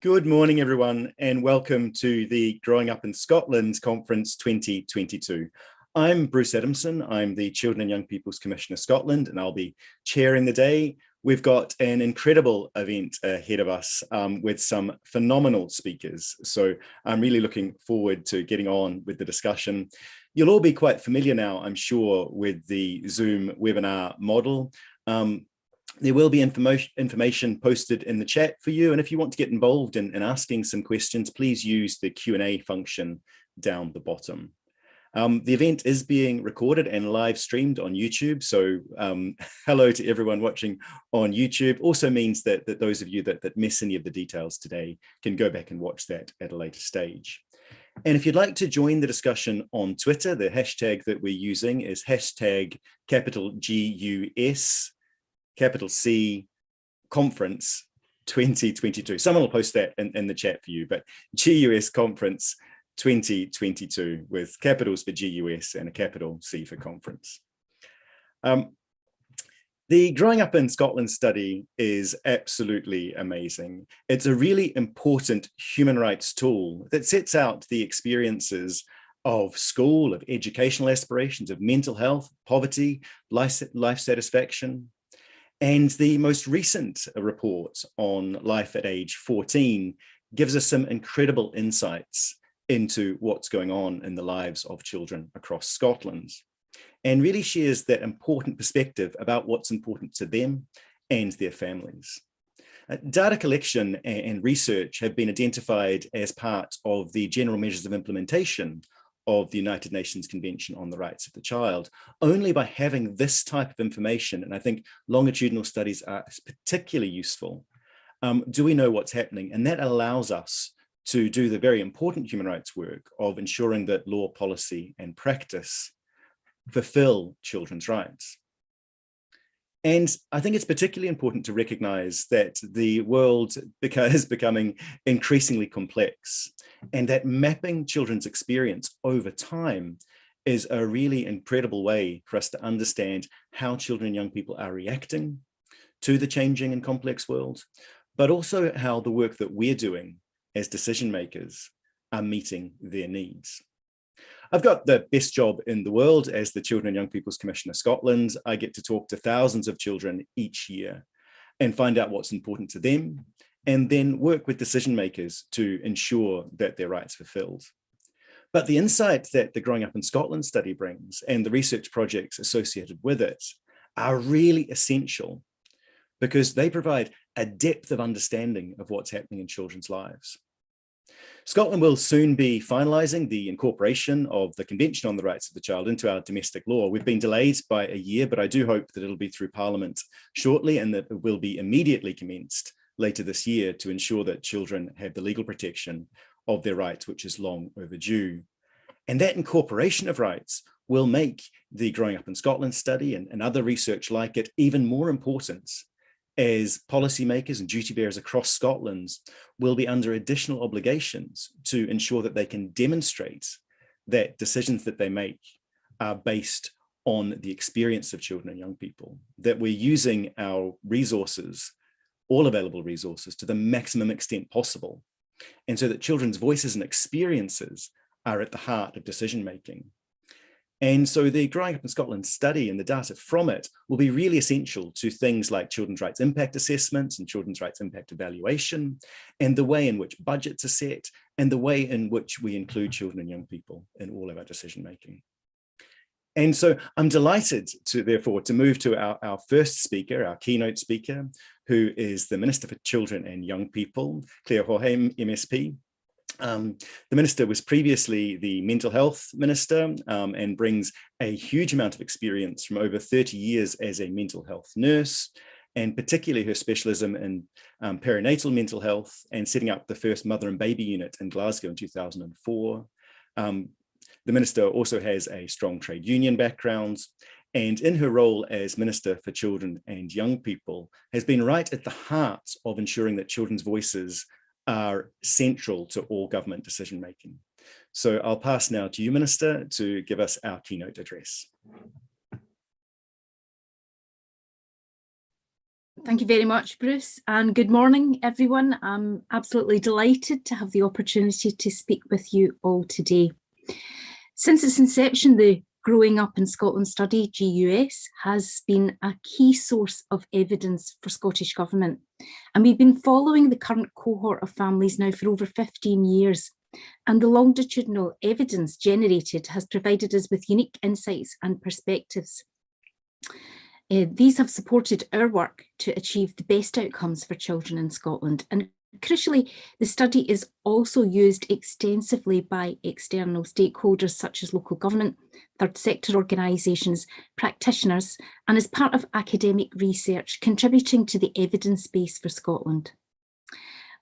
Good morning, everyone, and welcome to the Growing Up in Scotland Conference 2022. I'm Bruce Adamson. I'm the Children and Young People's Commissioner Scotland, and I'll be chairing the day. We've got an incredible event ahead of us with some phenomenal speakers. So I'm really looking forward to getting on with the discussion. You'll all be quite familiar now, I'm sure, with the Zoom webinar model. There will be information posted in the chat for you. And if you want to get involved in asking some questions, please use the Q&A function down the bottom. The event is being recorded and live streamed on YouTube. So hello to everyone watching on YouTube. Also means that those of you that miss any of the details today can go back and watch that at a later stage. And if you'd like to join the discussion on Twitter, the hashtag that we're using is hashtag #GUS. Capital C Conference 2022. Someone will post that in the chat for you, but GUS Conference 2022 with capitals for GUS and a capital C for conference. The Growing Up in Scotland study is absolutely amazing. It's a really important human rights tool that sets out the experiences of school, of educational aspirations, of mental health, poverty, life satisfaction. And the most recent report on life at age 14 gives us some incredible insights into what's going on in the lives of children across Scotland, and really shares that important perspective about what's important to them and their families. Data collection and research have been identified as part of the general measures of implementation of the United Nations Convention on the Rights of the Child. Only by having this type of information, and I think longitudinal studies are particularly useful, do we know what's happening. And that allows us to do the very important human rights work of ensuring that law, policy, and practice fulfill children's rights. And I think it's particularly important to recognize that the world is becoming increasingly complex, and that mapping children's experience over time is a really incredible way for us to understand how children and young people are reacting to the changing and complex world, but also how the work that we're doing as decision makers are meeting their needs. I've got the best job in the world as the Children and Young People's Commissioner Scotland. I get to talk to thousands of children each year and find out what's important to them, and then work with decision makers to ensure that their rights are fulfilled. But the insight that the Growing Up in Scotland study brings and the research projects associated with it are really essential, because they provide a depth of understanding of what's happening in children's lives. Scotland will soon be finalising the incorporation of the Convention on the Rights of the Child into our domestic law. We've been delayed by a year, but I do hope that it'll be through Parliament shortly, and that it will be immediately commenced later this year to ensure that children have the legal protection of their rights, which is long overdue. And that incorporation of rights will make the Growing Up in Scotland study and other research like it even more important, as policymakers and duty bearers across Scotland will be under additional obligations to ensure that they can demonstrate that decisions that they make are based on the experience of children and young people, that we're using our resources, all available resources, to the maximum extent possible, and so that children's voices and experiences are at the heart of decision making. And so the Growing Up in Scotland study and the data from it will be really essential to things like children's rights impact assessments and children's rights impact evaluation, and the way in which budgets are set, and the way in which we include children and young people in all of our decision making. And so I'm delighted therefore to move to our first speaker, our keynote speaker, who is the Minister for Children and Young People, Claire Hoheim, MSP. The Minister was previously the Mental Health Minister and brings a huge amount of experience from over 30 years as a mental health nurse, and particularly her specialism in perinatal mental health and setting up the first mother and baby unit in Glasgow in 2004. The Minister also has a strong trade union background, and in her role as Minister for Children and Young People has been right at the heart of ensuring that children's voices are central to all government decision making. So I'll pass now to you, Minister, to give us our keynote address. Thank you very much, Bruce, and good morning, everyone. I'm absolutely delighted to have the opportunity to speak with you all today. Since its inception, the Growing Up in Scotland study, GUS, has been a key source of evidence for Scottish Government. And we've been following the current cohort of families now for over 15 years. And the longitudinal evidence generated has provided us with unique insights and perspectives. These have supported our work to achieve the best outcomes for children in Scotland. And crucially, the study is also used extensively by external stakeholders such as local government, third sector organisations, practitioners, and as part of academic research, contributing to the evidence base for Scotland.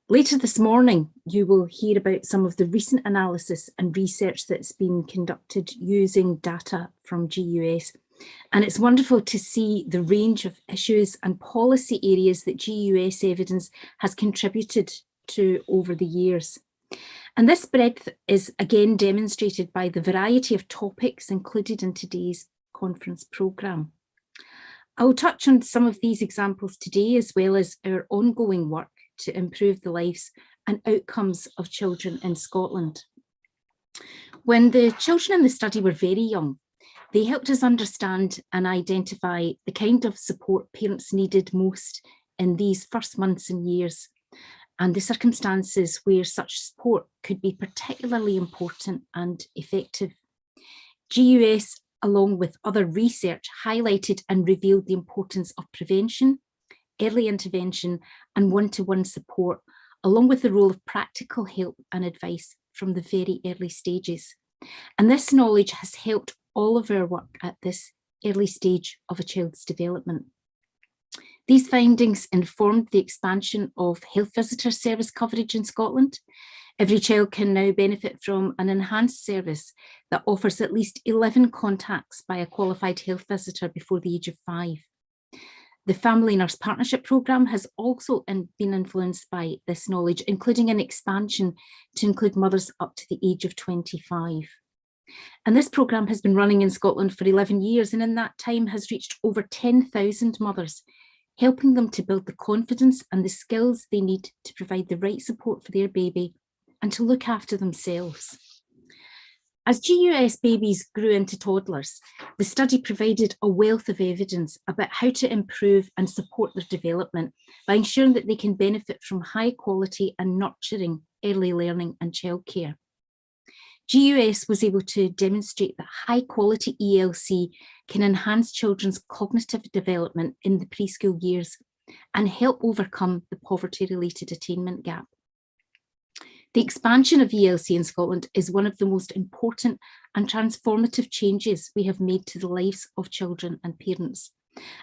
Later this morning, you will hear about some of the recent analysis and research that's been conducted using data from GUS. And it's wonderful to see the range of issues and policy areas that GUS evidence has contributed to over the years. And this breadth is again demonstrated by the variety of topics included in today's conference programme. I will touch on some of these examples today, as well as our ongoing work to improve the lives and outcomes of children in Scotland. When the children in the study were very young, they helped us understand and identify the kind of support parents needed most in these first months and years, and the circumstances where such support could be particularly important and effective. GUS, along with other research, highlighted and revealed the importance of prevention, early intervention, and one-to-one support, along with the role of practical help and advice from the very early stages. And this knowledge has helped all of our work at this early stage of a child's development. These findings informed the expansion of health visitor service coverage in Scotland. Every child can now benefit from an enhanced service that offers at least 11 contacts by a qualified health visitor before the age of 5. The Family Nurse Partnership Programme has also been influenced by this knowledge, including an expansion to include mothers up to the age of 25. And this programme has been running in Scotland for 11 years, and in that time has reached over 10,000 mothers, helping them to build the confidence and the skills they need to provide the right support for their baby and to look after themselves. As GUS babies grew into toddlers, the study provided a wealth of evidence about how to improve and support their development by ensuring that they can benefit from high quality and nurturing early learning and childcare. GUS was able to demonstrate that high-quality ELC can enhance children's cognitive development in the preschool years and help overcome the poverty-related attainment gap. The expansion of ELC in Scotland is one of the most important and transformative changes we have made to the lives of children and parents.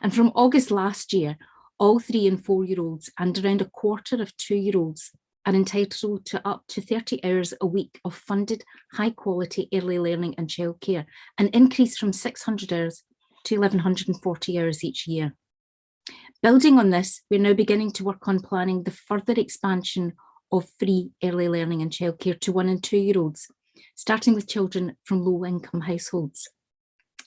And from August last year, all 3 and 4-year-olds and around a quarter of 2-year-olds are entitled to up to 30 hours a week of funded high-quality early learning and childcare, an increase from 600 hours to 1,140 hours each year. Building on this, we're now beginning to work on planning the further expansion of free early learning and childcare to 1 and 2-year-olds, starting with children from low-income households.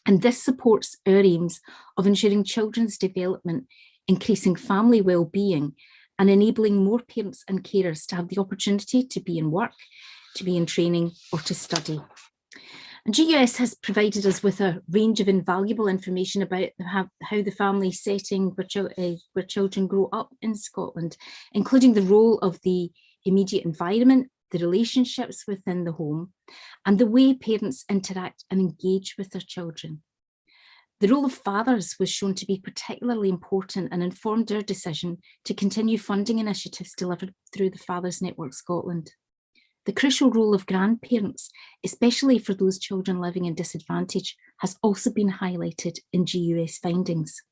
And this supports our aims of ensuring children's development, increasing family well-being, and enabling more parents and carers to have the opportunity to be in work, to be in training, or to study. And GUS has provided us with a range of invaluable information about how the family setting where children grow up in Scotland, including the role of the immediate environment, the relationships within the home, and the way parents interact and engage with their children. The role of fathers was shown to be particularly important and informed our decision to continue funding initiatives delivered through the Fathers Network Scotland. The crucial role of grandparents, especially for those children living in disadvantage, has also been highlighted in GUS findings.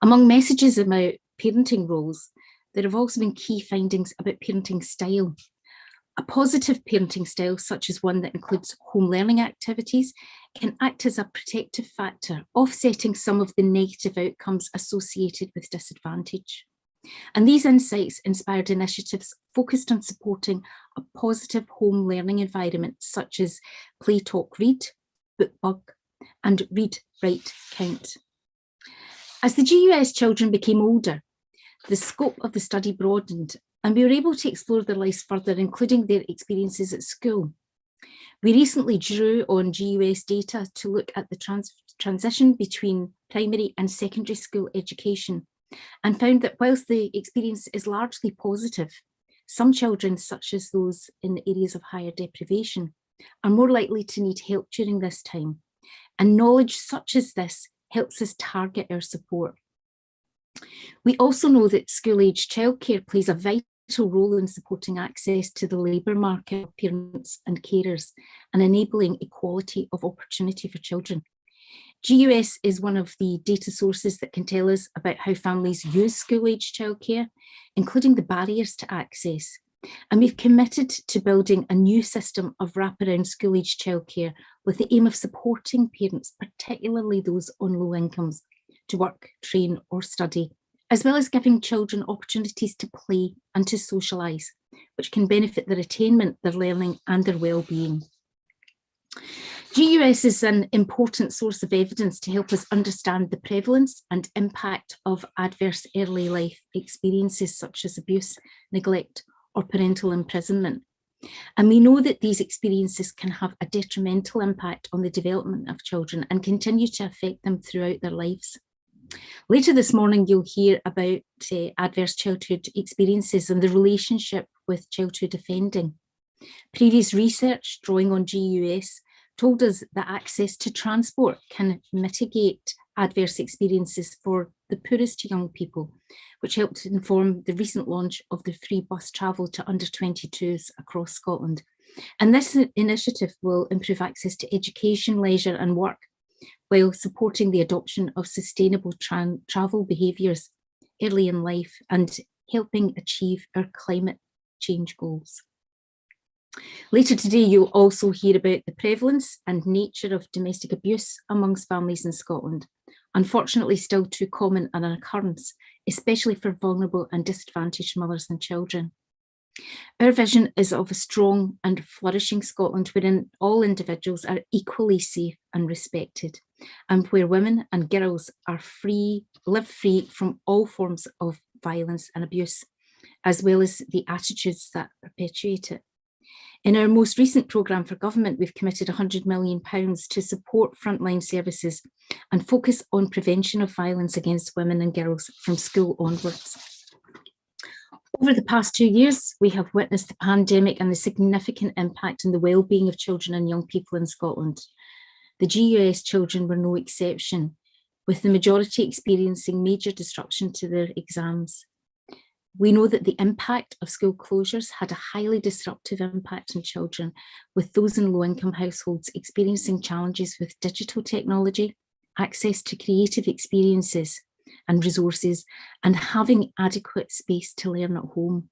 Among messages about parenting roles, there have also been key findings about parenting style. A positive parenting style, such as one that includes home learning activities, can act as a protective factor, offsetting some of the negative outcomes associated with disadvantage. And these insights inspired initiatives focused on supporting a positive home learning environment, such as Play Talk Read, BookBug, and Read Write Count. As the GUS children became older, the scope of the study broadened, and we were able to explore their lives further, including their experiences at school. We recently drew on GUS data to look at the transition between primary and secondary school education, and found that whilst the experience is largely positive, some children, such as those in areas of higher deprivation, are more likely to need help during this time. And knowledge such as this helps us target our support. We also know that school-age childcare plays a vital role in supporting access to the labour market of parents and carers and enabling equality of opportunity for children. GUS is one of the data sources that can tell us about how families use school-age childcare, including the barriers to access. And we've committed to building a new system of wraparound school-age childcare with the aim of supporting parents, particularly those on low incomes, to work, train or study, as well as giving children opportunities to play and to socialise, which can benefit their attainment, their learning and their well-being. GUS is an important source of evidence to help us understand the prevalence and impact of adverse early life experiences such as abuse, neglect, or parental imprisonment. And we know that these experiences can have a detrimental impact on the development of children and continue to affect them throughout their lives. Later this morning, you'll hear about adverse childhood experiences and the relationship with childhood offending. Previous research drawing on GUS told us that access to transport can mitigate adverse experiences for the poorest young people, which helped inform the recent launch of the free bus travel to under 22s across Scotland. And this initiative will improve access to education, leisure and work, while supporting the adoption of sustainable travel behaviours early in life and helping achieve our climate change goals. Later today, you'll also hear about the prevalence and nature of domestic abuse amongst families in Scotland, unfortunately still too common an occurrence, especially for vulnerable and disadvantaged mothers and children. Our vision is of a strong and flourishing Scotland wherein all individuals are equally safe and respected, and where women and girls are live free from all forms of violence and abuse, as well as the attitudes that perpetuate it. In our most recent programme for government, we've committed £100 million to support frontline services and focus on prevention of violence against women and girls from school onwards. Over the past 2 years, we have witnessed the pandemic and the significant impact on the well-being of children and young people in Scotland. The GUS children were no exception, with the majority experiencing major disruption to their exams. We know that the impact of school closures had a highly disruptive impact on children, with those in low-income households experiencing challenges with digital technology, access to creative experiences and resources, and having adequate space to learn at home.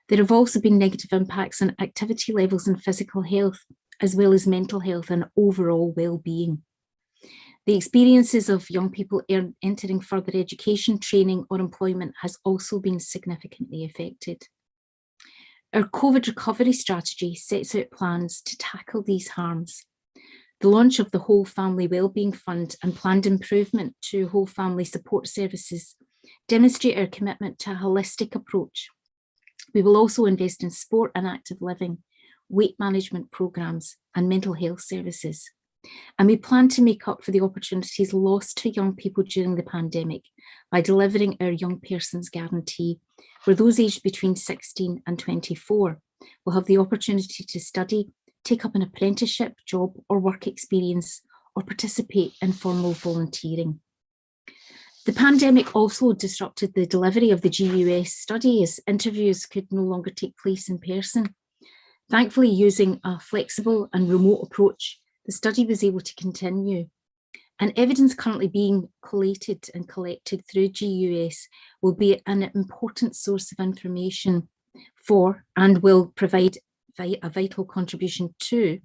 There have also been negative impacts on activity levels and physical health, as well as mental health and overall well-being. The experiences of young people entering further education, training or employment has also been significantly affected. Our COVID recovery strategy sets out plans to tackle these harms. The launch of the Whole Family Wellbeing Fund and planned improvement to whole family support services demonstrate our commitment to a holistic approach. We will also invest in sport and active living, weight management programmes and mental health services. And we plan to make up for the opportunities lost to young people during the pandemic by delivering our Young Persons Guarantee, where those aged between 16 and 24 will have the opportunity to study, take up an apprenticeship, job or work experience, or participate in formal volunteering. The pandemic also disrupted the delivery of the GUS study as interviews could no longer take place in person. Thankfully, using a flexible and remote approach, the study was able to continue, and evidence currently being collated and collected through GUS will be an important source of information for and will provide a vital contribution to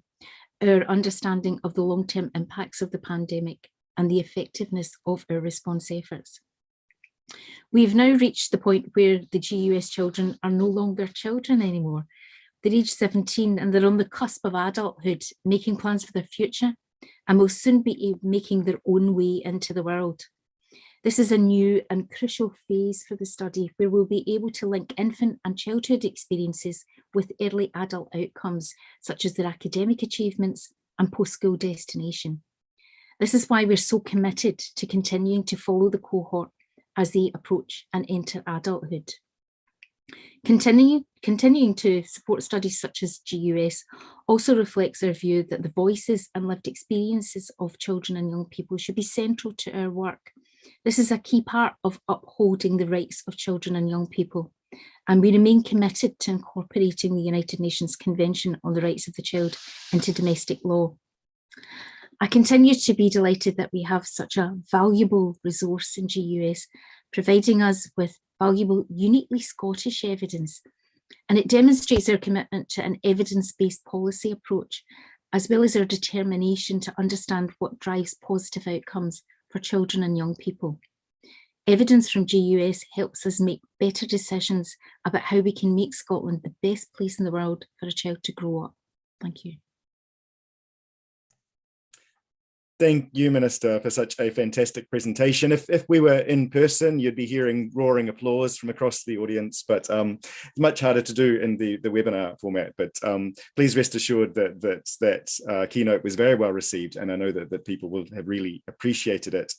our understanding of the long-term impacts of the pandemic and the effectiveness of our response efforts. We've now reached the point where the GUS children are no longer children anymore. They're aged 17 and they're on the cusp of adulthood, making plans for their future, and will soon be making their own way into the world. This is a new and crucial phase for the study where we'll be able to link infant and childhood experiences with early adult outcomes, such as their academic achievements and post-school destination. This is why we're so committed to continuing to follow the cohort as they approach and enter adulthood. Continuing to support studies such as GUS also reflects our view that the voices and lived experiences of children and young people should be central to our work. This is a key part of upholding the rights of children and young people, and we remain committed to incorporating the United Nations Convention on the Rights of the Child into domestic law. I continue to be delighted that we have such a valuable resource in GUS, providing us with valuable, uniquely Scottish evidence, and it demonstrates our commitment to an evidence-based policy approach, as well as our determination to understand what drives positive outcomes for children and young people. Evidence from GUS helps us make better decisions about how we can make Scotland the best place in the world for a child to grow up. Thank you. Thank you, Minister, for such a fantastic presentation. If we were in person, you'd be hearing roaring applause from across the audience, but it's much harder to do in the webinar format. But please rest assured that keynote was very well received, and I know that people will have really appreciated it.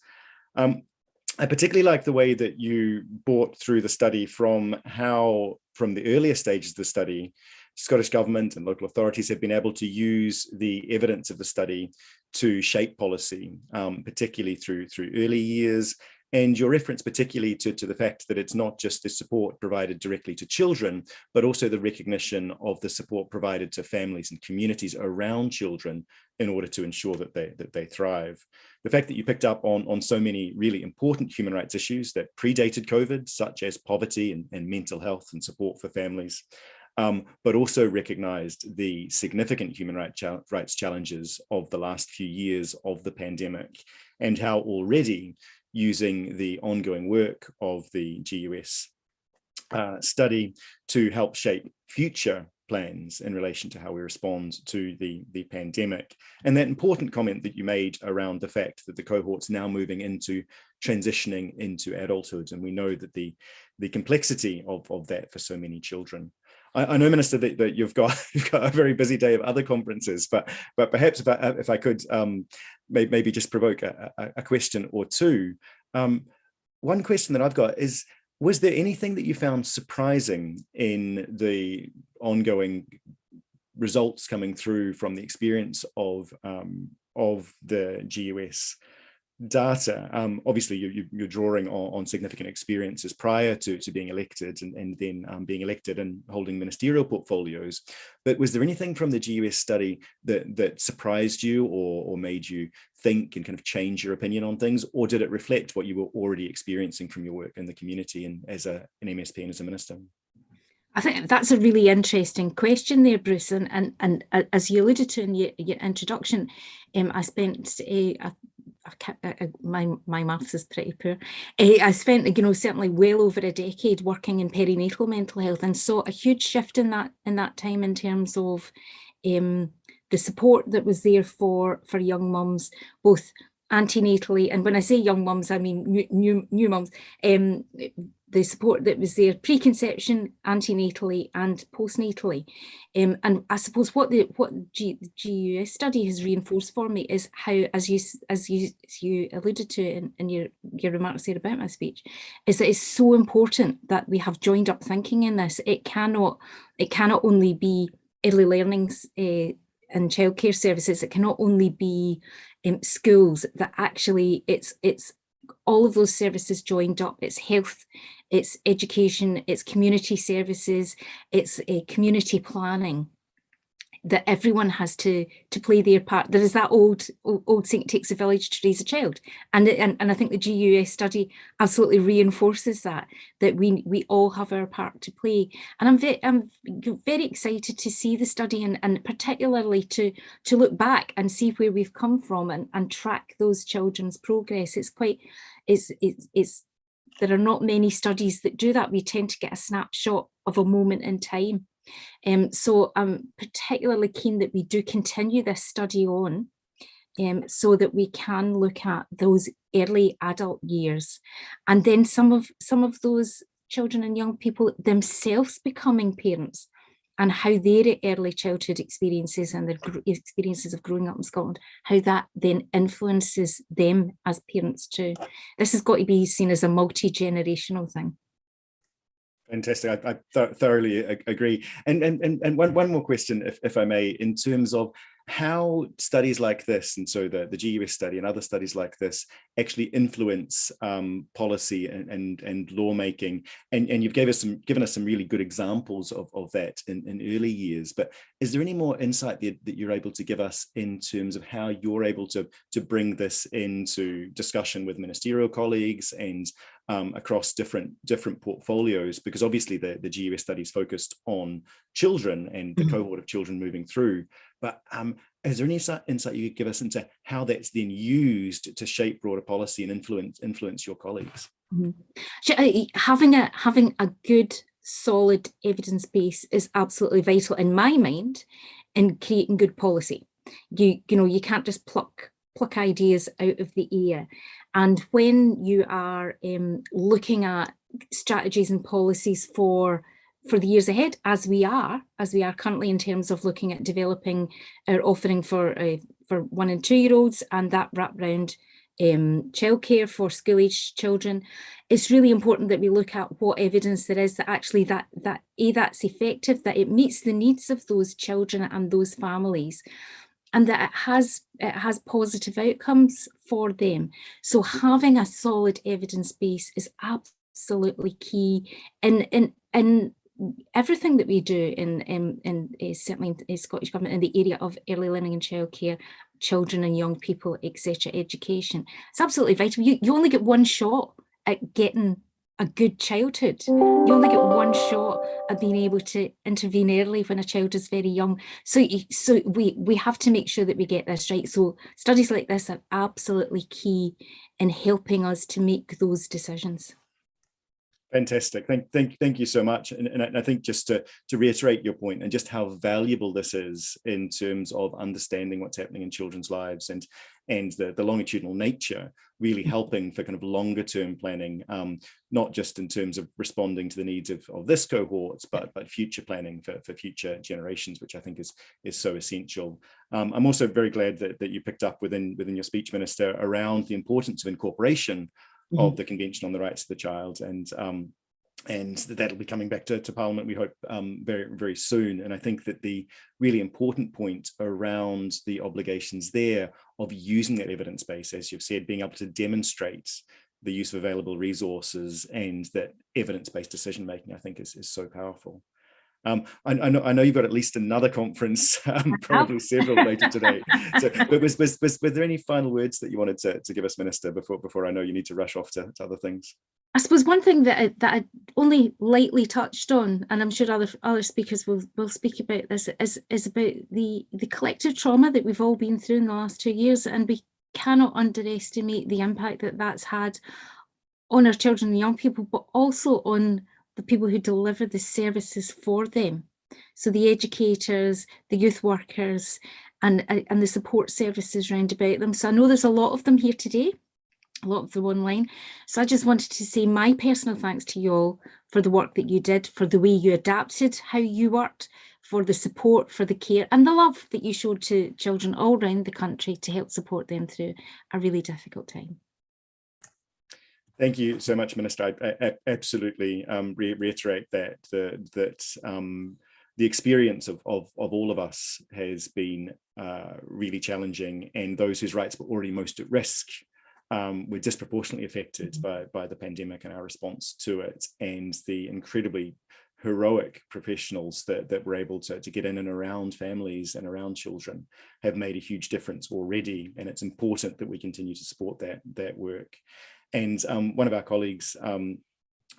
I particularly like the way that you brought through the study from the earlier stages of the study, Scottish Government and local authorities have been able to use the evidence of the study to shape policy, particularly through early years, and your reference particularly to the fact that it's not just the support provided directly to children, but also the recognition of the support provided to families and communities around children in order to ensure that they thrive. The fact that you picked up on so many really important human rights issues that predated COVID, such as poverty and mental health and support for families, but also recognized the significant human rights challenges of the last few years of the pandemic, and how already using the ongoing work of the GUS study to help shape future plans in relation to how we respond to the pandemic. And that important comment that you made around the fact that the cohort's now moving into transitioning into adulthood, and we know that the complexity of that for so many children. I know, Minister, that you've got a very busy day of other conferences, but perhaps if I could maybe just provoke a question or two. One question that I've got is, was there anything that you found surprising in the ongoing results coming through from the experience of the GUS data? Obviously, you're drawing on significant experiences prior to being elected and then being elected and holding ministerial portfolios. But was there anything from the GUS study that surprised you or made you think and kind of change your opinion on things? Or did it reflect what you were already experiencing from your work in the community and as an MSP and as a minister? I think that's a really interesting question there, Bruce. And as you alluded to in your introduction, I spent my maths is pretty poor. I spent, certainly well over a decade working in perinatal mental health, and saw a huge shift in that time in terms of the support that was there for young mums, both antenatally, and when I say young mums, I mean new mums. The support that was there pre-conception, antenatally, and postnatally, and I suppose what the GUS study has reinforced for me is how, as you alluded to in your remarks there about my speech, is that it's so important that we have joined up thinking in this. It cannot only be early learnings and childcare services. It cannot only be schools. That actually it's all of those services joined up. It's health, it's education, it's community services, it's community planning, that everyone has to play their part. There is that old saying, it takes a village to raise a child, and I think the GUS study absolutely reinforces that we all have our part to play. And I'm very excited to see the study, and particularly to look back and see where we've come from and track those children's progress. There are not many studies that do that. We tend to get a snapshot of a moment in time. So I'm particularly keen that we do continue this study on, so that we can look at those early adult years, and then some of those children and young people themselves becoming parents, and how their early childhood experiences and their experiences of growing up in Scotland, how that then influences them as parents too. This has got to be seen as a multi-generational thing. Fantastic. I thoroughly agree. And one more question, if I may, in terms of how studies like this, and so the GUS study and other studies like this, actually influence policy and lawmaking. And you've given us some really good examples of that in early years. But is there any more insight that you're able to give us in terms of how you're able to bring this into discussion with ministerial colleagues and across different portfolios? Because obviously the GUS studies focused on children and the cohort of children moving through. But is there any insight you could give us into how that's then used to shape broader policy and influence your colleagues? Having a good, solid evidence base is absolutely vital in my mind in creating good policy. You know, you can't just pluck ideas out of the air. And when you are looking at strategies and policies for the years ahead, as we are currently, in terms of looking at developing our offering for 1 and 2 year olds, and that wrap round childcare for school-aged children, it's really important that we look at what evidence there is that actually that's effective, that it meets the needs of those children and those families, and that it has positive outcomes for them. So having a solid evidence base is absolutely key in everything that we do certainly in Scottish Government in the area of early learning and childcare, children and young people, etc., education. It's absolutely vital. You only get one shot at getting a good childhood. You only get one shot at being able to intervene early when a child is very young. So we have to make sure that we get this right. So studies like this are absolutely key in helping us to make those decisions. Fantastic. Thank you so much. And I think just to reiterate your point and just how valuable this is in terms of understanding what's happening in children's lives and the longitudinal nature, really helping for kind of longer term planning, not just in terms of responding to the needs of this cohort, but future planning for future generations, which I think is so essential. I'm also very glad that you picked up within your speech, Minister, around the importance of incorporation of the Convention on the Rights of the Child, and that'll be coming back to Parliament, we hope, very, very soon. And I think that the really important point around the obligations there of using that evidence base, as you've said, being able to demonstrate the use of available resources and that evidence-based decision making, I think is so powerful. I know you've got at least another conference, probably several later today. So, but was there any final words that you wanted to give us, Minister, before I know you need to rush off to other things? I suppose one thing that I only lightly touched on, and I'm sure other speakers will speak about this, is about the collective trauma that we've all been through in the last 2 years, and we cannot underestimate the impact that that's had on our children and young people, but also on the people who deliver the services for them. So the educators, the youth workers, and the support services round about them. So I know there's a lot of them here today, a lot of them online. So I just wanted to say my personal thanks to you all for the work that you did, for the way you adapted how you worked, for the support, for the care, and the love that you showed to children all around the country to help support them through a really difficult time. Thank you so much, Minister. I absolutely reiterate that the experience of all of us has been really challenging, and those whose rights were already most at risk were disproportionately affected by the pandemic and our response to it, and the incredibly heroic professionals that were able to get in and around families and around children have made a huge difference already, and it's important that we continue to support that work. And one of our colleagues,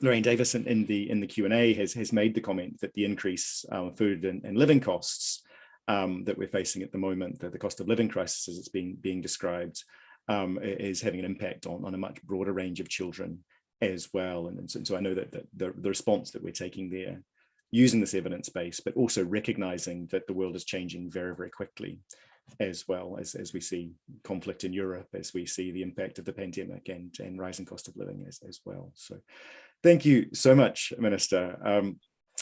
Lorraine Davis, in the Q&A has made the comment that the increase food and living costs that we're facing at the moment, the cost of living crisis as it's being described, is having an impact on a much broader range of children as well. And so I know that the response that we're taking there, using this evidence base, but also recognizing that the world is changing very, very quickly, as well, as we see conflict in Europe, as we see the impact of the pandemic and rising cost of living as well. So thank you so much, Minister.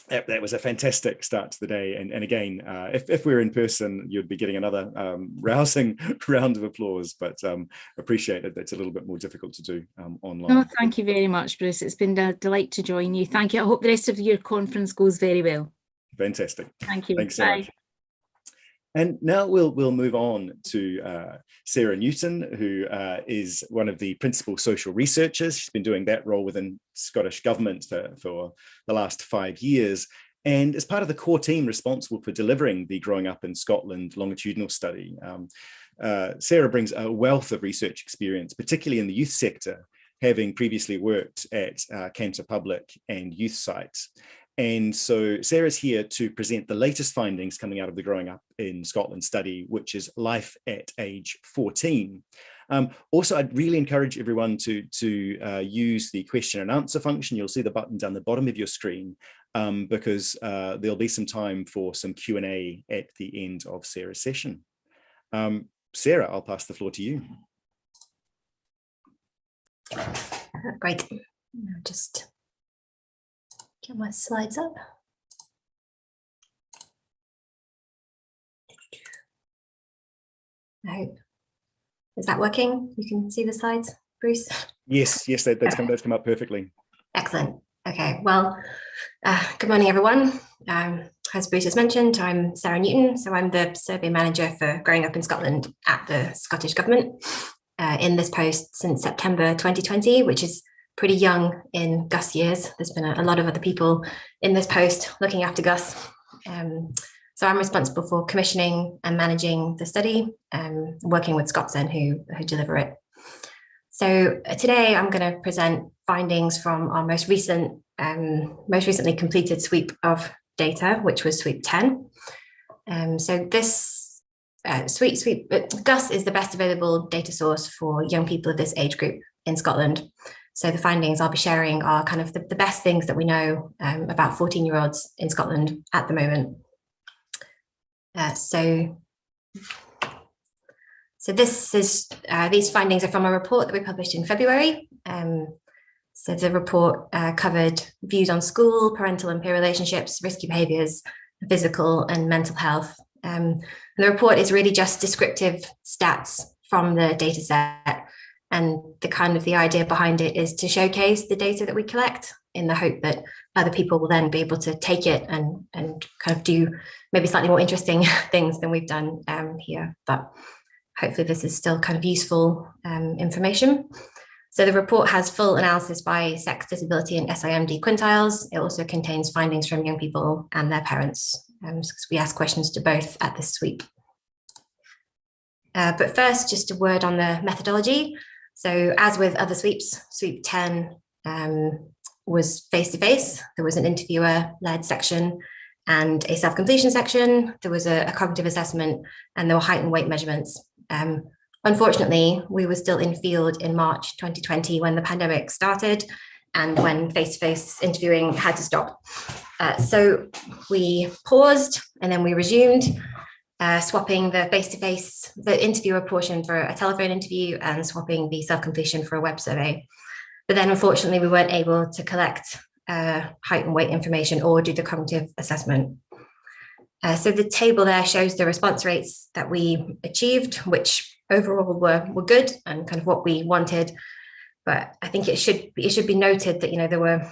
That was a fantastic start to the day. And again, if we were in person, you'd be getting another rousing round of applause, but appreciate it. That's a little bit more difficult to do online. No, thank you very much, Bruce. It's been a delight to join you. Thank you. I hope the rest of your conference goes very well. Fantastic. Thank you. Thanks so much. And now we'll move on to Sarah Newton, who is one of the principal social researchers. She's been doing that role within Scottish Government for the last 5 years, and as part of the core team responsible for delivering the Growing Up in Scotland longitudinal study. Sarah brings a wealth of research experience, particularly in the youth sector, having previously worked at Cantor Public and youth sites. And so Sarah's here to present the latest findings coming out of the Growing Up in Scotland study, which is life at age 14. Also, I'd really encourage everyone to use the question and answer function. You'll see the button down the bottom of your screen, because there'll be some time for some Q&A at the end of Sarah's session. Sarah, I'll pass the floor to you. Great. I'll just get my slides up. I hope. Is that working? You can see the slides, Bruce? Yes, that's come up perfectly. Excellent. Okay, well, good morning, everyone. As Bruce has mentioned, I'm Sarah Newton, so I'm the survey manager for Growing Up in Scotland at the Scottish Government, in this post since September 2020, which is pretty young in Gus years. There's been a lot of other people in this post looking after Gus. So I'm responsible for commissioning and managing the study, working with ScotCen who deliver it. So today I'm going to present findings from our most recently completed sweep of data, which was sweep 10. So this sweep Gus is the best available data source for young people of this age group in Scotland. So the findings I'll be sharing are kind of the best things that we know about 14-year-olds in Scotland at the moment. So this is these findings are from a report that we published in February. So the report covered views on school, parental and peer relationships, risky behaviours, physical and mental health. And the report is really just descriptive stats from the data set. And the idea behind it is to showcase the data that we collect in the hope that other people will then be able to take it and kind of do maybe slightly more interesting things than we've done here. But hopefully this is still kind of useful information. So the report has full analysis by sex, disability and SIMD quintiles. It also contains findings from young people and their parents. So we ask questions to both at this sweep. But first, just a word on the methodology. So as with other sweeps, sweep 10 was face-to-face. There was an interviewer-led section and a self-completion section. There was a cognitive assessment and there were height and weight measurements. Unfortunately, we were still in field in March 2020 when the pandemic started and when face-to-face interviewing had to stop. So we paused and then we resumed, swapping the face-to-face, the interviewer portion for a telephone interview and swapping the self-completion for a web survey. But then unfortunately, we weren't able to collect height and weight information or do the cognitive assessment. So the table there shows the response rates that we achieved, which overall were good and kind of what we wanted. But I think it should be noted that, there were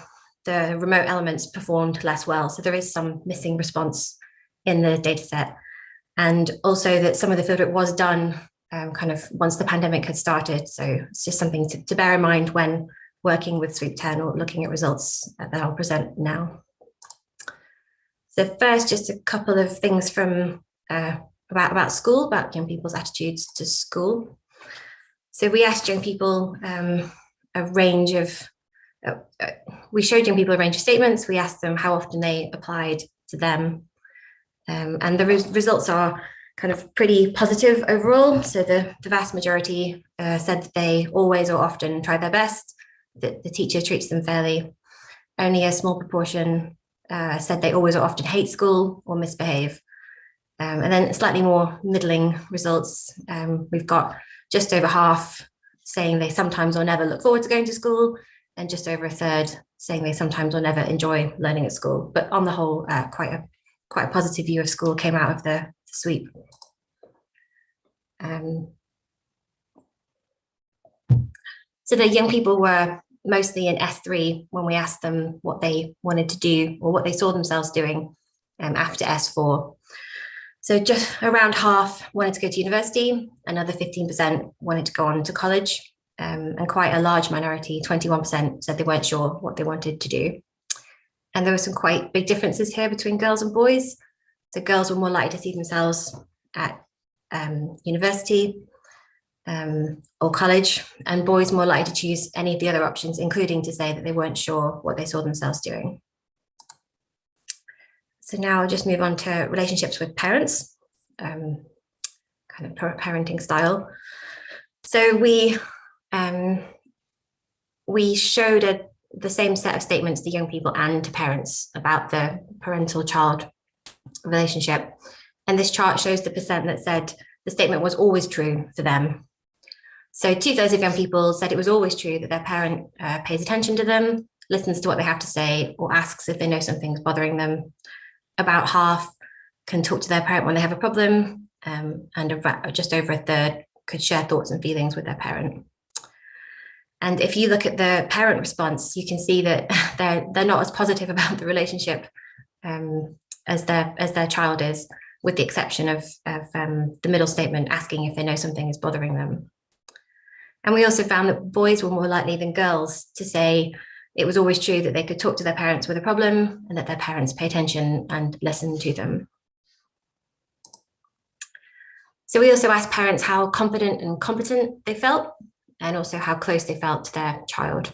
the remote elements performed less well. So there is some missing response in the data set. And also that some of the fieldwork was done kind of once the pandemic had started. So it's just something to bear in mind when working with sweep 10 or looking at results that I'll present now. So first, just a couple of things from about school, about young people's attitudes to school. So we asked young people a range of, we showed young people a range of statements. We asked them how often they applied to them. And the results are kind of pretty positive overall. So the vast majority said that they always or often try their best, that the teacher treats them fairly. Only a small proportion said they always or often hate school or misbehave. And then slightly more middling results. We've got just over half saying they sometimes or never look forward to going to school, and just over a third saying they sometimes or never enjoy learning at school. But on the whole, quite a positive view of school came out of the sweep. So the young people were mostly in S3 when we asked them what they wanted to do or what they saw themselves doing after S4. So just around half wanted to go to university, another 15% wanted to go on to college, and quite a large minority, 21%, said they weren't sure what they wanted to do. And there were some quite big differences here between girls and boys. So girls were more likely to see themselves at university or college, and boys more likely to choose any of the other options, including to say that they weren't sure what they saw themselves doing. So now I'll just move on to relationships with parents, kind of parenting style. So we showed the same set of statements to young people and to parents about the parental-child relationship. And this chart shows the percent that said the statement was always true for them. So 2/3 of young people said it was always true that their parent pays attention to them, listens to what they have to say, or asks if they know something's bothering them. About half can talk to their parent when they have a problem, and just over a third could share thoughts and feelings with their parent. And if you look at the parent response, you can see that they're not as positive about the relationship as their child is, with the exception of the middle statement asking if they know something is bothering them. And we also found that boys were more likely than girls to say it was always true that they could talk to their parents with a problem and that their parents pay attention and listen to them. So we also asked parents how confident and competent they felt, and also how close they felt to their child.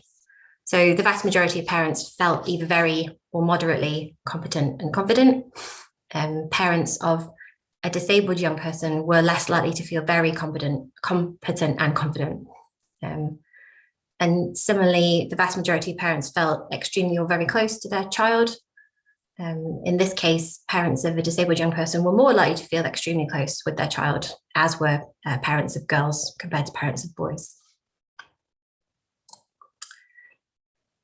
So the vast majority of parents felt either very or moderately competent and confident. Parents of a disabled young person were less likely to feel very competent and confident. And similarly, the vast majority of parents felt extremely or very close to their child. In this case, parents of a disabled young person were more likely to feel extremely close with their child, as were parents of girls compared to parents of boys.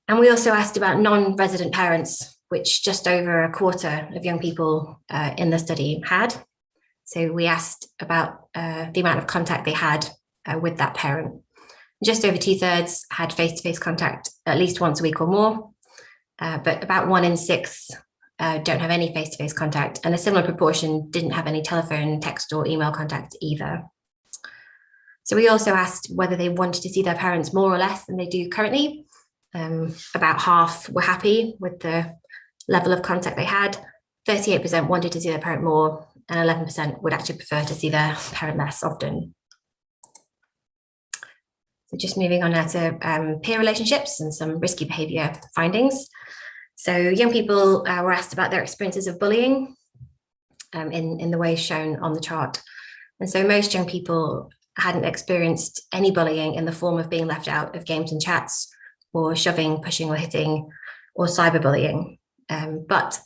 And we also asked about non-resident parents, which just over a quarter of young people in the study had. So we asked about the amount of contact they had with that parent. Just over 2/3 had face-to-face contact at least once a week or more, but about 1 in 6 don't have any face-to-face contact, and a similar proportion didn't have any telephone, text, or email contact either. So we also asked whether they wanted to see their parents more or less than they do currently. About half were happy with the level of contact they had, 38% wanted to see their parent more, and 11% would actually prefer to see their parent less often. So just moving on now to peer relationships and some risky behavior findings. So young people were asked about their experiences of bullying in the ways shown on the chart. And so most young people hadn't experienced any bullying in the form of being left out of games and chats, or shoving, pushing, or hitting, or cyberbullying. But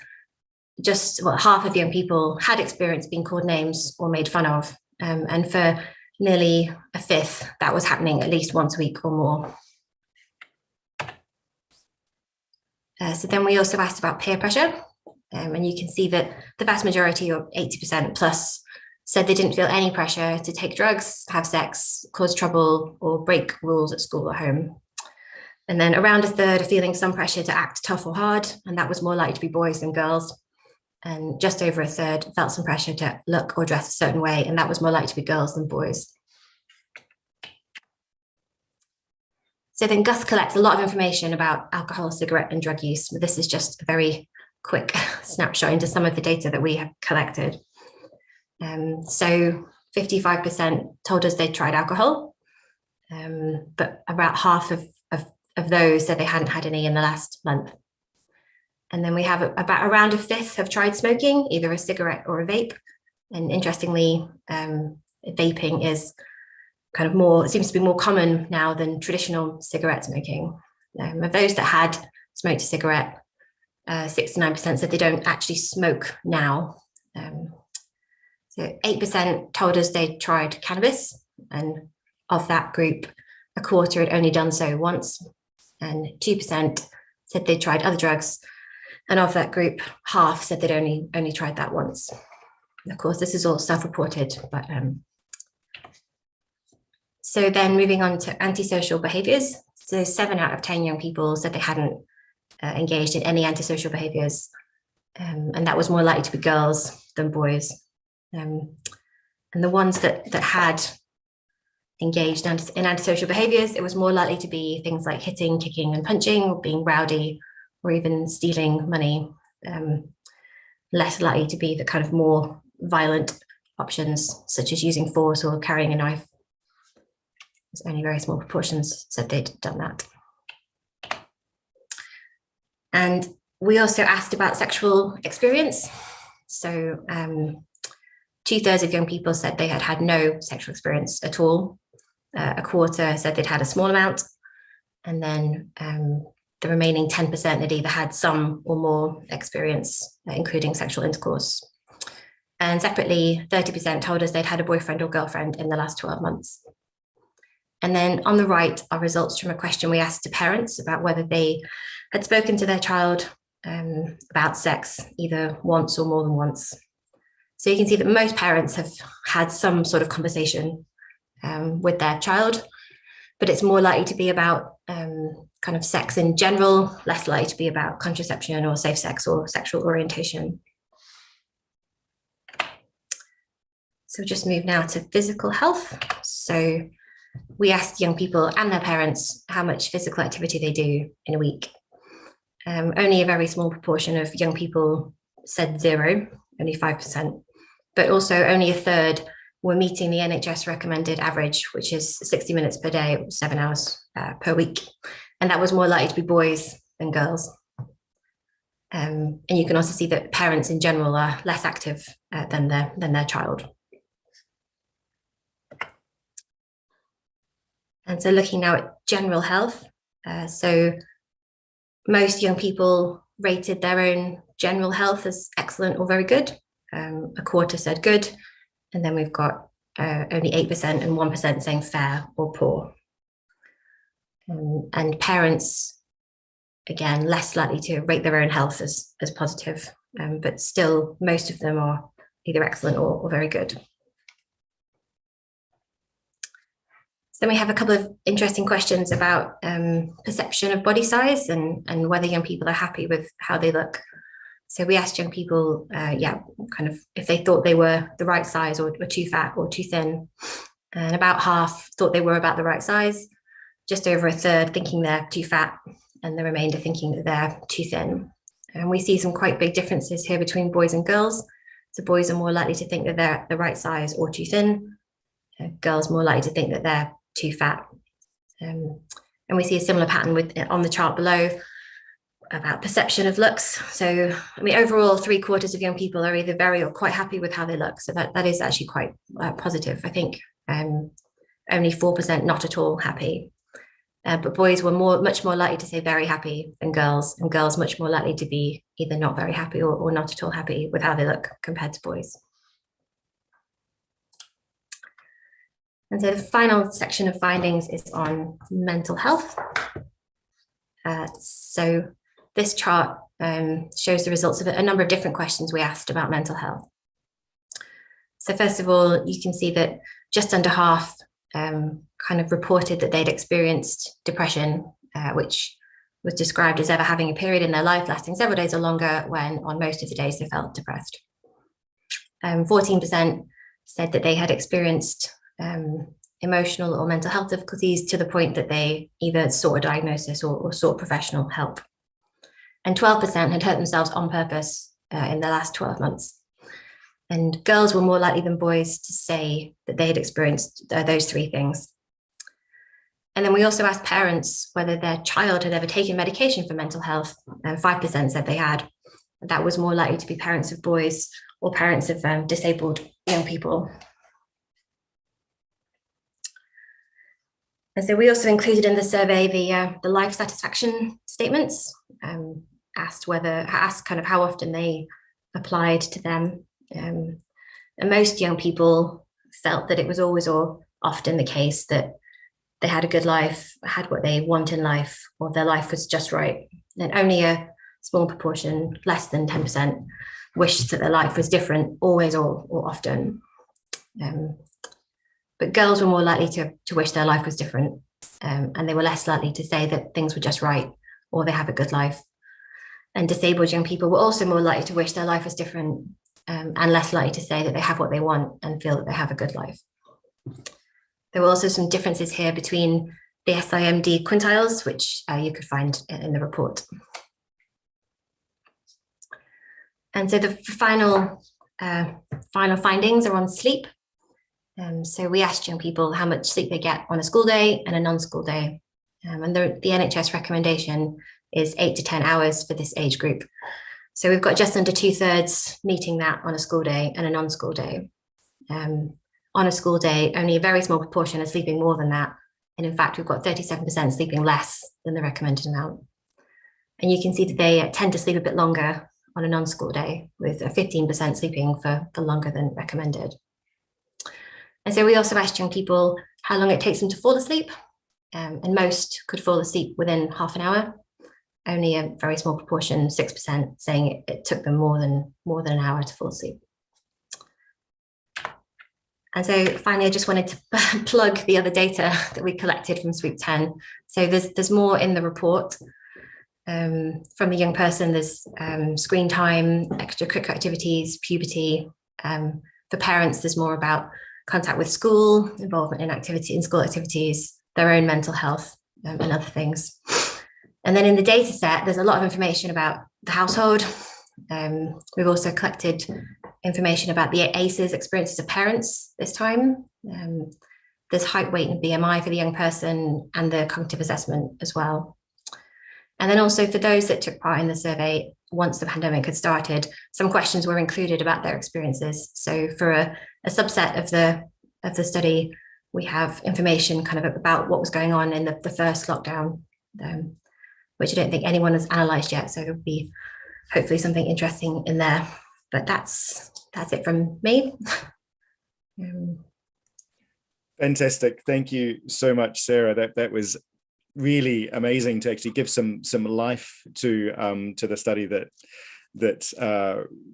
just half of young people had experienced being called names or made fun of. And for nearly a fifth, that was happening at least once a week or more. So then we also asked about peer pressure. And you can see that the vast majority, or 80% plus, said they didn't feel any pressure to take drugs, have sex, cause trouble, or break rules at school or home. And then around a third are feeling some pressure to act tough or hard, and that was more likely to be boys than girls. And just over a third felt some pressure to look or dress a certain way, and that was more likely to be girls than boys. So then Gus collects a lot of information about alcohol, cigarette, and drug use. This is just a very quick snapshot into some of the data that we have collected. So 55% told us they'd tried alcohol, but about half of those said they hadn't had any in the last month. And then we have about around a fifth have tried smoking, either a cigarette or a vape. And interestingly, vaping is kind of more, it seems to be more common now than traditional cigarette smoking. Of those that had smoked a cigarette, 69% said they don't actually smoke now. So 8% told us they'd tried cannabis, and of that group, a quarter had only done so once, and 2% said they'd tried other drugs, and of that group, half said they'd only tried that once. And of course, this is all self-reported, but so then moving on to antisocial behaviors. So 7 out of 10 young people said they hadn't engaged in any antisocial behaviors, and that was more likely to be girls than boys. And the ones that had engaged in antisocial behaviors, it was more likely to be things like hitting, kicking, and punching, or being rowdy, or even stealing money. Less likely to be the kind of more violent options, such as using force or carrying a knife. There's only very small proportions said they'd done that. And we also asked about sexual experience. So 2/3 of young people said they had had no sexual experience at all. A quarter said they'd had a small amount. And then the remaining 10% had either had some or more experience, including sexual intercourse. And separately, 30% told us they'd had a boyfriend or girlfriend in the last 12 months. And then on the right are results from a question we asked to parents about whether they had spoken to their child about sex, either once or more than once. So you can see that most parents have had some sort of conversation with their child, but it's more likely to be about kind of sex in general, less likely to be about contraception or safe sex or sexual orientation. So just move now to physical health. So we asked young people and their parents how much physical activity they do in a week. Only a very small proportion of young people said 0, only 5%, but also only 1/3 were meeting the NHS recommended average, which is 60 minutes per day, 7 hours per week. And that was more likely to be boys than girls. And you can also see that parents in general are less active than their child. And so looking now at general health, so most young people rated their own general health as excellent or very good. A quarter said good, and then we've got only 8% and 1% saying fair or poor. And parents, again, less likely to rate their own health as positive, but still most of them are either excellent or very good. Then we have a couple of interesting questions about perception of body size and whether young people are happy with how they look. So we asked young people, kind of if they thought they were the right size or too fat or too thin. And about half thought they were about the right size, just over 1/3 thinking they're too fat, and the remainder thinking that they're too thin. And we see some quite big differences here between boys and girls. So boys are more likely to think that they're the right size or too thin. Girls more likely to think that they're too fat. And we see a similar pattern on the chart below about perception of looks. So, I mean, overall, 3/4 of young people are either very or quite happy with how they look. So that is actually quite positive. I think only 4% not at all happy. But boys were much more likely to say very happy than girls, and girls much more likely to be either not very happy or not at all happy with how they look compared to boys. And so the final section of findings is on mental health. So this chart shows the results of a number of different questions we asked about mental health. So first of all, you can see that just under half kind of reported that they'd experienced depression, which was described as ever having a period in their life lasting several days or longer when on most of the days they felt depressed. 14% said that they had experienced emotional or mental health difficulties to the point that they either sought a diagnosis or sought professional help. And 12% had hurt themselves on purpose in the last 12 months. And girls were more likely than boys to say that they had experienced those 3 things. And then we also asked parents whether their child had ever taken medication for mental health, and 5% said they had. That was more likely to be parents of boys or parents of disabled young people. And so we also included in the survey the life satisfaction statements, asked kind of how often they applied to them. And And most young people felt that it was always or often the case that they had a good life, had what they want in life, or their life was just right. And only a small proportion, less than 10%, wished that their life was different, always or often. But girls were more likely to wish their life was different, and they were less likely to say that things were just right or they have a good life. And disabled young people were also more likely to wish their life was different, and less likely to say that they have what they want and feel that they have a good life. There were also some differences here between the SIMD quintiles, which you could find in the report. And so the final findings are on sleep. So we asked young people how much sleep they get on a school day and a non-school day. And the NHS recommendation is 8 to 10 hours for this age group. So we've got just under 2/3 meeting that on a school day and a non-school day. On a school day, only a very small proportion are sleeping more than that. And in fact, we've got 37% sleeping less than the recommended amount. And you can see that they tend to sleep a bit longer on a non-school day, with 15% sleeping for longer than recommended. And so we also asked young people how long it takes them to fall asleep. And most could fall asleep within half an hour. Only a very small proportion, 6%, saying it took them more than an hour to fall asleep. And so finally, I just wanted to plug the other data that we collected from Sweep 10. So there's more in the report. From the young person, there's screen time, extracurricular activities, puberty. For parents, there's more about contact with school, involvement in school activities, their own mental health, and other things. And then in the data set, there's a lot of information about the household. We've also collected information about the ACEs experiences of parents this time. There's height, weight, and BMI for the young person, and the cognitive assessment as well. And then also for those that took part in the survey, once the pandemic had started, some questions were included about their experiences. So for a subset of the study, we have information kind of about what was going on in the first lockdown, which I don't think anyone has analysed yet. So it'll be hopefully something interesting in there. But that's it from me. Fantastic. Thank you so much, Sarah. That was really amazing to actually give some life to the study that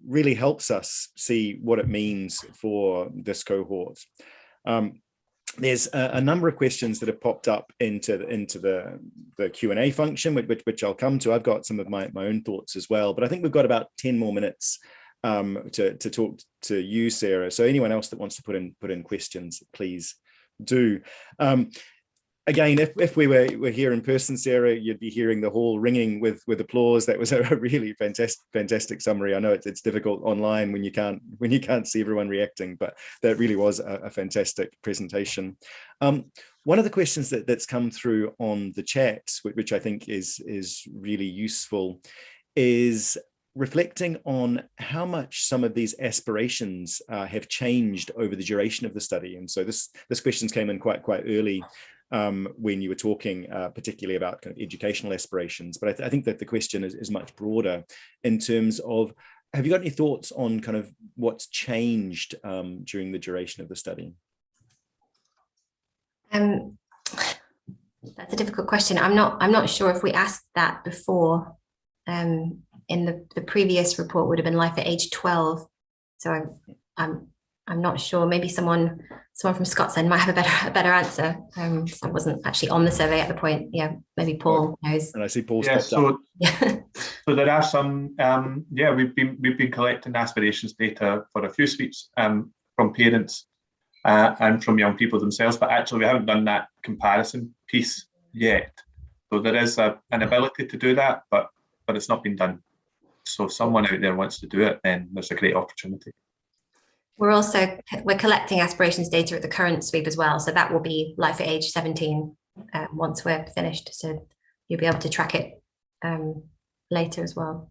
really helps us see what it means for this cohort. There's a number of questions that have popped up into the Q&A function, which I'll come to. I've got some of my own thoughts as well, but I think we've got about 10 more minutes to talk to you, Sarah. So anyone else that wants to put in questions, please do. Again, if we were here in person, Sarah, you'd be hearing the hall ringing with applause. That was a really fantastic summary. I know it's difficult online when you can't see everyone reacting, but that really was a fantastic presentation. One of the questions that's come through on the chat, which I think is really useful, is reflecting on how much some of these aspirations have changed over the duration of the study. And so this questions came in quite early when you were talking particularly about kind of educational aspirations. But I think that the question is much broader in terms of, have you got any thoughts on kind of what's changed during the duration of the study? That's a difficult question. I'm not sure if we asked that before. In the previous report would have been life at age 12. So I'm not sure. Maybe someone from ScotCen might have a better answer. So I wasn't actually on the survey at the point. Yeah, maybe Paul knows. And I see Paul's popped up. So there are some. We've been collecting aspirations data for a few sweeps from parents and from young people themselves, but actually we haven't done that comparison piece yet. So there is an ability to do that, but it's not been done. So if someone out there wants to do it, then there's a great opportunity. We're collecting aspirations data at the current sweep as well. So that will be life at age 17 once we're finished. So you'll be able to track it later as well.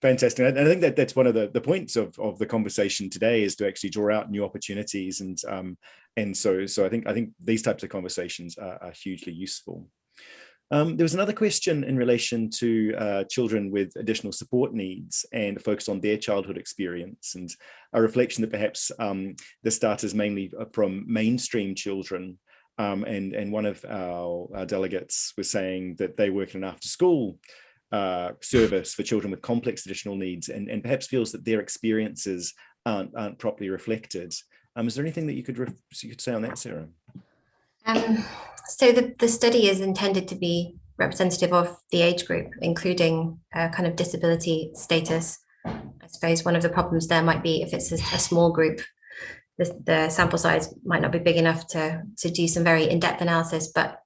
Fantastic. And I think that's one of the points of the conversation today, is to actually draw out new opportunities. And so I think these types of conversations are hugely useful. There was another question in relation to children with additional support needs and a focus on their childhood experience, and a reflection that perhaps this data is mainly from mainstream children. And one of our delegates was saying that they work in an after-school service for children with complex additional needs, and perhaps feels that their experiences aren't properly reflected. Is there anything that you could say on that, Sarah? So the study is intended to be representative of the age group, including kind of disability status. I suppose one of the problems there might be if it's a small group, the sample size might not be big enough to do some very in-depth analysis, but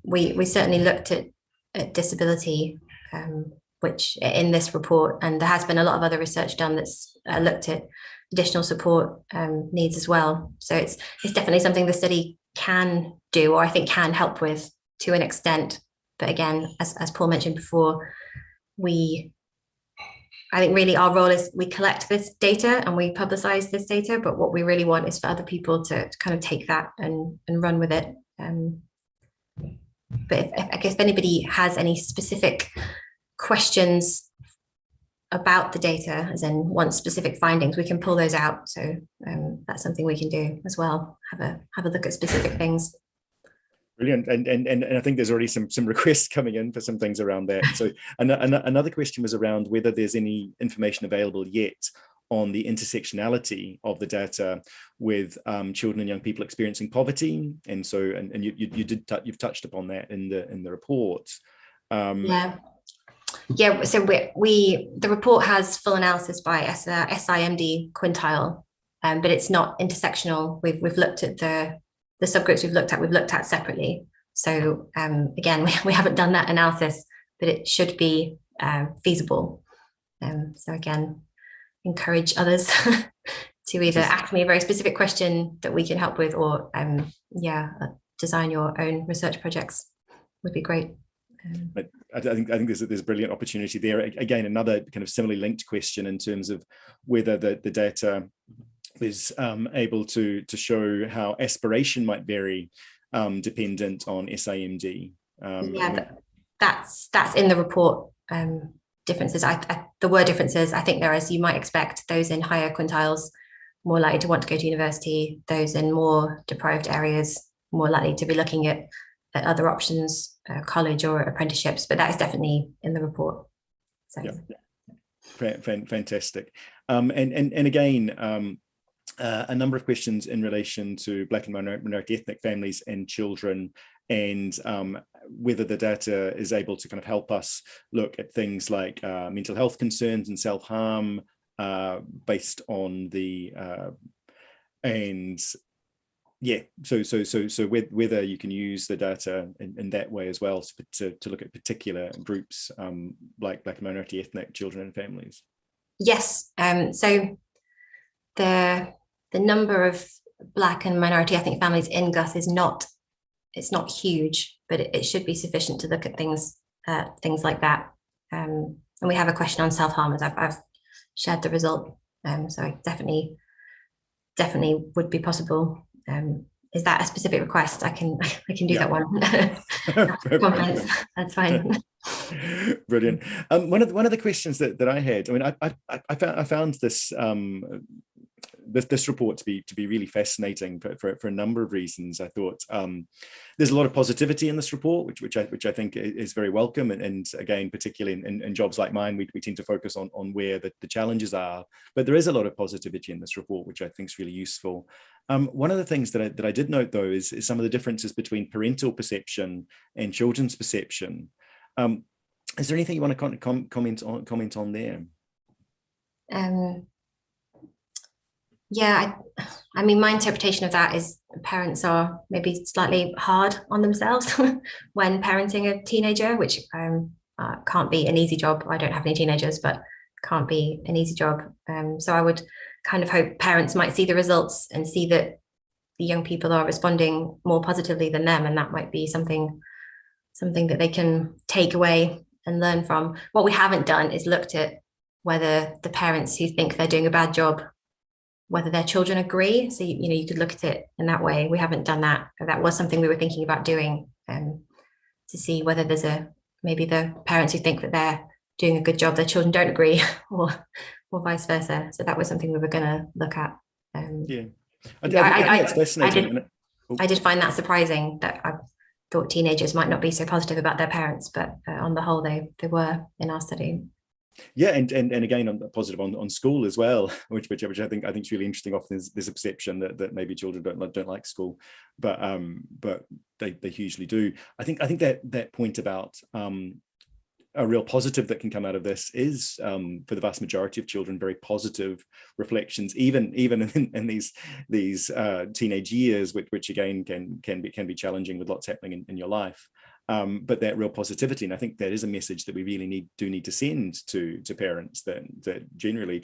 we certainly looked at disability, which in this report, and there has been a lot of other research done that's looked at additional support needs as well. So it's definitely something the study can do, or I think can help with to an extent. But again, as Paul mentioned before, I think really our role is we collect this data and we publicize this data, but what we really want is for other people to kind of take that and run with it. But I guess if anybody has any specific questions about the data, as in wants specific findings, we can pull those out. So that's something we can do as well. Have a look at specific things. Brilliant, and I think there's already some requests coming in for some things around that. So another question was around whether there's any information available yet on the intersectionality of the data with children and young people experiencing poverty, and so you've touched upon that in the report. Yeah, so the report has full analysis by SIMD quintile, but it's not intersectional. We've looked at the subgroups we've looked at separately. So again, we haven't done that analysis, but it should be feasible. So again, encourage others to either ask me a very specific question that we can help with, or design your own research projects would be great. But I think there's brilliant opportunity there. Again, another kind of similarly linked question in terms of whether the data is able to show how aspiration might vary dependent on SIMD. That's in the report. Differences. The word differences. I think there, as you might expect, those in higher quintiles more likely to want to go to university. Those in more deprived areas more likely to be looking at other options, college or apprenticeships. But that is definitely in the report. So. Yeah. Fantastic. And again, a number of questions in relation to Black and minority ethnic families and children, and whether the data is able to kind of help us look at things like mental health concerns and self-harm based on the so whether you can use the data in that way as well to look at particular groups like Black and minority ethnic children and families. Yes. So the number of Black and minority ethnic families in GUS is not huge, but it should be sufficient to look at things like that. And we have a question on self-harm, as I've shared the result. So I definitely would be possible. Is that a specific request? I can do that one. That's fine. Brilliant. One of the questions that I had, I mean, I found this this report to be really fascinating for a number of reasons. I thought there's a lot of positivity in this report, which I think is very welcome. And again, particularly in jobs like mine, we tend to focus on where the challenges are. But there is a lot of positivity in this report, which I think is really useful. One of the things that I did note, though, is some of the differences between parental perception and children's perception. Is there anything you want to comment on there? Yeah, I mean, my interpretation of that is parents are maybe slightly hard on themselves when parenting a teenager, which can't be an easy job. I don't have any teenagers, but can't be an easy job. So I would kind of hope parents might see the results and see that the young people are responding more positively than them, and that might be something that they can take away and learn from. What we haven't done is looked at whether the parents who think they're doing a bad job, whether their children agree. So, you could look at it in that way. We haven't done that. That was something we were thinking about doing. to see whether there's maybe the parents who think that they're doing a good job, their children don't agree, or vice versa. So that was something we were going to look at. I think it's fascinating. I did find that surprising, that I thought teenagers might not be so positive about their parents, but on the whole, they were in our study. Yeah, and again, on positive on school as well, which I think is really interesting. Often there's a perception that maybe children don't like school, but they hugely do. I think that point about a real positive that can come out of this is, for the vast majority of children, very positive reflections, even in these teenage years, which again can be challenging with lots happening in your life. But that real positivity, and I think that is a message that we really need to send to parents, that generally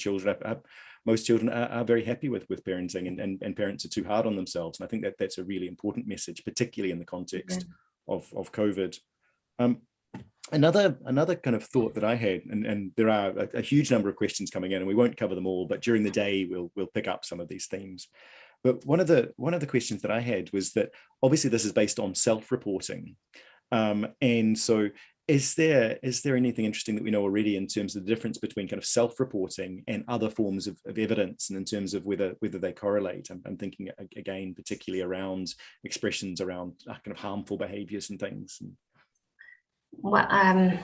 most children are very happy with parenting, and parents are too hard on themselves. And I think that's a really important message, particularly in the context of COVID. Another kind of thought that I had, and there are a huge number of questions coming in, and we won't cover them all, but during the day we'll pick up some of these themes. But one of the questions that I had was that obviously this is based on self-reporting, and so is there anything interesting that we know already in terms of the difference between kind of self-reporting and other forms of evidence, and in terms of whether they correlate? I'm thinking again particularly around expressions around kind of harmful behaviors and things. Well, I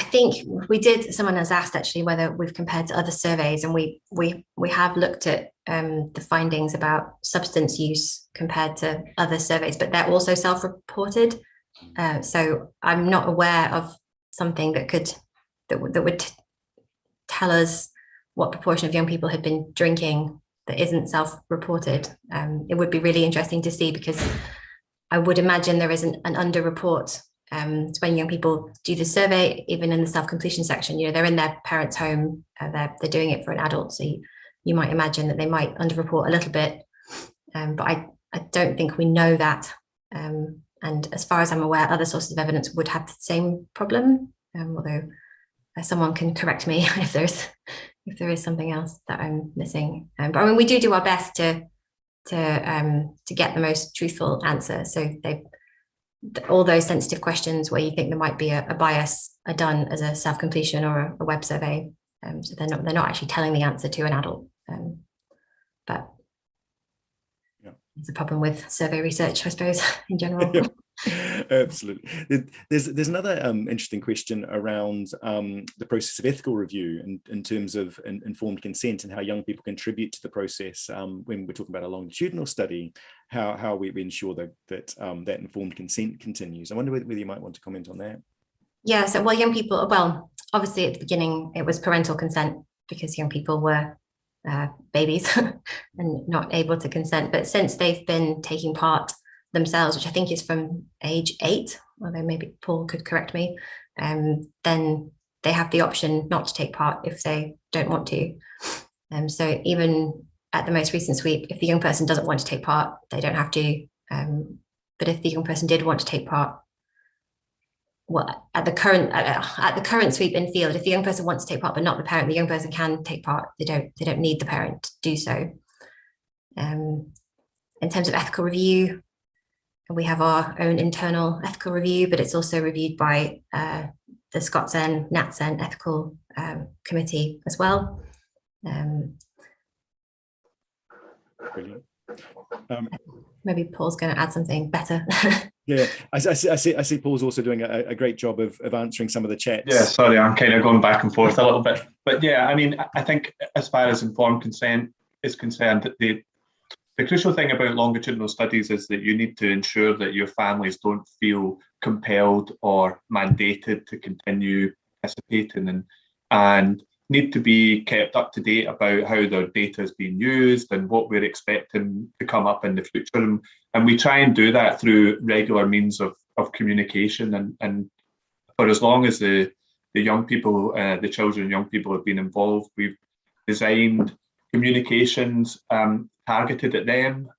think someone has asked actually whether we've compared to other surveys, and we have looked at the findings about substance use compared to other surveys, but they're also self-reported. So I'm not aware of something that would tell us what proportion of young people had been drinking that isn't self-reported. It would be really interesting to see, because I would imagine there isn't an underreport. So when young people do the survey, even in the self-completion section, they're in their parents' home, they're doing it for an adult. So you might imagine that they might underreport a little bit, but I don't think we know that. And as far as I'm aware, other sources of evidence would have the same problem, although someone can correct me if there is something else that I'm missing. But I mean, we do our best to get the most truthful answer. So all those sensitive questions where you think there might be a bias are done as a self-completion or a web survey. So they're not actually telling the answer to an adult. But it's a problem with survey research, I suppose, in general. Absolutely. There's another interesting question around the process of ethical review in terms of informed consent, and how young people contribute to the process when we're talking about a longitudinal study, how we ensure that informed consent continues. I wonder whether you might want to comment on that. Yeah, so young people, obviously at the beginning it was parental consent, because young people were babies and not able to consent. But since they've been taking part themselves, which I think is from age 8, although maybe Paul could correct me, then they have the option not to take part if they don't want to. So even at the most recent sweep, if the young person doesn't want to take part, they don't have to. But if the young person did want to take part, well, at the current sweep in field, if the young person wants to take part but not the parent, the young person can take part. They don't need the parent to do so. In terms of ethical review, we have our own internal ethical review, but it's also reviewed by the ScotCen, NatCen ethical committee as well. Brilliant. Maybe Paul's going to add something better. Yeah, I see Paul's also doing a great job of answering some of the chats. Yeah, sorry, I'm kind of going back and forth a little bit. But yeah, I mean, I think as far as informed consent is concerned, the crucial thing about longitudinal studies is that you need to ensure that your families don't feel compelled or mandated to continue participating, and need to be kept up to date about how their data is being used and what we're expecting to come up in the future. And we try and do that through regular means of communication. And for as long as the young people, the children and young people have been involved, we've designed communications targeted at them.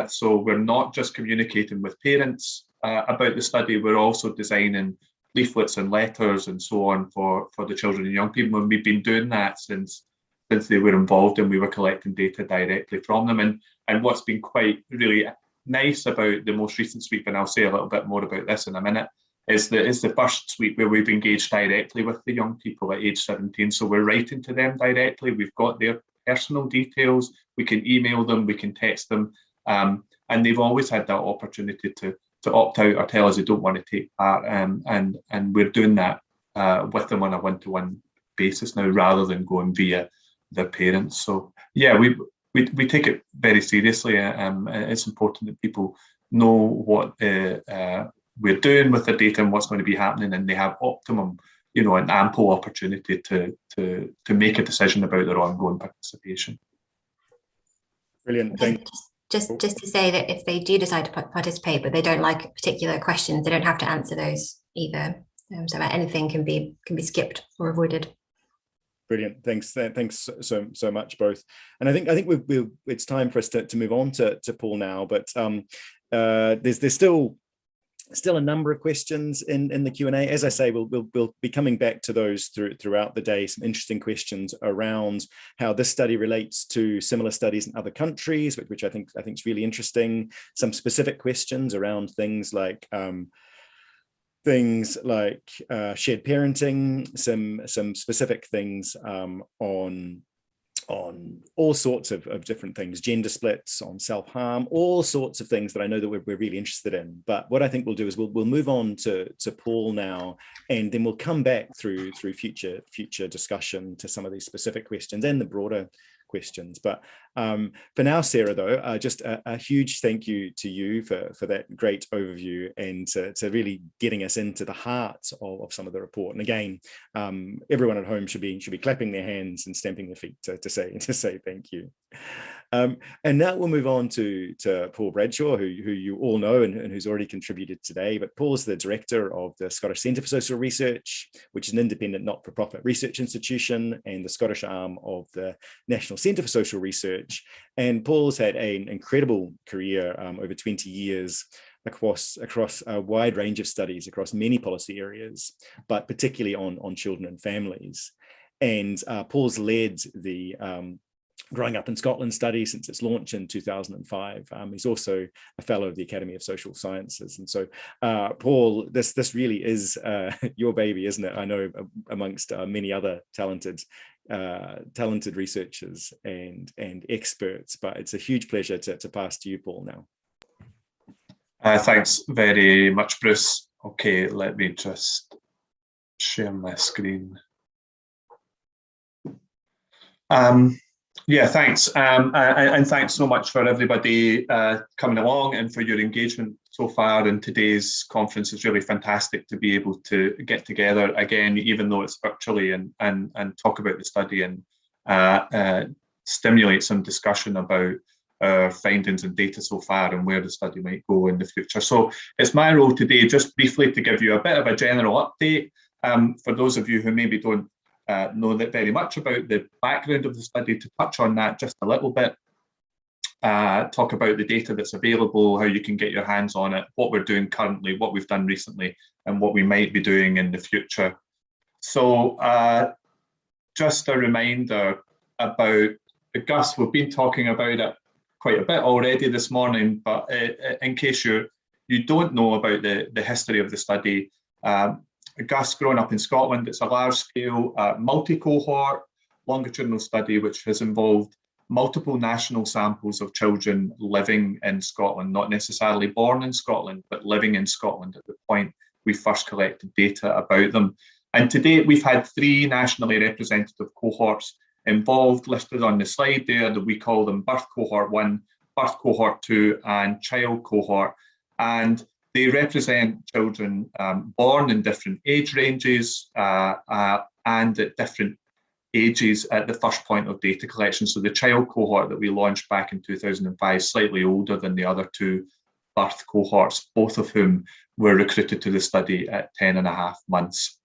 So we're not just communicating with parents about the study, we're also designing leaflets and letters and so on for the children and young people. And we've been doing that since they were involved, and we were collecting data directly from them. And what's been quite really nice about the most recent sweep, and I'll say a little bit more about this in a minute, is that it's the first sweep where we've engaged directly with the young people at age 17. So we're writing to them directly. We've got their personal details. We can email them, we can text them, and they've always had that opportunity to opt out or tell us they don't want to take part. And we're doing that with them on a one-to-one basis now, rather than going via their parents. So yeah, we take it very seriously. It's important that people know what we're doing with the data and what's going to be happening, and they have optimum, an ample opportunity to make a decision about their ongoing participation. Brilliant. Thank Just to say that if they do decide to participate, but they don't like particular questions, they don't have to answer those either. So anything can be skipped or avoided. Brilliant. Thanks so much both. And I think it's time for us to move on to Paul now. But there's still a number of questions in the Q&A. As I say, we'll be coming back to those throughout the day. Some interesting questions around how this study relates to similar studies in other countries, which I think is really interesting. Some specific questions around things like shared parenting, some specific things on all sorts of different things, gender splits, on self-harm, all sorts of things that I know that we're really interested in. But what I think we'll do is we'll move on to Paul now, and then we'll come back through future discussion to some of these specific questions and the broader questions. But for now, Sarah, though, just a huge thank you to you for that great overview, and to really getting us into the heart of some of the report. And again, everyone at home should be clapping their hands and stamping their feet to say thank you. And now we'll move on to Paul Bradshaw, who you all know and who's already contributed today. But Paul's the director of the Scottish Centre for Social Research, which is an independent not-for-profit research institution and the Scottish arm of the National Centre for Social Research. And Paul's had an incredible career over 20 years across a wide range of studies across many policy areas, but particularly on children and families. And Paul's led the Growing Up in Scotland study since its launch in 2005. He's also a fellow of the Academy of Social Sciences. And so, Paul, this really is your baby, isn't it? I know amongst many other talented researchers and experts, but it's a huge pleasure to pass to you, Paul, now. Thanks very much, Bruce. Okay, let me just share my screen. Yeah, thanks. And thanks so much for everybody coming along and for your engagement so far in today's conference. It's really fantastic to be able to get together again, even though it's virtually, and talk about the study and stimulate some discussion about our findings and data so far and where the study might go in the future. So it's my role today just briefly to give you a bit of a general update for those of you who maybe don't know that very much about the background of the study, to touch on that just a little bit, talk about the data that's available, how you can get your hands on it, what we're doing currently, what we've done recently, and what we might be doing in the future. So just a reminder about Gus. We've been talking about it quite a bit already this morning, but in case you don't know about the history of the study, Gus, Growing Up in Scotland, it's a large-scale, multi-cohort, longitudinal study which has involved multiple national samples of children living in Scotland, not necessarily born in Scotland, but living in Scotland at the point we first collected data about them. And to date, we've had 3 nationally representative cohorts involved, listed on the slide there, that we call them Birth Cohort 1, Birth Cohort 2, and Child Cohort. And they represent children born in different age ranges and at different ages at the first point of data collection. So the child cohort that we launched back in 2005, slightly older than the other 2 birth cohorts, both of whom were recruited to the study at 10.5 months.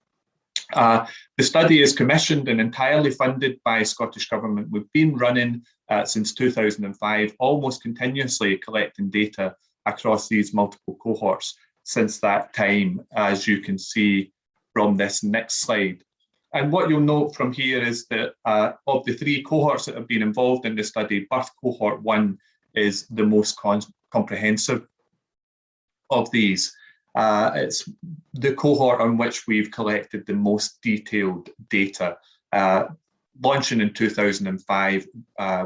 The study is commissioned and entirely funded by Scottish Government. We've been running since 2005, almost continuously collecting data across these multiple cohorts since that time, as you can see from this next slide. And what you'll note from here is that of the 3 cohorts that have been involved in the study, Birth Cohort 1 is the most comprehensive of these. It's the cohort on which we've collected the most detailed data, launching in 2005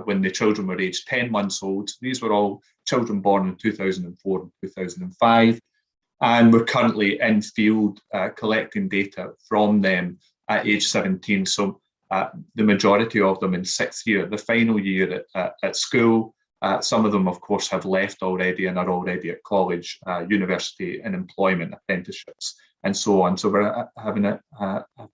when the children were aged 10 months old. These were all children born in 2004 and 2005. And we're currently in field collecting data from them at age 17. So the majority of them in 6th year, the final year at school. Some of them, of course, have left already and are already at college, university and employment apprenticeships and so on. So we're having a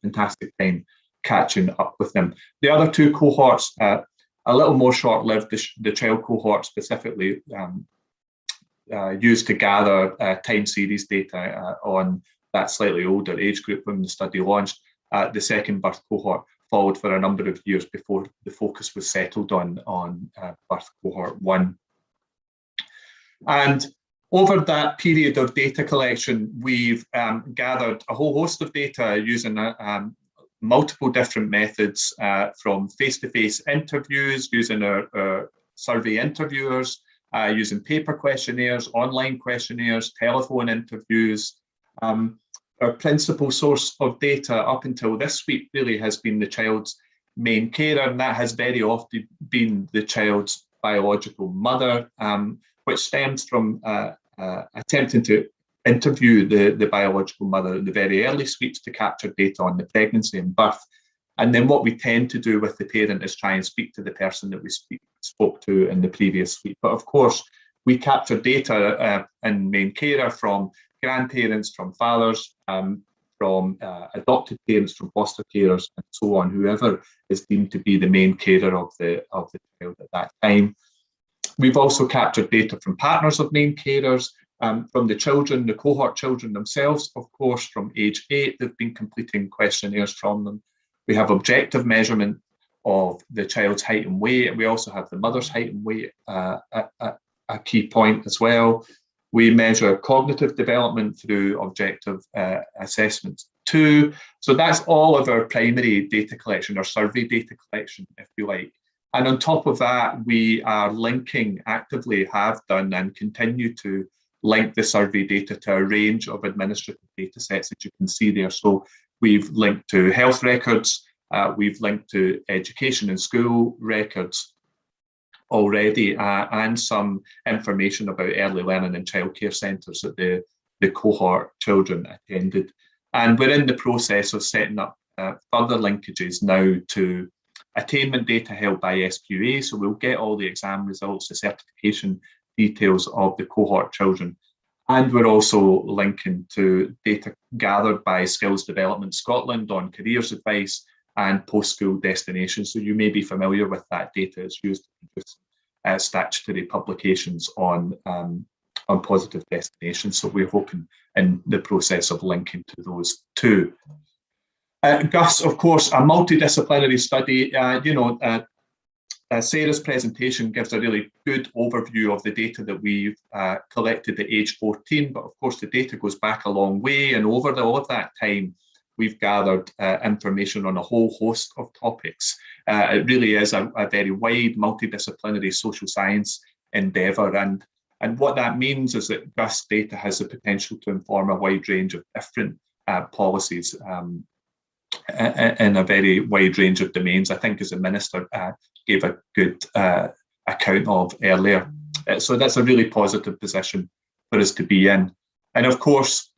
fantastic time catching up with them. The other two cohorts, a little more short-lived, the child cohort specifically used to gather time series data on that slightly older age group when the study launched. The second birth cohort followed for a number of years before the focus was settled on birth cohort 1. And over that period of data collection, we've gathered a whole host of data using multiple different methods, from face-to-face interviews, using our survey interviewers, using paper questionnaires, online questionnaires, telephone interviews. Our principal source of data up until this week really has been the child's main carer, and that has very often been the child's biological mother, which stems from attempting to interview the biological mother in the very early sweeps to capture data on the pregnancy and birth. And then what we tend to do with the parent is try and speak to the person that we spoke to in the previous sweep. But of course, we capture data in main carer from grandparents, from fathers, from adopted parents, from foster carers, and so on, whoever is deemed to be the main carer of the child at that time. We've also captured data from partners of main carers, from the children, the cohort children themselves, of course, from age 8, they've been completing questionnaires from them. We have objective measurement of the child's height and weight. We also have the mother's height and weight, a key point as well. We measure cognitive development through objective assessments too. So that's all of our primary data collection, or survey data collection, if you like. And on top of that, we are linking, actively have done and continue to link the survey data to a range of administrative data sets that you can see there. So we've linked to health records, we've linked to education and school records already, and some information about early learning and childcare centres that the cohort children attended. And we're in the process of setting up further linkages now to attainment data held by SQA. So we'll get all the exam results, the certification details of the cohort children. And we're also linking to data gathered by Skills Development Scotland on careers advice and post-school destinations. So you may be familiar with that data. It's used to produce statutory publications on positive destinations. So we're hoping in the process of linking to those too. GUS, of course, a multidisciplinary study. Sarah's presentation gives a really good overview of the data that we've collected at age 14, but of course the data goes back a long way, and over all of that time, we've gathered information on a whole host of topics. It really is a very wide multidisciplinary social science endeavour, and what that means is that GUS data has the potential to inform a wide range of different policies in a very wide range of domains, I think, as the Minister gave a good account of earlier. So that's a really positive position for us to be in. And of course,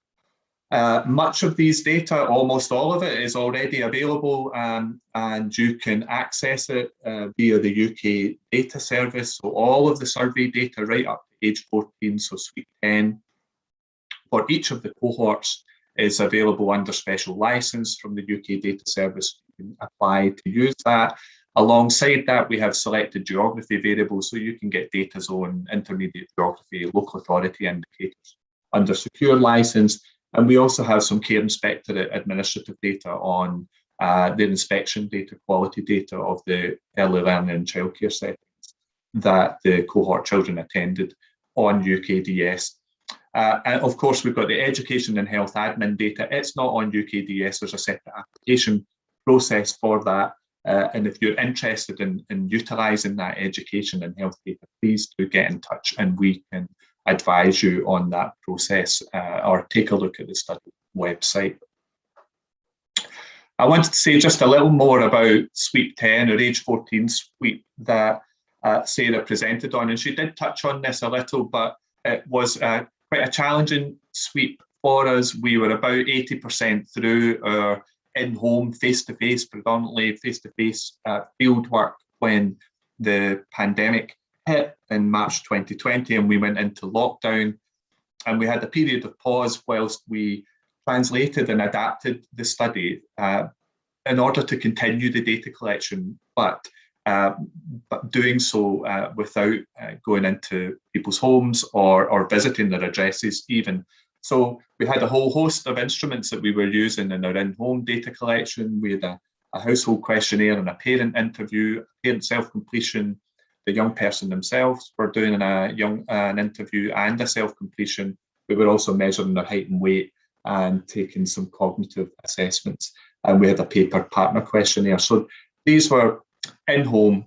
much of these data, almost all of it, is already available, and you can access it via the UK data service. So all of the survey data right up to age 14, so Sweep 10, for each of the cohorts is available under special license from the UK data service. You can apply to use that. Alongside that, we have selected geography variables, so you can get data zone, intermediate geography, local authority indicators under secure license. And we also have some care inspectorate administrative data on the inspection data, quality data of the early learning and childcare settings that the cohort children attended on UKDS. And of course, we've got the education and health admin data. It's not on UKDS. There's a separate application process for that. And if you're interested in utilising that education and health data, please do get in touch and we can advise you on that process or take a look at the study website. I wanted to say just a little more about Sweep 10 or Age 14 Sweep that Sarah presented on, and she did touch on this a little, but it was quite a challenging sweep for us. We were about 80% through our in-home, face-to-face, predominantly face-to-face field work when the pandemic hit in March 2020 and we went into lockdown, and we had a period of pause whilst we translated and adapted the study in order to continue the data collection, but doing so without going into people's homes or visiting their addresses even. So we had a whole host of instruments that we were using in our in-home data collection. We had a household questionnaire and a parent interview, parent self-completion. The young person themselves were doing an interview and a self-completion. We were also measuring their height and weight and taking some cognitive assessments. And we had a paper partner questionnaire. So these were in-home,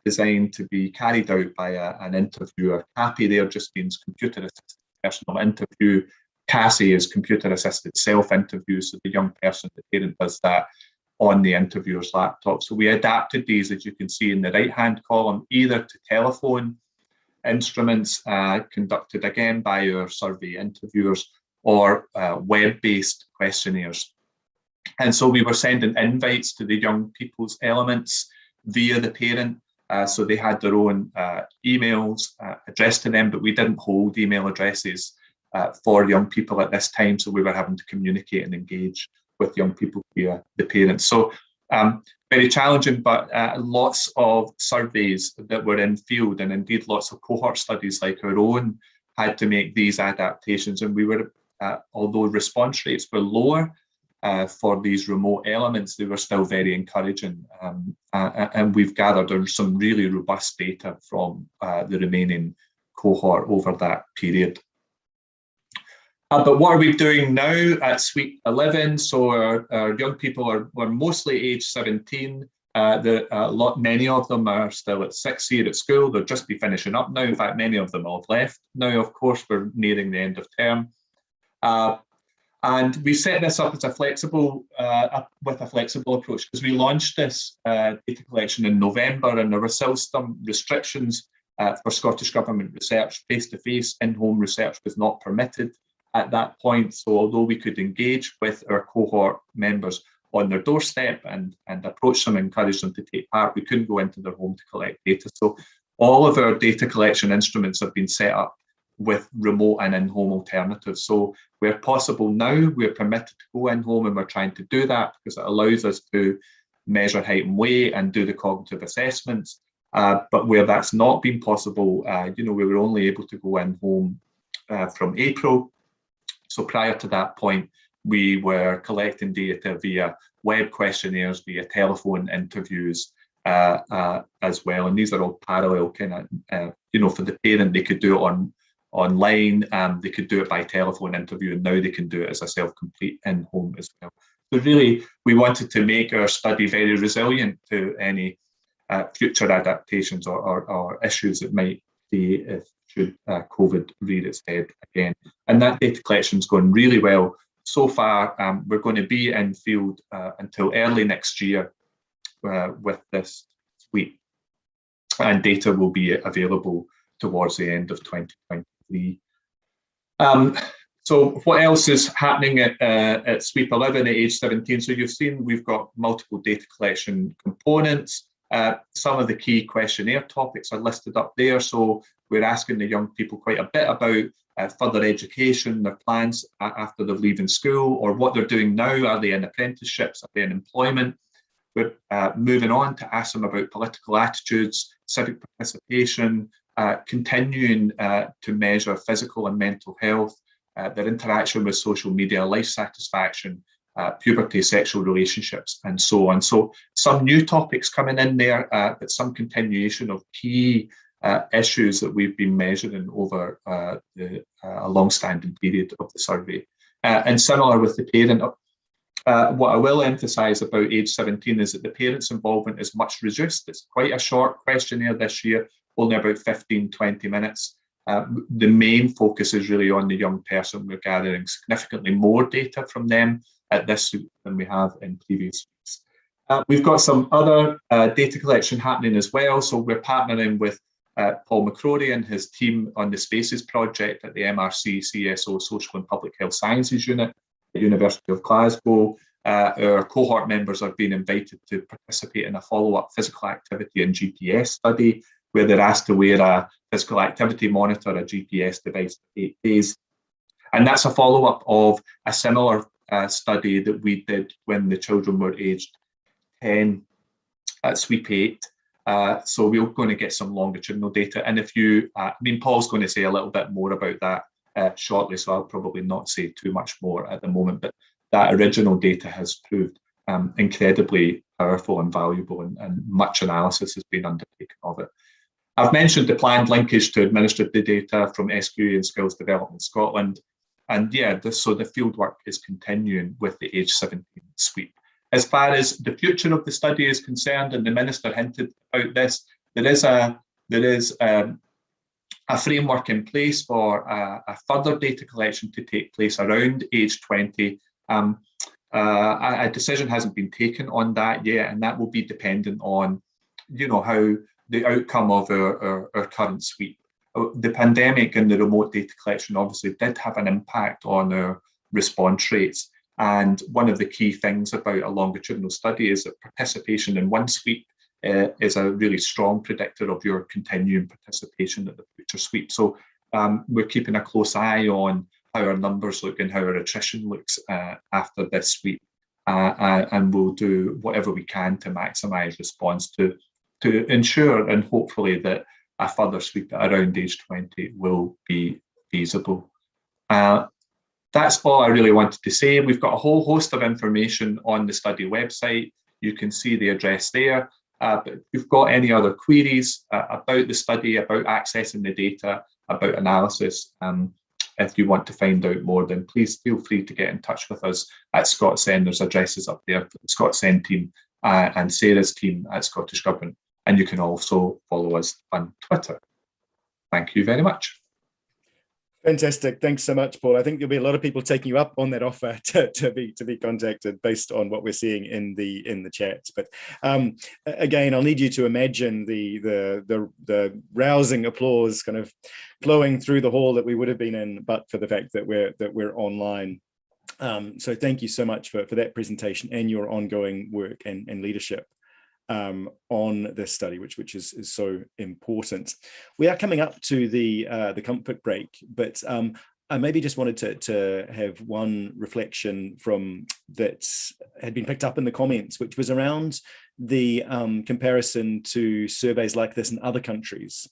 designed to be carried out by an interviewer. CAPI there just means computer-assisted personal interview. CASI is computer-assisted self-interview. So the young person, the parent, does that on the interviewer's laptop. So we adapted these, as you can see in the right-hand column, either to telephone instruments conducted again by our survey interviewers or web-based questionnaires. And so we were sending invites to the young people's elements via the parent. So they had their own emails addressed to them, but we didn't hold email addresses for young people at this time. So we were having to communicate and engage with young people via the parents. So very challenging, but lots of surveys that were in field, and indeed lots of cohort studies like our own had to make these adaptations. And we were, although response rates were lower for these remote elements, they were still very encouraging. And we've gathered some really robust data from the remaining cohort over that period. But what are we doing now at Sweep 11? So our young people were mostly age 17. Many of them are still at 6th year at school. They'll just be finishing up now. In fact, many of them have left. Now, of course, we're nearing the end of term. And we set this up as a flexible approach, because we launched this data collection in November, and there were still some restrictions for Scottish Government research. Face-to-face in-home research was not permitted at that point. So although we could engage with our cohort members on their doorstep and approach them, encourage them to take part, we couldn't go into their home to collect data. So all of our data collection instruments have been set up with remote and in-home alternatives. So where possible now, we're permitted to go in-home, and we're trying to do that because it allows us to measure height and weight and do the cognitive assessments. But where that's not been possible, we were only able to go in-home from April. So prior to that point, we were collecting data via web questionnaires, via telephone interviews as well. And these are all parallel kind of, for the parent, they could do it online, they could do it by telephone interview, and now they can do it as a self-complete in-home as well. So really, we wanted to make our study very resilient to any future adaptations or issues that might be should COVID rear its head again. And that data collection is going really well. So far, we're going to be in field until early next year with this sweep, and data will be available towards the end of 2023. So what else is happening at Sweep 11 at age 17? So you've seen we've got multiple data collection components. Some of the key questionnaire topics are listed up there. So we're asking the young people quite a bit about further education, their plans after they're leaving school, or what they're doing now. Are they in apprenticeships? Are they in employment? We're moving on to ask them about political attitudes, civic participation, continuing to measure physical and mental health, their interaction with social media, life satisfaction, puberty, sexual relationships, and so on. So some new topics coming in there, but some continuation of key issues that we've been measuring over a long-standing period of the survey. And similar with the parent What I will emphasise about age 17 is that the parents' involvement is much reduced. It's quite a short questionnaire this year, only about 15, 20 minutes. The main focus is really on the young person. We're gathering significantly more data from them at this sweep than we have in previous weeks. We've got some other data collection happening as well. So we're partnering with Paul McCrory and his team on the Spaces project at the MRC CSO Social and Public Health Sciences Unit at University of Glasgow. Our cohort members are being invited to participate in a follow-up physical activity and GPS study, where they're asked to wear a physical activity monitor, a GPS device for 8 days. And that's a follow-up of a similar study that we did when the children were aged 10 at Sweep 8. So we're going to get some longitudinal data. And if you, Paul's going to say a little bit more about that shortly, so I'll probably not say too much more at the moment, but that original data has proved incredibly powerful and valuable, and much analysis has been undertaken of it. I've mentioned the planned linkage to administrative data from SQE and Skills Development Scotland. And yeah, so the fieldwork is continuing with the age 17 sweep. As far as the future of the study is concerned, and the Minister hinted about this, there is a framework in place for a further data collection to take place around age 20. A decision hasn't been taken on that yet, and that will be dependent on, how the outcome of our current sweep. The pandemic and the remote data collection obviously did have an impact on our response rates. And one of the key things about a longitudinal study is that participation in one sweep is a really strong predictor of your continuing participation at the future sweep. So we're keeping a close eye on how our numbers look and how our attrition looks after this sweep. And we'll do whatever we can to maximise response to ensure, and hopefully that a further sweep at around age 20 will be feasible. That's all I really wanted to say. We've got a whole host of information on the study website. You can see the address there. But if you've got any other queries about the study, about accessing the data, about analysis, if you want to find out more, then please feel free to get in touch with us at ScotCen. There's addresses up there for the ScotCen team and Sarah's team at Scottish Government. And you can also follow us on Twitter. Thank you very much. Fantastic. Thanks so much, Paul. I think there'll be a lot of people taking you up on that offer to be contacted based on what we're seeing in the chat. But again, I'll need you to imagine the rousing applause kind of flowing through the hall that we would have been in, but for the fact that we're online. So thank you so much for that presentation and your ongoing work and leadership on this study, which is so important. We are coming up to the comfort break, but I maybe just wanted to have one reflection from that had been picked up in the comments, which was around the comparison to surveys like this in other countries.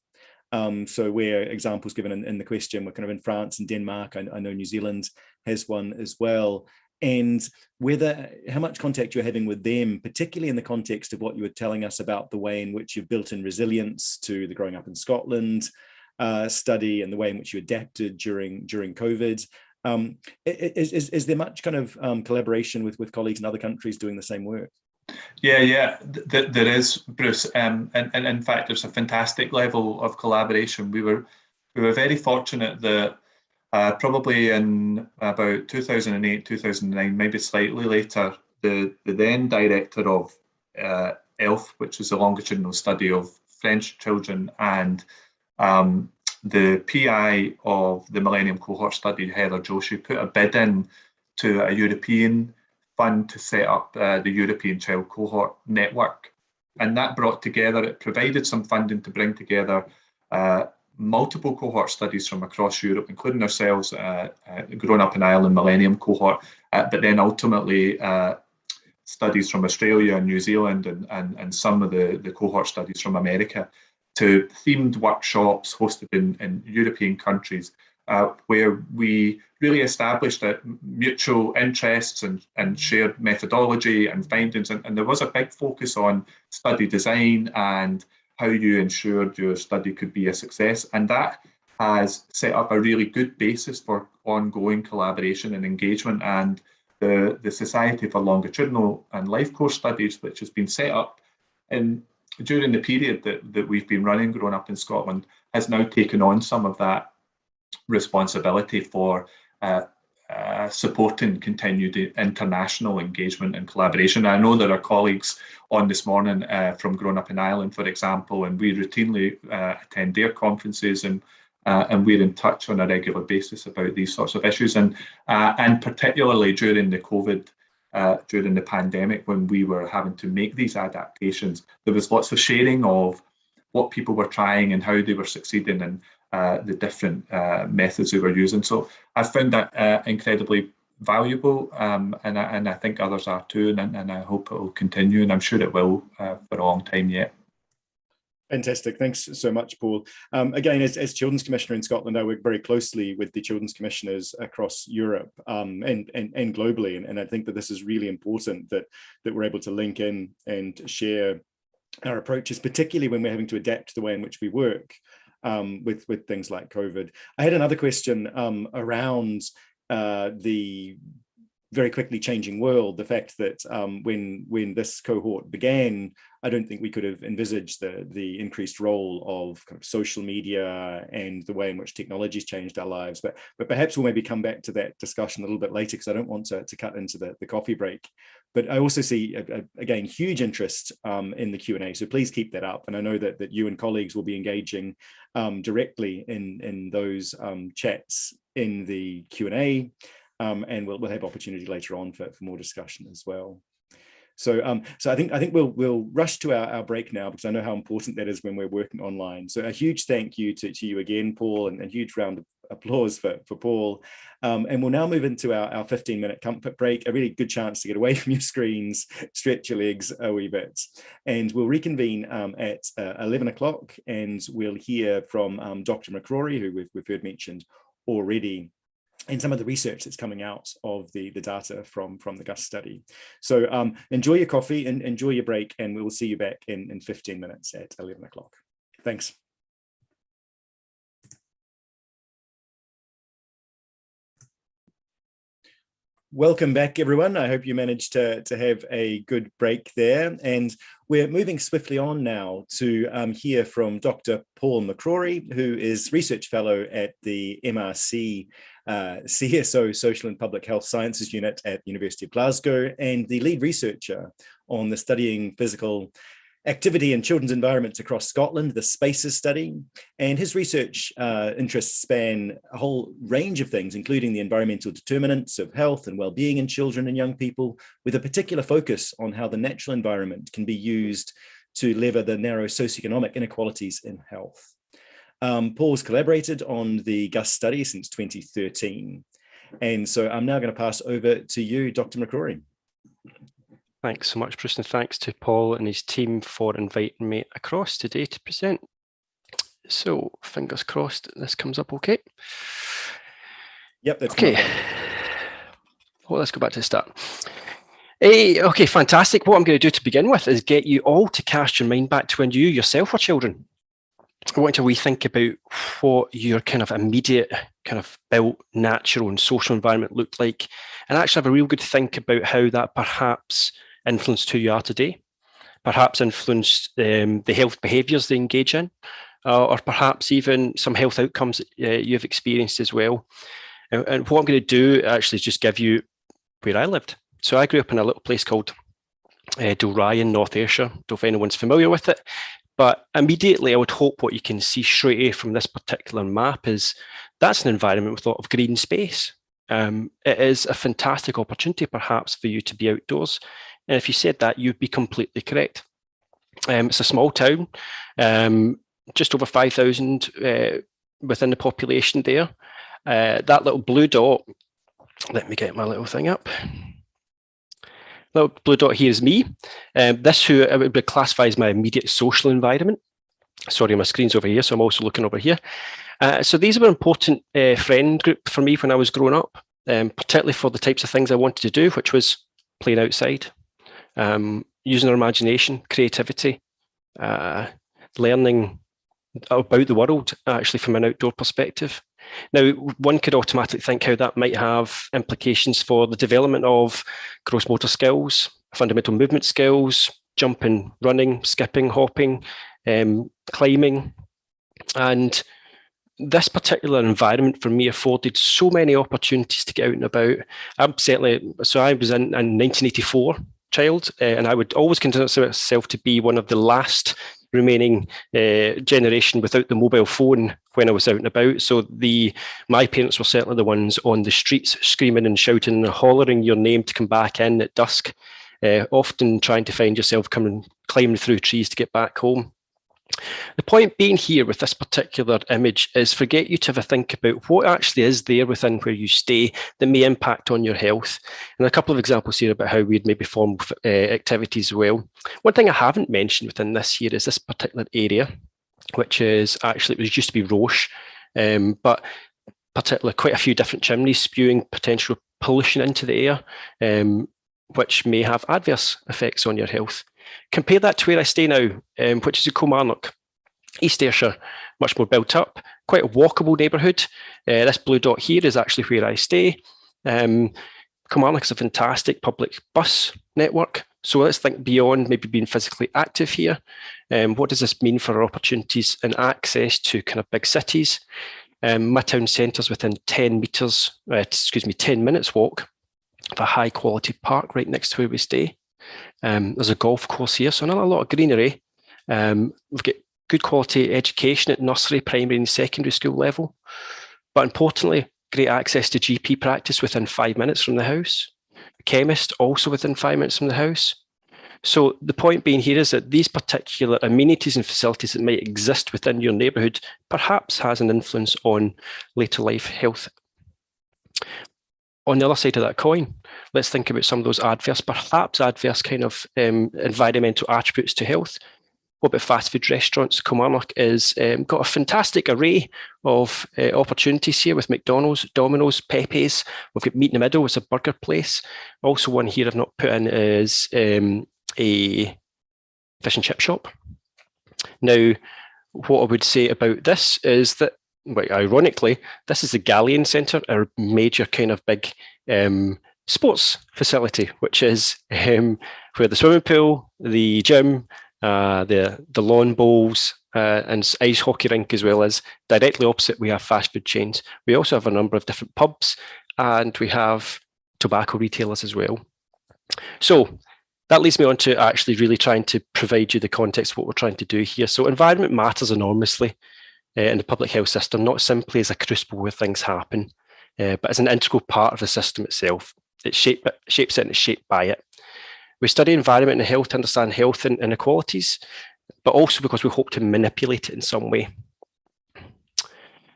So where examples given in the question were kind of in France and Denmark. I know New Zealand has one as well. And how much contact you're having with them, particularly in the context of what you were telling us about the way in which you've built in resilience to the Growing Up in Scotland study and the way in which you adapted during COVID. Is there much kind of collaboration with colleagues in other countries doing the same work? Yeah, there is, Bruce, and in fact, there's a fantastic level of collaboration. We were very fortunate that probably in about 2008, 2009, maybe slightly later, the then director of ELF, which is a longitudinal study of French children, and the PI of the Millennium Cohort Study, Heather Joshi, put a bid in to a European fund to set up the European Child Cohort Network. And that it provided some funding to bring together multiple cohort studies from across Europe, including ourselves, Growing Up in Ireland Millennium Cohort, but then ultimately studies from Australia and New Zealand and some of the cohort studies from America, to themed workshops hosted in European countries, where we really established mutual interests and shared methodology and findings. And there was a big focus on study design and how you ensured your study could be a success. And that has set up a really good basis for ongoing collaboration and engagement. And the Society for Longitudinal and Life Course Studies, which has been set up during the period that we've been running Growing Up in Scotland, has now taken on some of that responsibility for supporting continued international engagement and collaboration. I know there are colleagues on this morning from Growing Up in Ireland, for example, and we routinely attend their conferences, and we're in touch on a regular basis about these sorts of issues. And particularly during the COVID, during the pandemic, when we were having to make these adaptations, there was lots of sharing of what people were trying and how they were succeeding, and the different methods we were using. So I found that incredibly valuable, and I think others are too, and I hope it will continue, and I'm sure it will for a long time yet. Fantastic. Thanks so much, Paul. Again, as Children's Commissioner in Scotland, I work very closely with the Children's Commissioners across Europe and globally. And I think that this is really important that we're able to link in and share our approaches, particularly when we're having to adapt the way in which we work with things like COVID. I had another question around the very quickly changing world, the fact that when this cohort began, I don't think we could have envisaged the increased role of kind of social media and the way in which technology's changed our lives. But perhaps we'll maybe come back to that discussion a little bit later, because I don't want to cut into the coffee break. But I also see, again, huge interest in the Q&A, so please keep that up. And I know that you and colleagues will be engaging directly in those chats in the Q&A. And we'll have opportunity later on for more discussion as well. So I think we'll rush to our break now, because I know how important that is when we're working online. So a huge thank you to you again, Paul, and a huge round of applause for Paul. And we'll now move into our 15-minute comfort break, a really good chance to get away from your screens, stretch your legs a wee bit. And we'll reconvene at 11 o'clock, and we'll hear from Dr. McCrory, who we've heard mentioned already, and some of the research that's coming out of the data from the GUS study. So enjoy your coffee and enjoy your break, and we will see you back in 15 minutes at 11 o'clock. Thanks. Welcome back, everyone. I hope you managed to have a good break there. And we're moving swiftly on now to hear from Dr. Paul McCrory, who is Research Fellow at the MRC CSO Social and Public Health Sciences Unit at the University of Glasgow, and the lead researcher on the Studying Physical Activity in Children's Environments Across Scotland, the SPACES study. And his research interests span a whole range of things, including the environmental determinants of health and well-being in children and young people, with a particular focus on how the natural environment can be used to lever the narrow socioeconomic inequalities in health. Paul's collaborated on the GUS study since 2013. And so I'm now going to pass over to you, Dr. McCrory. Thanks so much, Bruce, and thanks to Paul and his team for inviting me across today to present. So fingers crossed this comes up okay. Yep, that's okay. Well, let's go back to the start. Okay, fantastic. What I'm going to do to begin with is get you all to cast your mind back to when you yourself were children. I want to rethink about what your kind of immediate, kind of built, natural and social environment looked like, and actually have a real good think about how that perhaps influenced who you are today, perhaps influenced the health behaviours they engage in, or perhaps even some health outcomes you've experienced as well. And what I'm going to do actually is just give you where I lived. So I grew up in a little place called Dalryan, North Ayrshire. Don't know if anyone's familiar with it. But immediately, I would hope what you can see straight away from this particular map is that's an environment with a lot of green space. It is a fantastic opportunity, perhaps, for you to be outdoors. And if you said that, you'd be completely correct. It's a small town, just over 5,000 within the population there. That little blue dot, let me get my little thing up. Little blue dot here is me. This who I would classify as my immediate social environment. Sorry, my screen's over here, so I'm also looking over here. So these were an important friend group for me when I was growing up, particularly for the types of things I wanted to do, which was playing outside, using our imagination, creativity, learning about the world, actually from an outdoor perspective. Now, one could automatically think how that might have implications for the development of gross motor skills, fundamental movement skills, jumping, running, skipping, hopping, climbing. And this particular environment for me afforded so many opportunities to get out and about. I was in 1984 child, and I would always consider myself to be one of the last remaining generation without the mobile phone when I was out and about. So my parents were certainly the ones on the streets screaming and shouting and hollering your name to come back in at dusk, often trying to find yourself climbing through trees to get back home. The point being here with this particular image is for you to have a think about what actually is there within where you stay that may impact on your health. And a couple of examples here about how we'd maybe form activities as well. One thing I haven't mentioned within this here is this particular area, which is actually, it used to be Roche, but particularly quite a few different chimneys spewing potential pollution into the air, which may have adverse effects on your health. Compare that to where I stay now, which is in Kilmarnock, East Ayrshire, much more built up, quite a walkable neighbourhood. This blue dot here is actually where I stay. Kilmarnock is a fantastic public bus network. So let's think beyond maybe being physically active here. What does this mean for our opportunities and access to kind of big cities? My town centre's within 10 minutes walk of a high quality park right next to where we stay. There's a golf course here, so not a lot of greenery. We've got good quality education at nursery, primary and secondary school level. But importantly, great access to GP practice within 5 minutes from the house. A chemist also within 5 minutes from the house. So the point being here is that these particular amenities and facilities that might exist within your neighbourhood perhaps has an influence on later life health. On the other side of that coin, let's think about some of those perhaps adverse kind of environmental attributes to health. What about fast food restaurants? Kilmarnock is got a fantastic array of opportunities here with McDonald's, Domino's, Pepe's. We've got Meat in the Middle, it's a burger place. Also one here I've not put in is a fish and chip shop. Now, what I would say about this is that, well, ironically, this is the Galleon Centre, our major kind of big sports facility, which is where the swimming pool, the gym, the lawn bowls and ice hockey rink, as well as directly opposite we have fast food chains. We also have a number of different pubs and we have tobacco retailers as well. So that leads me on to actually really trying to provide you the context of what we're trying to do here. So environment matters enormously in the public health system, not simply as a crucible where things happen, but as an integral part of the system itself. It shapes it and it's shaped by it. We study environment and health to understand health and inequalities, but also because we hope to manipulate it in some way.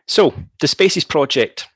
So the Spaces Project,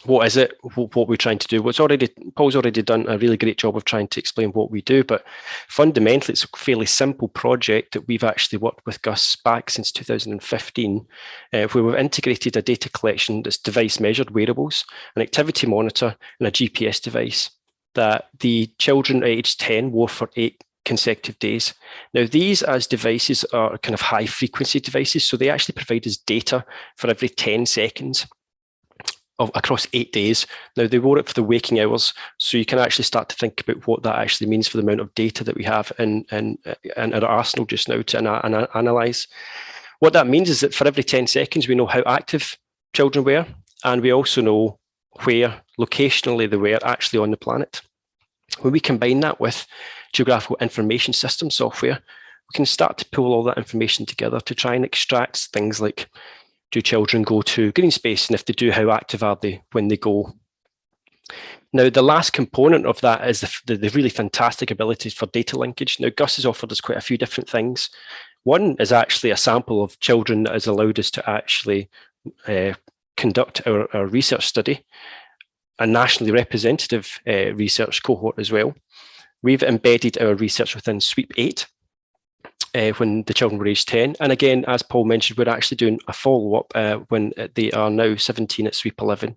what is it? What we're trying to do? Paul's already done a really great job of trying to explain what we do, but fundamentally it's a fairly simple project that we've actually worked with Gus back since 2015, where we've integrated a data collection that's device measured wearables, an activity monitor and a GPS device that the children at age 10 wore for 8 consecutive days. Now these as devices are kind of high frequency devices, so they actually provide us data for every 10 seconds. Across 8 days. Now they wore it for the waking hours, so you can actually start to think about what that actually means for the amount of data that we have in our arsenal just now to analyse. What that means is that for every 10 seconds we know how active children were, and we also know where locationally they were actually on the planet. When we combine that with geographical information system software, we can start to pull all that information together to try and extract things like, do children go to green space? And if they do, how active are they when they go? Now, the last component of that is the really fantastic abilities for data linkage. Now, Gus has offered us quite a few different things. One is actually a sample of children that has allowed us to actually conduct our research study, a nationally representative research cohort as well. We've embedded our research within Sweep 8, when the children were aged 10. And again, as Paul mentioned, we're actually doing a follow-up when they are now 17 at Sweep 11.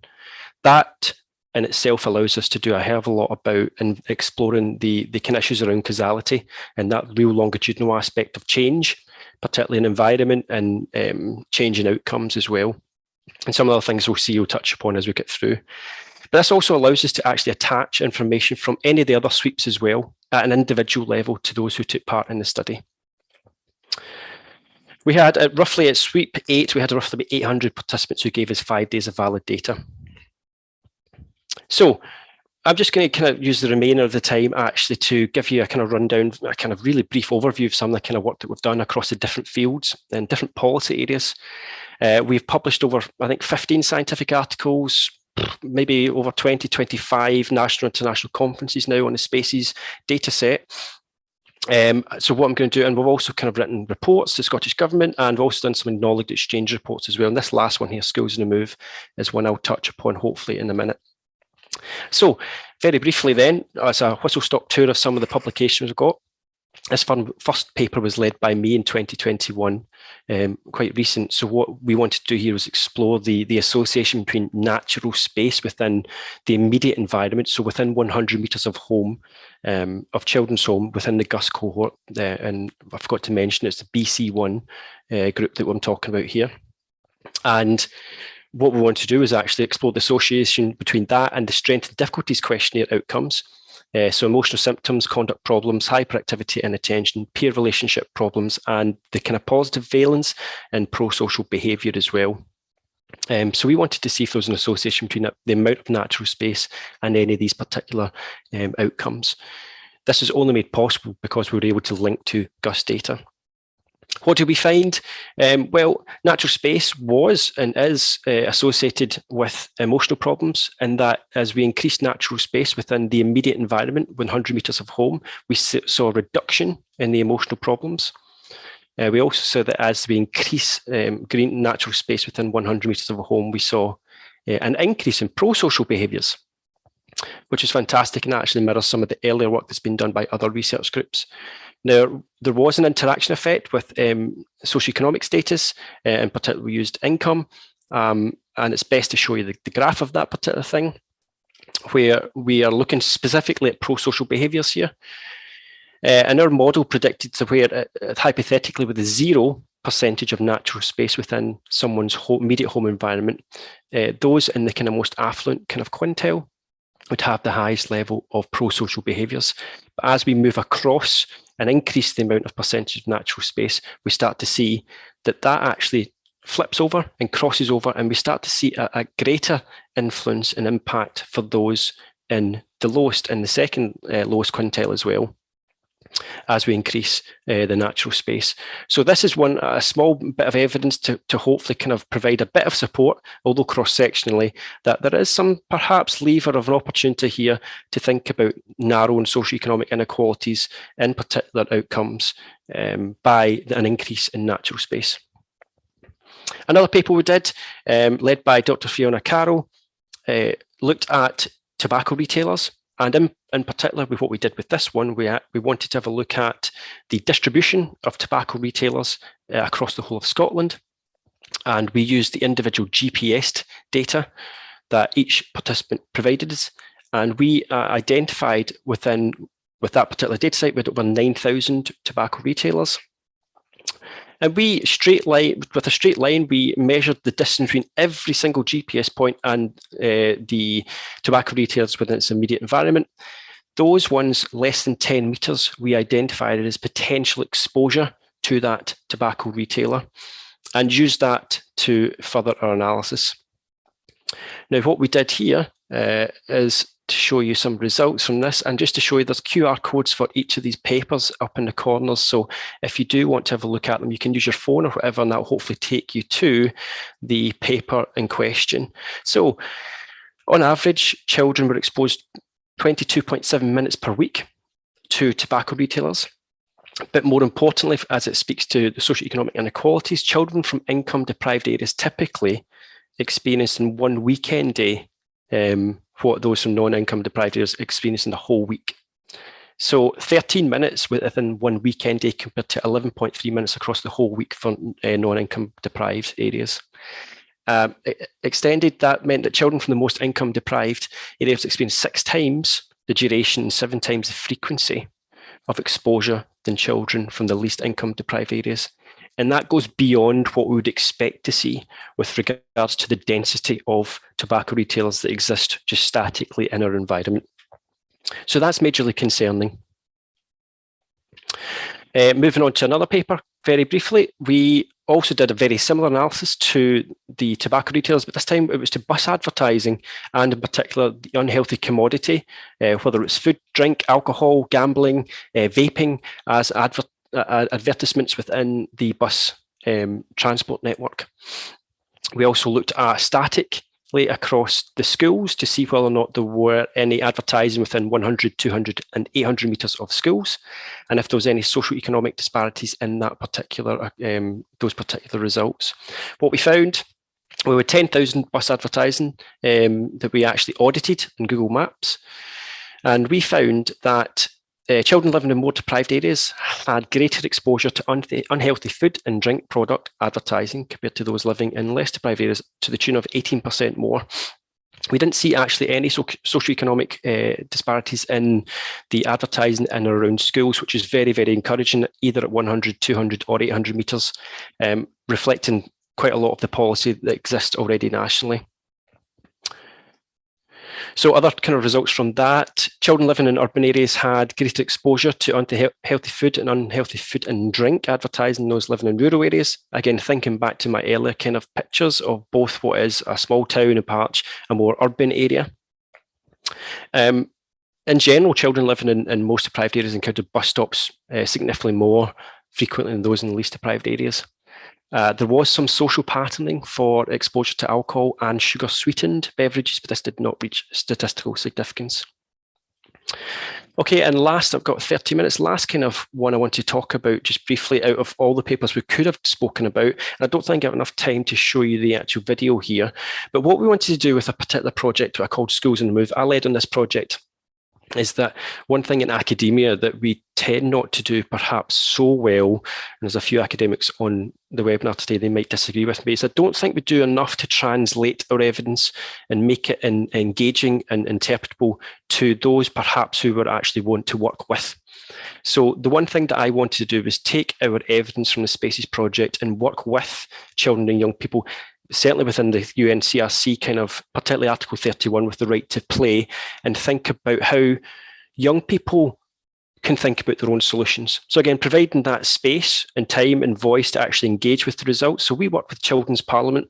That in itself allows us to do a hell of a lot about and exploring the kind of issues around causality and that real longitudinal aspect of change, particularly in environment and change in outcomes as well. And some of the things we'll touch upon as we get through. But this also allows us to actually attach information from any of the other sweeps as well at an individual level to those who took part in the study. We had roughly at sweep 8, we had roughly 800 participants who gave us 5 days of valid data. So I'm just going to kind of use the remainder of the time actually to give you a kind of rundown, a kind of really brief overview of some of the kind of work that we've done across the different fields and different policy areas. We've published over, I think, 15 scientific articles, maybe over 20, 25 national and international conferences now on the Spaces data set. So what I'm going to do, and we've also kind of written reports to the Scottish Government, and we've also done some knowledge exchange reports as well. And this last one here, Schools on the Move, is one I'll touch upon hopefully in a minute. So very briefly then, as a whistle-stop tour of some of the publications we've got. This first paper was led by me in 2021, quite recent. So what we wanted to do here was explore the association between natural space within the immediate environment, so within 100 metres of home, of children's home within the GUS cohort. And I forgot to mention it's the BC1 group that I'm talking about here. And what we want to do is actually explore the association between that and the strength and difficulties questionnaire outcomes. So emotional symptoms, conduct problems, hyperactivity and attention, peer relationship problems, and the kind of positive valence and pro-social behaviour as well. So we wanted to see if there was an association between the amount of natural space and any of these particular outcomes. This is only made possible because we were able to link to GUS data. What did we find? Well, natural space was and is associated with emotional problems, and that as we increased natural space within the immediate environment, 100 metres of home, we saw a reduction in the emotional problems. We also saw that as we increase green natural space within 100 metres of a home, we saw an increase in pro-social behaviours, which is fantastic and actually mirrors some of the earlier work that's been done by other research groups. Now, there was an interaction effect with socioeconomic status, in particular we used income, and it's best to show you the graph of that particular thing, where we are looking specifically at pro-social behaviours here. And our model predicted to where, hypothetically, with a 0% of natural space within someone's immediate home environment, those in the kind of most affluent kind of quintile would have the highest level of pro-social behaviours. But as we move across and increase the amount of percentage of natural space, we start to see that actually flips over and crosses over, and we start to see a greater influence and impact for those in the lowest and the second lowest quintile as well, as we increase the natural space. So this is a small bit of evidence to hopefully kind of provide a bit of support, although cross-sectionally, that there is some perhaps lever of an opportunity here to think about narrowing socioeconomic inequalities in particular outcomes by an increase in natural space. Another paper we did, led by Dr. Fiona Carroll, looked at tobacco retailers. And in particular, with what we did with this one, we wanted to have a look at the distribution of tobacco retailers across the whole of Scotland. And we used the individual GPS data that each participant provided us. And we identified with that particular data set, we had over 9,000 tobacco retailers. And with a straight line, we measured the distance between every single GPS point and the tobacco retailers within its immediate environment. Those ones less than 10 metres, we identified as potential exposure to that tobacco retailer and used that to further our analysis. Now, what we did here is to show you some results from this, and just to show you there's QR codes for each of these papers up in the corners. So if you do want to have a look at them, you can use your phone or whatever, and that'll hopefully take you to the paper in question. So on average, children were exposed 22.7 minutes per week to tobacco retailers. But more importantly, as it speaks to the socioeconomic inequalities, children from income deprived areas typically experienced in one weekend day what those from non-income deprived areas experience in the whole week. So 13 minutes within one weekend day compared to 11.3 minutes across the whole week for non-income deprived areas. Extended, that meant that children from the most income deprived areas experienced 6 times the duration and 7 times the frequency of exposure than children from the least income deprived areas. And that goes beyond what we would expect to see with regards to the density of tobacco retailers that exist just statically in our environment. So that's majorly concerning. Moving on to another paper, very briefly, we also did a very similar analysis to the tobacco retailers, but this time it was to bus advertising and in particular the unhealthy commodity, whether it's food, drink, alcohol, gambling, vaping as advertisements within the bus transport network. We also looked at statically across the schools to see whether or not there were any advertising within 100, 200 and 800 metres of schools, and if there was any socioeconomic disparities in that particular those particular results. What we found, we were 10,000 bus advertising that we actually audited in Google Maps, and we found that children living in more deprived areas had greater exposure to unhealthy food and drink product advertising compared to those living in less deprived areas, to the tune of 18% more. We didn't see actually any socioeconomic disparities in the advertising in and around schools, which is very, very encouraging, either at 100, 200 or 800 metres, reflecting quite a lot of the policy that exists already nationally. So other kind of results from that, children living in urban areas had greater exposure to unhealthy food and drink advertising than those living in rural areas. Again, thinking back to my earlier kind of pictures of both what is a small town, a patch, a more urban area. In general, children living in most deprived areas encountered bus stops significantly more frequently than those in the least deprived areas. There was some social patterning for exposure to alcohol and sugar sweetened beverages, but this did not reach statistical significance. Okay, and last, I've got 30 minutes. Last kind of one I want to talk about just briefly out of all the papers we could have spoken about. And I don't think I have enough time to show you the actual video here, but what we wanted to do with a particular project I called Schools on the Move, I led on this project, is that one thing in academia that we tend not to do perhaps so well, and there's a few academics on the webinar today, they might disagree with me, is I don't think we do enough to translate our evidence and make it engaging and interpretable to those perhaps who we actually want to work with. So the one thing that I wanted to do was take our evidence from the Spaces project and work with children and young people, certainly within the UNCRC kind of, particularly Article 31 with the right to play, and think about how young people can think about their own solutions. So again, providing that space and time and voice to actually engage with the results. So we work with Children's Parliament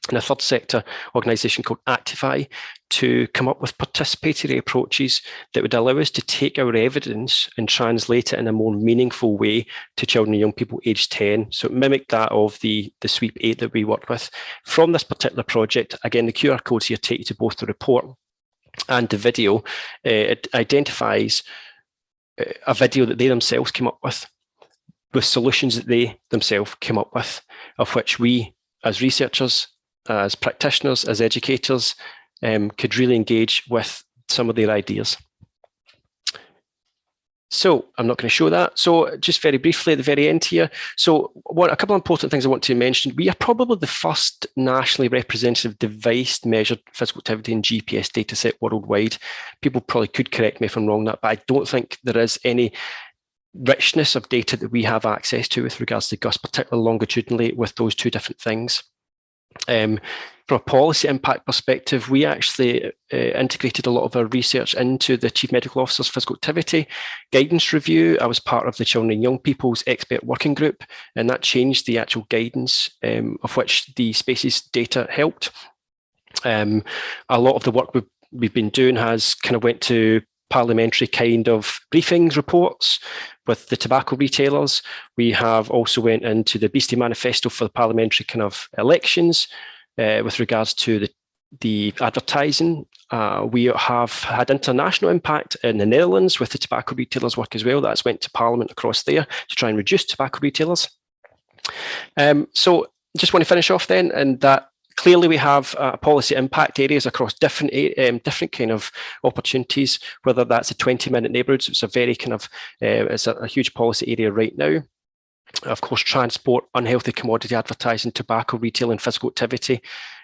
and a third sector organisation called Mcvay to come up with participatory approaches that would allow us to take our evidence and translate it in a more meaningful way to children and young people aged 10. So mimic that of the Sweep 8 that we work with. From this particular project, again, the QR codes here take you to both the report and the video. It identifies a video that they themselves came up with solutions that they themselves came up with, of which we as researchers, as practitioners, as educators, could really engage with some of their ideas. So I'm not going to show that. So just very briefly at the very end here. So a couple of important things I want to mention. We are probably the first nationally representative device-measured physical activity and GPS dataset worldwide. People probably could correct me if I'm wrong that, but I don't think there is any richness of data that we have access to with regards to GUS, particularly longitudinally with those two different things. From a policy impact perspective, we actually integrated a lot of our research into the Chief Medical Officer's Physical Activity Guidance Review. I was part of the Children and Young People's Expert Working Group, and that changed the actual guidance of which the Spaces data helped. A lot of the work we've been doing has kind of went to parliamentary kind of briefings, reports with the tobacco retailers. We have also went into the Obesity Manifesto for the parliamentary kind of elections with regards to the advertising. We have had international impact in the Netherlands with the tobacco retailers work as well. That's went to Parliament across there to try and reduce tobacco retailers. So just want to finish off then, and that clearly we have policy impact areas across different kind of opportunities, whether that's the 20-minute neighbourhoods. It's a very kind of, it's a huge policy area right now. Of course, transport, unhealthy commodity advertising, tobacco, retail and physical activity,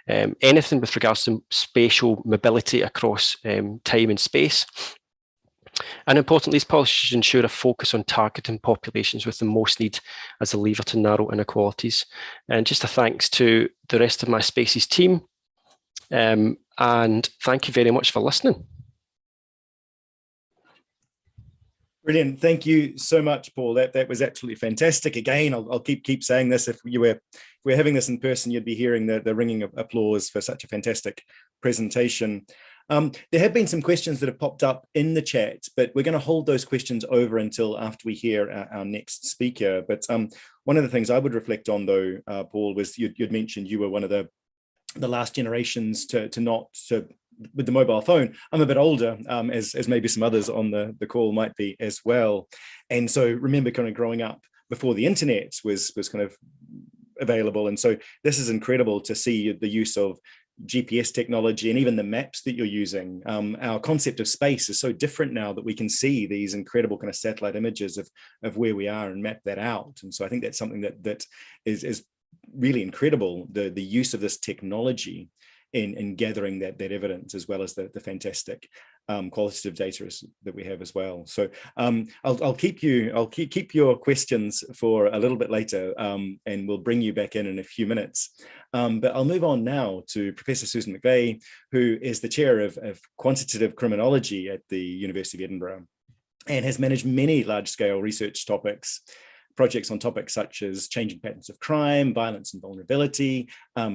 anything with regards to spatial mobility across time and space. And importantly, these policies ensure a focus on targeting populations with the most need as a lever to narrow inequalities. And just a thanks to the rest of my Spaces team. And thank you very much for listening. Brilliant. Thank you so much, Paul. That was absolutely fantastic. Again, I'll keep saying this. If we're having this in person, you'd be hearing the ringing of applause for such a fantastic presentation. There have been some questions that have popped up in the chat, but we're going to hold those questions over until after we hear our next speaker. But one of the things I would reflect on, though, Paul, was you'd mentioned you were one of the last generations to with the mobile phone. I'm a bit older, as maybe some others on the call might be as well. And so remember kind of growing up before the internet was kind of available. And so this is incredible to see the use of GPS technology and even the maps that you're using. Our concept of space is so different now that we can see these incredible kind of satellite images of where we are and map that out. And so I think that's something that is really incredible, the use of this technology in gathering that evidence, as well as the fantastic qualitative data that we have as well. So I'll keep your questions for a little bit later, and we'll bring you back in a few minutes. But I'll move on now to Professor Susan Mcvay, who is the chair of quantitative criminology at the University of Edinburgh, and has managed many large-scale research projects on topics such as changing patterns of crime, violence and vulnerability,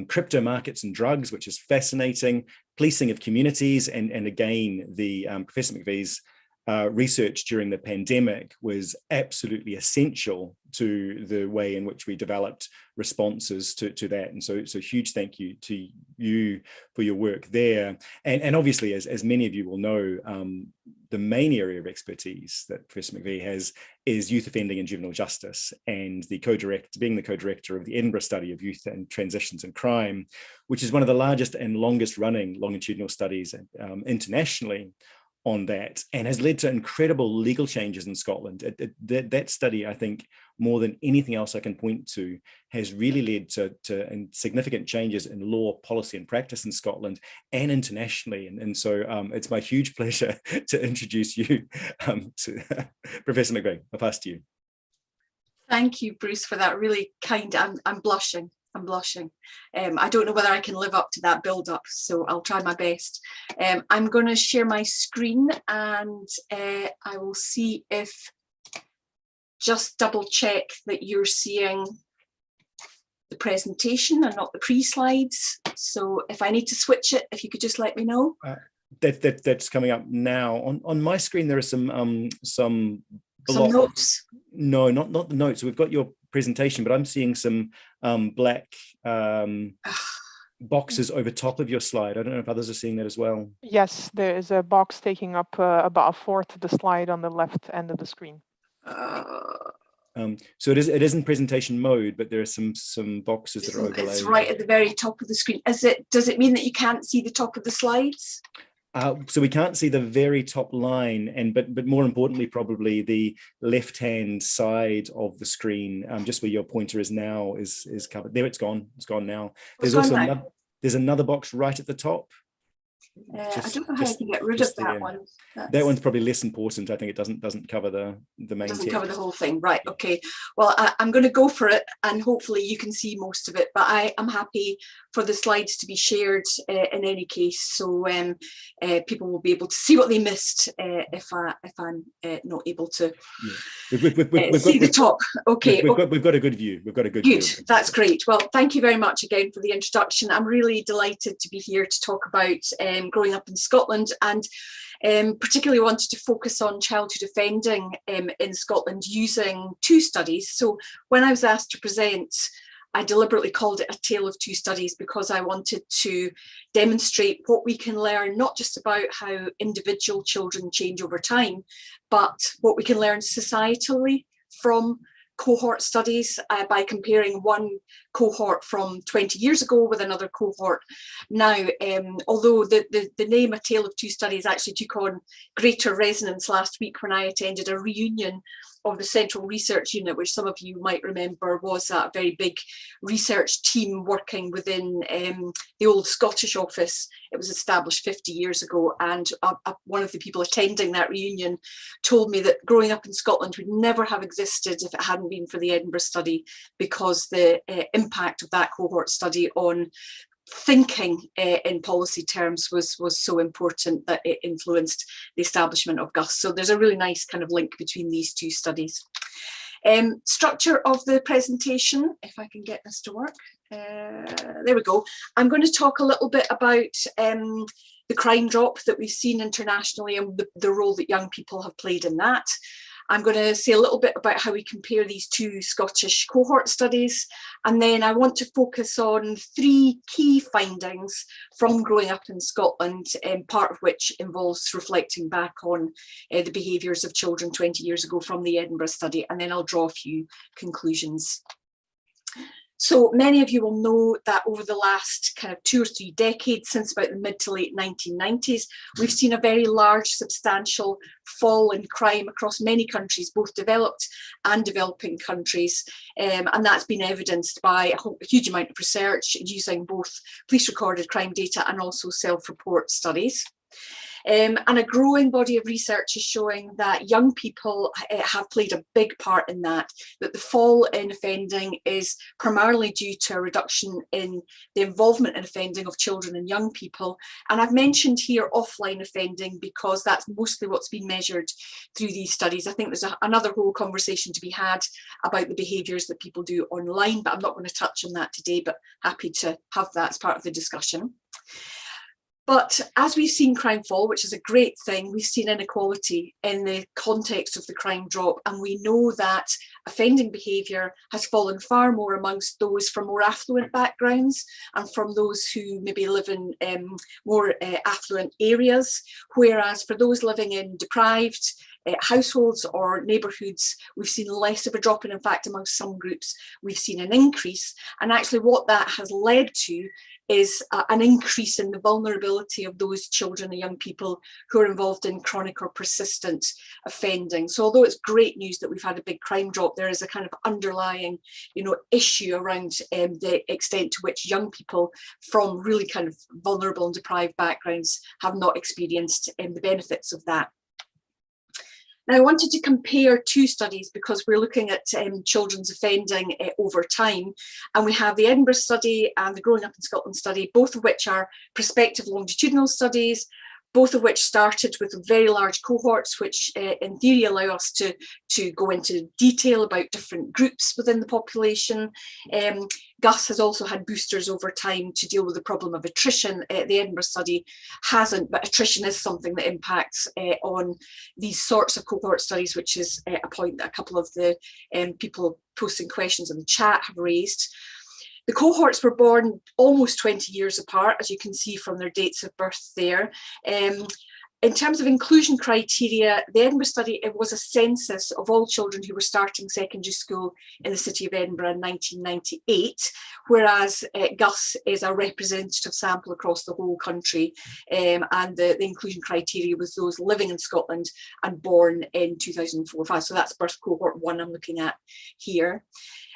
crypto markets and drugs, which is fascinating, policing of communities, and again, the Professor Mcvay's research during the pandemic was absolutely essential to the way in which we developed responses to that. And so huge thank you to you for your work there. And obviously, as many of you will know, the main area of expertise that Professor Mcvay has is youth offending and juvenile justice, and being the co-director of the Edinburgh study of youth and transitions and crime, which is one of the largest and longest running longitudinal studies internationally on that, and has led to incredible legal changes in Scotland. That study, I think, more than anything else I can point to, has really led to significant changes in law, policy and practice in Scotland and internationally. And so it's my huge pleasure to introduce you to Professor Mcvay. I'll pass to you. Thank you, Bruce, for that really kind. I'm blushing. I'm blushing. I don't know whether I can live up to that build-up, so I'll try my best. I'm going to share my screen, and I will see if, just double check that you're seeing the presentation and not the pre-slides. So if I need to switch it, if you could just let me know. That's coming up now. On my screen, there are some notes. No, not the notes. We've got your presentation, but I'm seeing some black boxes over top of your slide. I don't know if others are seeing that as well. Yes, there is a box taking up about a fourth of the slide on the left end of the screen. So it is in presentation mode, but there are some boxes that are overlaid. It's right at the very top of the screen. Does it mean that you can't see the top of the slides? So we can't see the very top line, but more importantly, probably the left-hand side of the screen, just where your pointer is now, is covered. There, it's gone. It's gone now. There's also there's another box right at the top. I don't know how I can get rid of that one. That one's probably less important. I think it doesn't cover the main doesn't text. Cover the whole thing, right? Okay. Well, I'm going to go for it, and hopefully you can see most of it. But I am happy for the slides to be shared in any case, so people will be able to see what they missed if I'm not able to see the top. Okay. We've got a good view. We've got a good view. Good. That's great. Well, thank you very much again for the introduction. I'm really delighted to be here to talk about growing up in Scotland, and particularly wanted to focus on childhood offending in Scotland using two studies. So when I was asked to present, I deliberately called it a tale of two studies, because I wanted to demonstrate what we can learn, not just about how individual children change over time, but what we can learn societally from cohort studies by comparing one cohort from 20 years ago with another cohort now. Although the name A Tale of Two Studies actually took on greater resonance last week when I attended a reunion of the Central Research Unit, which some of you might remember was a very big research team working within the old Scottish office. It was established 50 years ago, and one of the people attending that reunion told me that growing up in Scotland would never have existed if it hadn't been for the Edinburgh study, because the impact of that cohort study on thinking in policy terms was so important that it influenced the establishment of GUS. So there's a really nice kind of link between these two studies. Structure of the presentation, if I can get this to work. There we go. I'm going to talk a little bit about the crime drop that we've seen internationally and the role that young people have played in that. I'm going to say a little bit about how we compare these two Scottish cohort studies, and then I want to focus on 3 key findings from growing up in Scotland, part of which involves reflecting back on the behaviours of children 20 years ago from the Edinburgh study, and then I'll draw a few conclusions. So many of you will know that over the last kind of 2 or 3 decades, since about the mid to late 1990s, we've seen a very large, substantial fall in crime across many countries, both developed and developing countries. And that's been evidenced by a huge amount of research using both police recorded crime data and also self-report studies. And a growing body of research is showing that young people have played a big part in that the fall in offending is primarily due to a reduction in the involvement in offending of children and young people. And I've mentioned here offline offending because that's mostly what's been measured through these studies. I think there's another whole conversation to be had about the behaviours that people do online, but I'm not going to touch on that today, but happy to have that as part of the discussion. But as we've seen crime fall, which is a great thing, we've seen inequality in the context of the crime drop, and we know that offending behaviour has fallen far more amongst those from more affluent backgrounds and from those who maybe live in more affluent areas, whereas for those living in deprived households or neighbourhoods, we've seen less of a drop, and in fact amongst some groups we've seen an increase. And actually what that has led to is an increase in the vulnerability of those children and young people who are involved in chronic or persistent offending. So although it's great news that we've had a big crime drop, there is a kind of underlying, issue around the extent to which young people from really kind of vulnerable and deprived backgrounds have not experienced the benefits of that. Now, I wanted to compare 2 studies because we're looking at children's offending over time, and we have the Edinburgh study and the Growing Up in Scotland study, both of which are prospective longitudinal studies, both of which started with very large cohorts, which in theory allow us to go into detail about different groups within the population. GUS has also had boosters over time to deal with the problem of attrition. The Edinburgh study hasn't, but attrition is something that impacts on these sorts of cohort studies, which is a point that a couple of the people posting questions in the chat have raised. The cohorts were born almost 20 years apart, as you can see from their dates of birth there. In terms of inclusion criteria, the Edinburgh study, it was a census of all children who were starting secondary school in the city of Edinburgh in 1998, whereas GUS is a representative sample across the whole country, and the inclusion criteria was those living in Scotland and born in 2004-05. So that's birth cohort 1 I'm looking at here.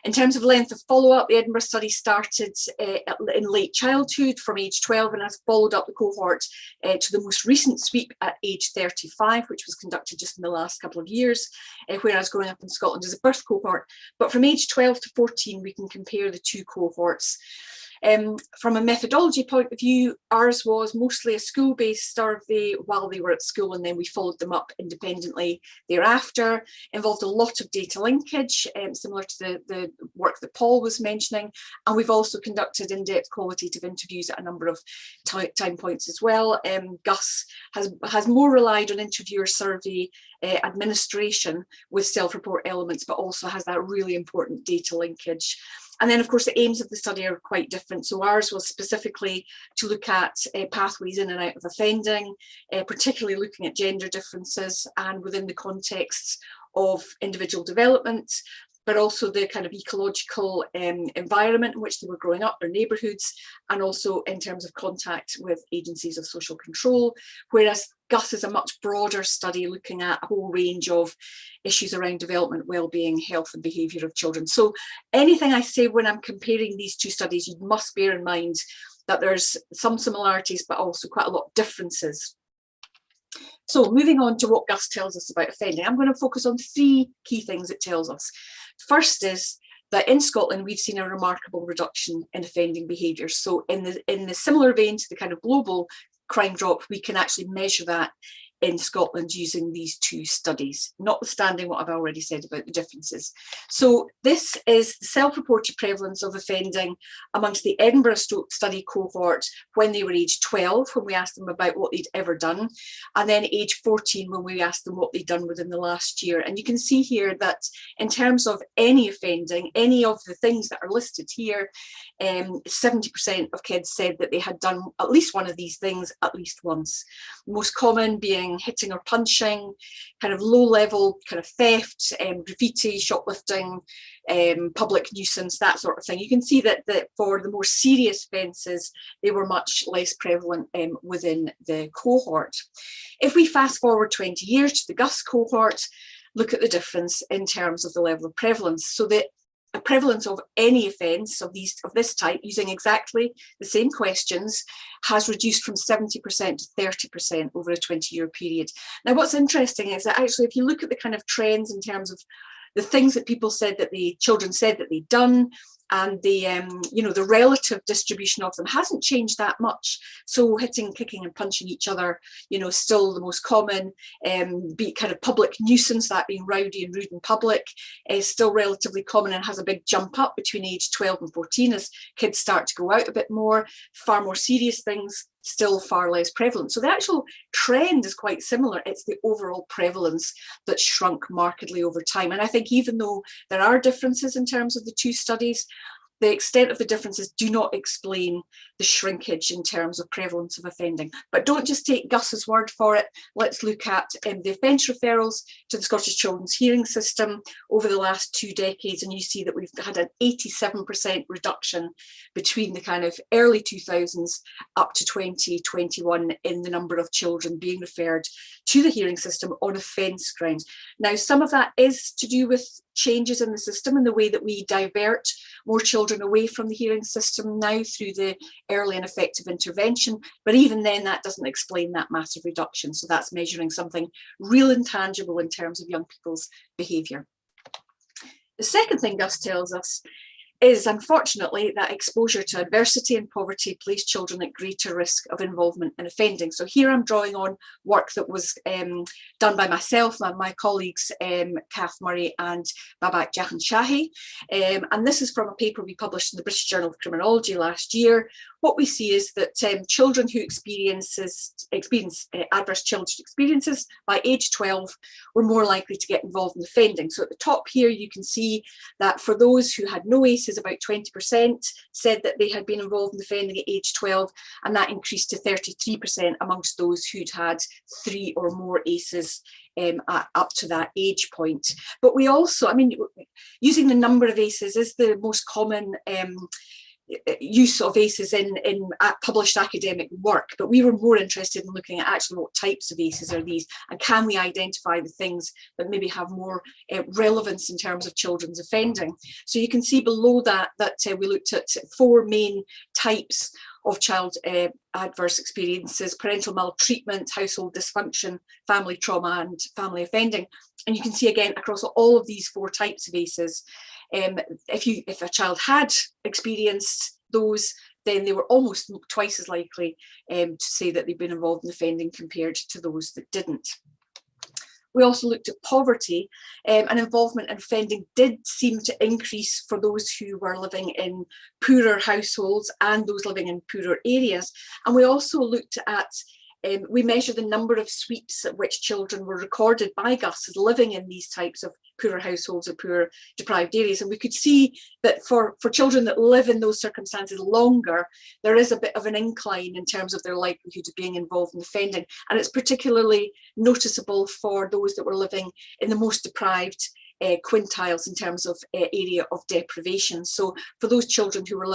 In terms of length of follow-up, the Edinburgh study started in late childhood from age 12 and has followed up the cohort to the most recent sweep at age 35, which was conducted just in the last couple of years, whereas Growing Up in Scotland is a birth cohort. But from age 12 to 14, we can compare the 2 cohorts. From a methodology point of view, ours was mostly a school-based survey while they were at school, and then we followed them up independently thereafter. Involved a lot of data linkage, similar to the work that Paul was mentioning, and we've also conducted in-depth qualitative interviews at a number of time points as well. GUS has more relied on interviewer survey administration with self-report elements, but also has that really important data linkage. And then, of course, the aims of the study are quite different. So ours was specifically to look at pathways in and out of offending, particularly looking at gender differences and within the contexts of individual development. but also the kind of ecological environment in which they were growing up, their neighbourhoods, and also in terms of contact with agencies of social control, whereas GUS is a much broader study looking at a whole range of issues around development, well-being, health and behaviour of children. So anything I say when I'm comparing these two studies, you must bear in mind that there's some similarities, but also quite a lot of differences. So moving on to what GUS tells us about offending, I'm going to focus on three key things it tells us. First is that in Scotland, we've seen a remarkable reduction in offending behaviours. So in the similar vein to the kind of global crime drop, we can actually measure that in Scotland using these two studies, notwithstanding what I've already said about the differences. So this is the self-reported prevalence of offending amongst the Edinburgh study cohort when they were aged 12, when we asked them about what they'd ever done, and then age 14 when we asked them what they'd done within the last year. And you can see here that in terms of any offending, any of the things that are listed here, 70% of kids said that they had done at least one of these things at least once. Most common being hitting or punching, kind of low level kind of theft, graffiti, shoplifting, public nuisance, that sort of thing. You can see that for the more serious offences, they were much less prevalent within the cohort. If we fast forward 20 years to the GUS cohort, look at the difference in terms of the level of prevalence. So the prevalence of any offence of this type, using exactly the same questions, has reduced from 70% to 30% over a 20-year period. Now, what's interesting is that actually, if you look at the kind of trends in terms of the things that people said that the children said that they'd done, and the the relative distribution of them hasn't changed that much. So hitting, kicking and punching each other, still the most common. Be kind of public nuisance, that being rowdy and rude in public, is still relatively common and has a big jump up between age 12 and 14 as kids start to go out a bit more. Far more serious things, still far less prevalent. So the actual trend is quite similar. It's the overall prevalence that's shrunk markedly over time. And I think even though there are differences in terms of the two studies, the extent of the differences do not explain the shrinkage in terms of prevalence of offending. But don't just take Gus's word for it. Let's look at the offence referrals to the Scottish Children's Hearing System over the last 2 decades, and you see that we've had an 87% reduction between the kind of early 2000s up to 2021 in the number of children being referred to the hearing system on offence grounds. Now, some of that is to do with changes in the system and the way that we divert more children away from the hearing system now through the early and effective intervention. But even then, that doesn't explain that massive reduction. So that's measuring something real and tangible in terms of young people's behaviour. The second thing GUS tells us is, unfortunately, that exposure to adversity and poverty place children at greater risk of involvement in offending. So here I'm drawing on work that was done by myself and my colleagues, Kath Murray and Babak Jahan Shahi. And this is from a paper we published in the British Journal of Criminology last year. What we see is that children who experience adverse childhood experiences by age 12 were more likely to get involved in offending. So at the top here, you can see that for those who had no ACEs, about 20% said that they had been involved in offending at age 12, and that increased to 33% amongst those who'd had 3 or more ACEs up to that age point. But we also, using the number of ACEs is the most common use of ACEs in published academic work, but we were more interested in looking at actually what types of ACEs are these, and can we identify the things that maybe have more relevance in terms of children's offending. So you can see below that we looked at 4 main types of child adverse experiences: parental maltreatment, household dysfunction, family trauma and family offending. And you can see again across all of these 4 types of ACEs, if a child had experienced those, then they were almost twice as likely to say that they'd been involved in offending compared to those that didn't. We also looked at poverty, and involvement in offending did seem to increase for those who were living in poorer households and those living in poorer areas. And we also looked at we measured the number of sweeps at which children were recorded by GUS as living in these types of poorer households or poorer deprived areas. And we could see that for children that live in those circumstances longer, there is a bit of an incline in terms of their likelihood of being involved in offending. And it's particularly noticeable for those that were living in the most deprived quintiles in terms of area of deprivation. So for those children who were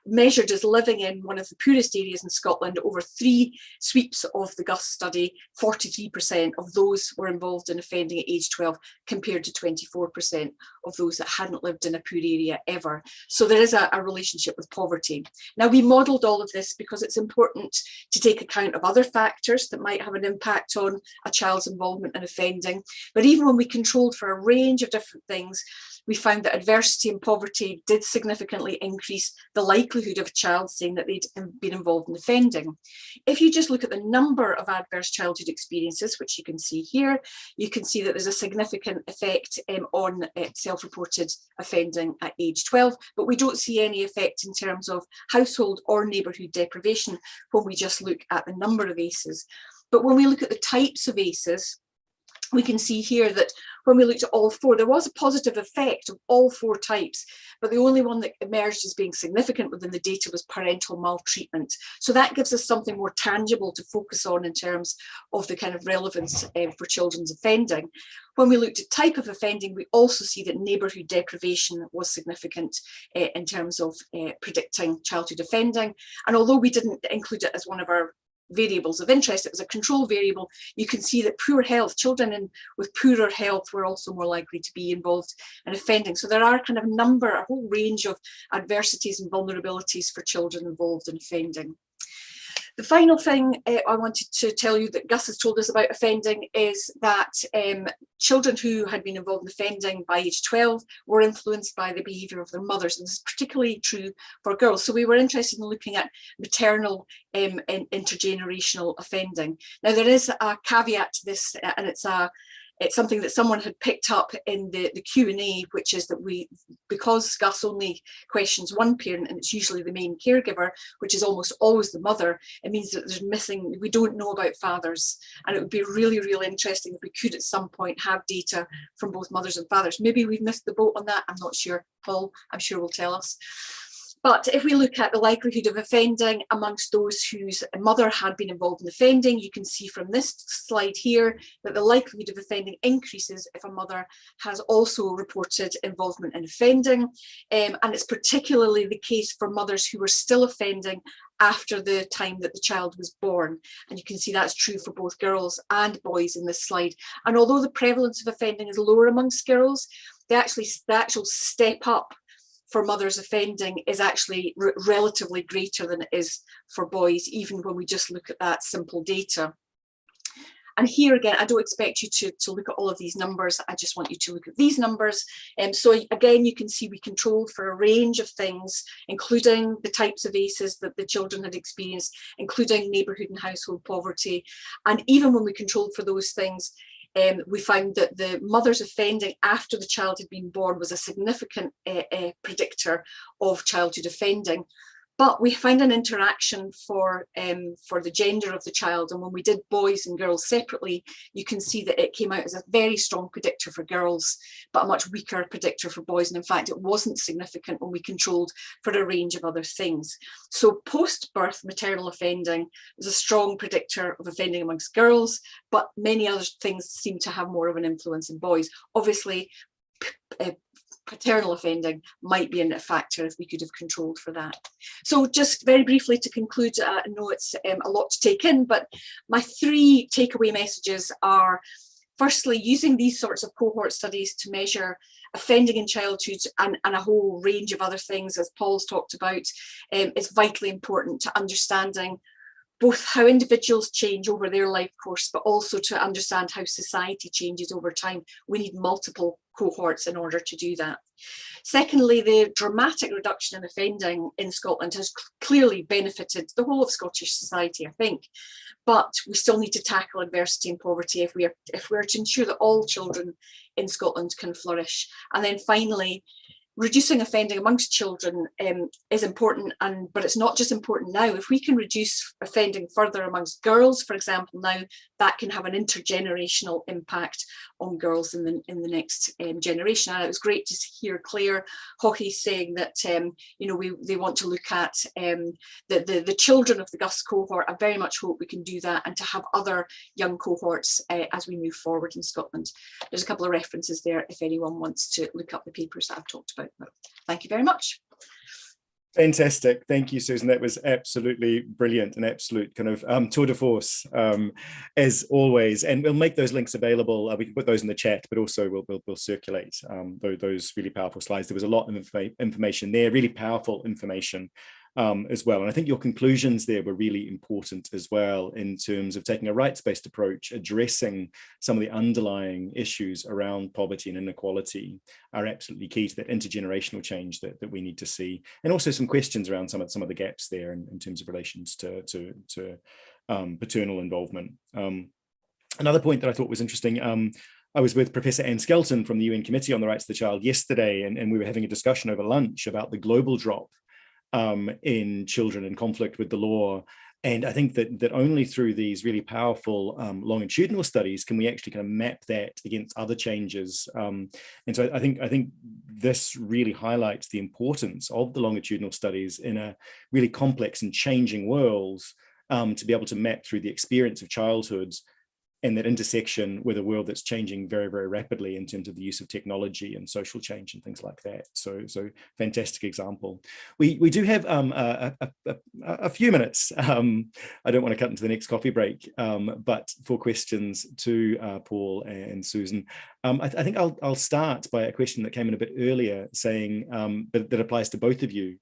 measured as living in one of the poorest areas in Scotland, over 3 sweeps of the GUS study, 43% of those were involved in offending at age 12, compared to 24% of those that hadn't lived in a poor area ever. So there is a relationship with poverty. Now, we modelled all of this because it's important to take account of other factors that might have an impact on a child's involvement in offending. But even when we controlled for a range of different things, we found that adversity and poverty did significantly increase the likelihood of a child saying that they'd been involved in offending. If you just look at the number of adverse childhood experiences, which you can see here, you can see that there's a significant effect on self-reported offending at age 12, but we don't see any effect in terms of household or neighbourhood deprivation when we just look at the number of ACEs. But when we look at the types of ACEs, we can see here that when we looked at all 4, there was a positive effect of all 4 types, but the only one that emerged as being significant within the data was parental maltreatment. So that gives us something more tangible to focus on in terms of the kind of relevance for children's offending. When we looked at type of offending, we also see that neighbourhood deprivation was significant in terms of predicting childhood offending. And although we didn't include it as one of our variables of interest, it was a control variable, you can see that poor health, children with poorer health were also more likely to be involved in offending. So there are kind of a whole range of adversities and vulnerabilities for children involved in offending. The final thing I wanted to tell you that Gus has told us about offending is that children who had been involved in offending by age 12 were influenced by the behaviour of their mothers, and this is particularly true for girls. So we were interested in looking at maternal and intergenerational offending. Now, there is a caveat to this, and it's something that someone had picked up in the Q&A, which is that because Gus only questions one parent, and it's usually the main caregiver, which is almost always the mother, it means that we don't know about fathers. And it would be really, really interesting if we could at some point have data from both mothers and fathers. Maybe we've missed the boat on that, I'm not sure. Paul, I'm sure will tell us. But if we look at the likelihood of offending amongst those whose mother had been involved in offending, you can see from this slide here that the likelihood of offending increases if a mother has also reported involvement in offending. And it's particularly the case for mothers who were still offending after the time that the child was born. And you can see that's true for both girls and boys in this slide. And although the prevalence of offending is lower amongst girls, the actual step up for mothers offending is actually relatively greater than it is for boys, even when we just look at that simple data. And here again, I don't expect you to look at all of these numbers. I just want you to look at these numbers. So again, you can see we controlled for a range of things, including the types of ACEs that the children had experienced, including neighbourhood and household poverty. And even when we controlled for those things, we found that the mother's offending after the child had been born was a significant predictor of childhood offending. But we find an interaction for the gender of the child. And when we did boys and girls separately, you can see that it came out as a very strong predictor for girls, but a much weaker predictor for boys. And in fact, it wasn't significant when we controlled for a range of other things. So post-birth maternal offending is a strong predictor of offending amongst girls, but many other things seem to have more of an influence in boys. Obviously, paternal offending might be a factor if we could have controlled for that. So just very briefly to conclude, I know it's a lot to take in, but my 3 takeaway messages are, firstly, using these sorts of cohort studies to measure offending in childhood and a whole range of other things, as Paul's talked about, is vitally important to understanding both how individuals change over their life course, but also to understand how society changes over time. We need multiple cohorts in order to do that. Secondly, the dramatic reduction in offending in Scotland has clearly benefited the whole of Scottish society, I think, but we still need to tackle adversity and poverty if we are to ensure that all children in Scotland can flourish. And then finally, reducing offending amongst children is important, but it's not just important now. If we can reduce offending further amongst girls, for example, now that can have an intergenerational impact girls in the next generation. And it was great to hear Claire Hockey saying that they want to look at the children of the GUS cohort. I very much hope we can do that, and to have other young cohorts as we move forward in Scotland. There's a couple of references there if anyone wants to look up the papers that I've talked about. Thank you very much. Fantastic. Thank you, Susan. That was absolutely brilliant, an absolute kind of tour de force, as always. And we'll make those links available. We can put those in the chat, but also we'll circulate those really powerful slides. There was a lot of information there, really powerful information as well. And I think your conclusions there were really important as well, in terms of taking a rights-based approach, addressing some of the underlying issues around poverty and inequality are absolutely key to that intergenerational change that we need to see. And also some questions around some of the gaps there in terms of relations to paternal involvement. Another point that I thought was interesting, I was with Professor Anne Skelton from the UN Committee on the Rights of the Child yesterday, and we were having a discussion over lunch about the global drop in children in conflict with the law. And I think that only through these really powerful longitudinal studies can we actually kind of map that against other changes. And so I think this really highlights the importance of the longitudinal studies in a really complex and changing world, to be able to map through the experience of childhood and that intersection with a world that's changing very, very rapidly in terms of the use of technology and social change and things like that. So fantastic example. We do have a few minutes. I don't want to cut into the next coffee break, but for questions to Paul and Susan. I think I'll start by a question that came in a bit earlier, saying, but that applies to both of you.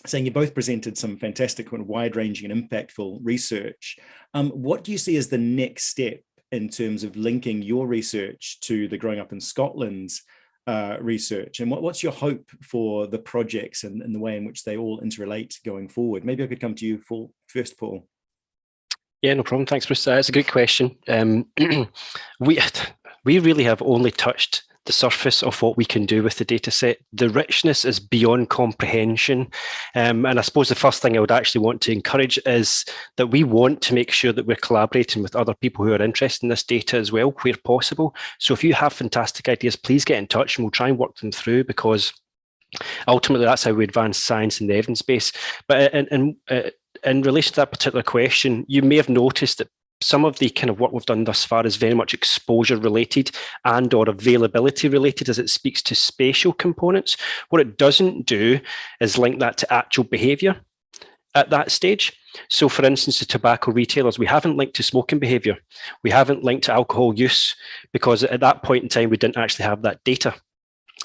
Saying you both presented some fantastic and wide-ranging and impactful research. What do you see as the next step in terms of linking your research to the Growing Up in Scotland's research? And what's your hope for the projects and the way in which they all interrelate going forward? Maybe I could come to you first, Paul. Yeah, no problem. Thanks, Bruce. That's a good question. We really have only touched the surface of what we can do with the data set. The richness is beyond comprehension. And I suppose the first thing I would actually want to encourage is that we want to make sure that we're collaborating with other people who are interested in this data as well, where possible. So if you have fantastic ideas, please get in touch and we'll try and work them through, because ultimately that's how we advance science in the evidence base. But in relation to that particular question, you may have noticed that some of the kind of work we've done thus far is very much exposure related and or availability related, as it speaks to spatial components. What it doesn't do is link that to actual behaviour at that stage. So for instance, the tobacco retailers, we haven't linked to smoking behaviour. We haven't linked to alcohol use, because at that point in time, we didn't actually have that data.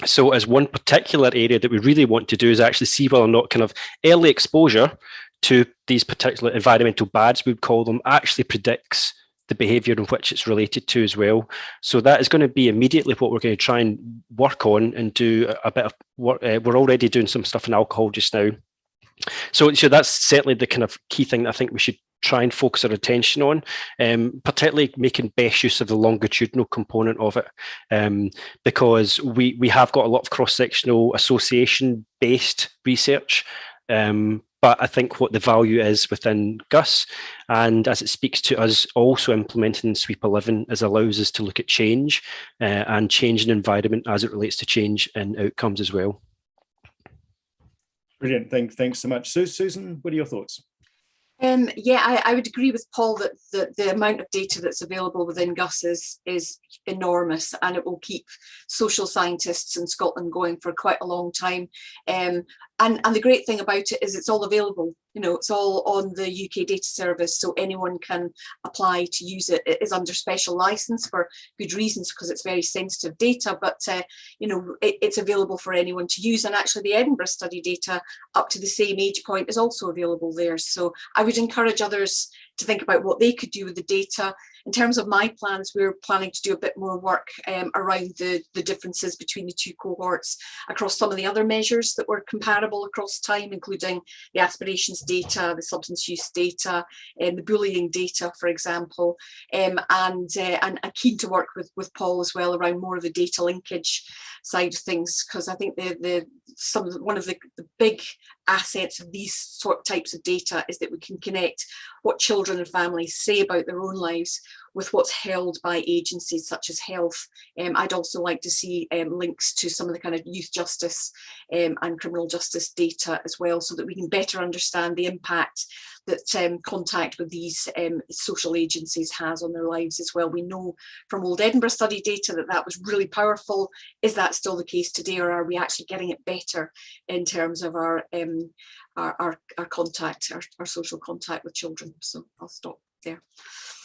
So as one particular area that we really want to do is actually see whether or not kind of early exposure to these particular environmental bads, we would call them, actually predicts the behaviour in which it's related to as well. So that is going to be immediately what we're going to try and work on and do a bit of work. We're already doing some stuff in alcohol just now. So that's certainly the kind of key thing that I think we should try and focus our attention on, particularly making best use of the longitudinal component of it, because we have got a lot of cross-sectional association-based research, but I think what the value is within GUS, and as it speaks to us also implementing Sweep 11, is allows us to look at change and change in environment as it relates to change in outcomes as well. Brilliant, thanks so much. So Susan, what are your thoughts? Yeah, I would agree with Paul that the amount of data that's available within GUS is enormous, and it will keep social scientists in Scotland going for quite a long time. And the great thing about it is it's all available. You know, it's all on the UK data service, so anyone can apply to use it. It is under special license for good reasons, because it's very sensitive data, but you know, it's available for anyone to use. And actually the Edinburgh study data up to the same age point is also available there. So I would encourage others to think about what they could do with the data. In terms of my plans, we're planning to do a bit more work around the differences between the two cohorts across some of the other measures that were comparable across time, including the aspirations data, the substance use data, and the bullying data, for example. And I'm keen to work with Paul as well around more of the data linkage side of things, because I think one of the big assets of these types of data is that we can connect what children and families say about their own lives with what's held by agencies such as health. I'd also like to see links to some of the kind of youth justice and criminal justice data as well, so that we can better understand the impact that contact with these social agencies has on their lives as well. We know from Old Edinburgh study data that that was really powerful. Is that still the case today, or are we actually getting it better in terms of our contact, our social contact with children? So I'll stop there.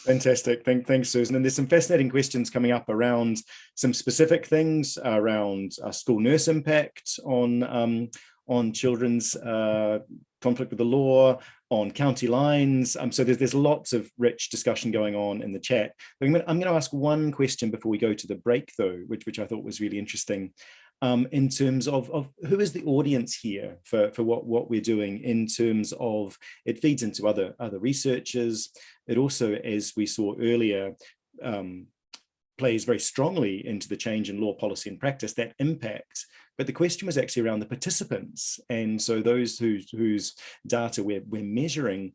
Fantastic. Thanks, Susan. And there's some fascinating questions coming up around some specific things around school nurse impact on children's conflict with the law, on county lines. So there's lots of rich discussion going on in the chat. I'm going to ask one question before we go to the break, though, which I thought was really interesting, in terms of who is the audience here for what we're doing, in terms of it feeds into other researchers. It also, as we saw earlier, plays very strongly into the change in law, policy and practice, that impact. But the question was actually around the participants. And so those whose data we're measuring.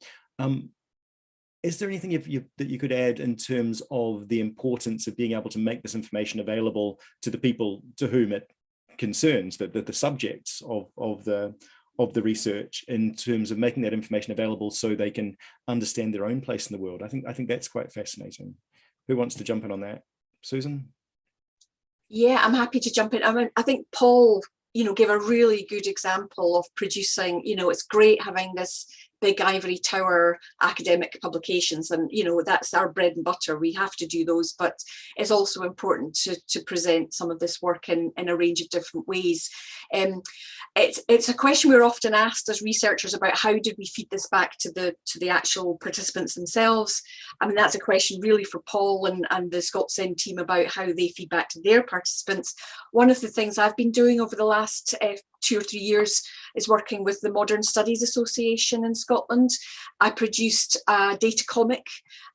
Is there anything that you could add in terms of the importance of being able to make this information available to the people to whom it concerns, the subjects of the research, in terms of making that information available so they can understand their own place in the world? I think that's quite fascinating. Who wants to jump in on that? Susan? Yeah, I'm happy to jump in. I mean, I think Paul, gave a really good example of producing, it's great having this big ivory tower academic publications, and that's our bread and butter. We have to do those, but it's also important to present some of this work in a range of different ways. It's a question we're often asked as researchers about: how did we feed this back to the actual participants themselves? I mean, that's a question really for Paul and the ScotCen team about how they feed back to their participants. One of the things I've been doing over the last 2 or 3 years is working with the Modern Studies Association in Scotland. I produced a data comic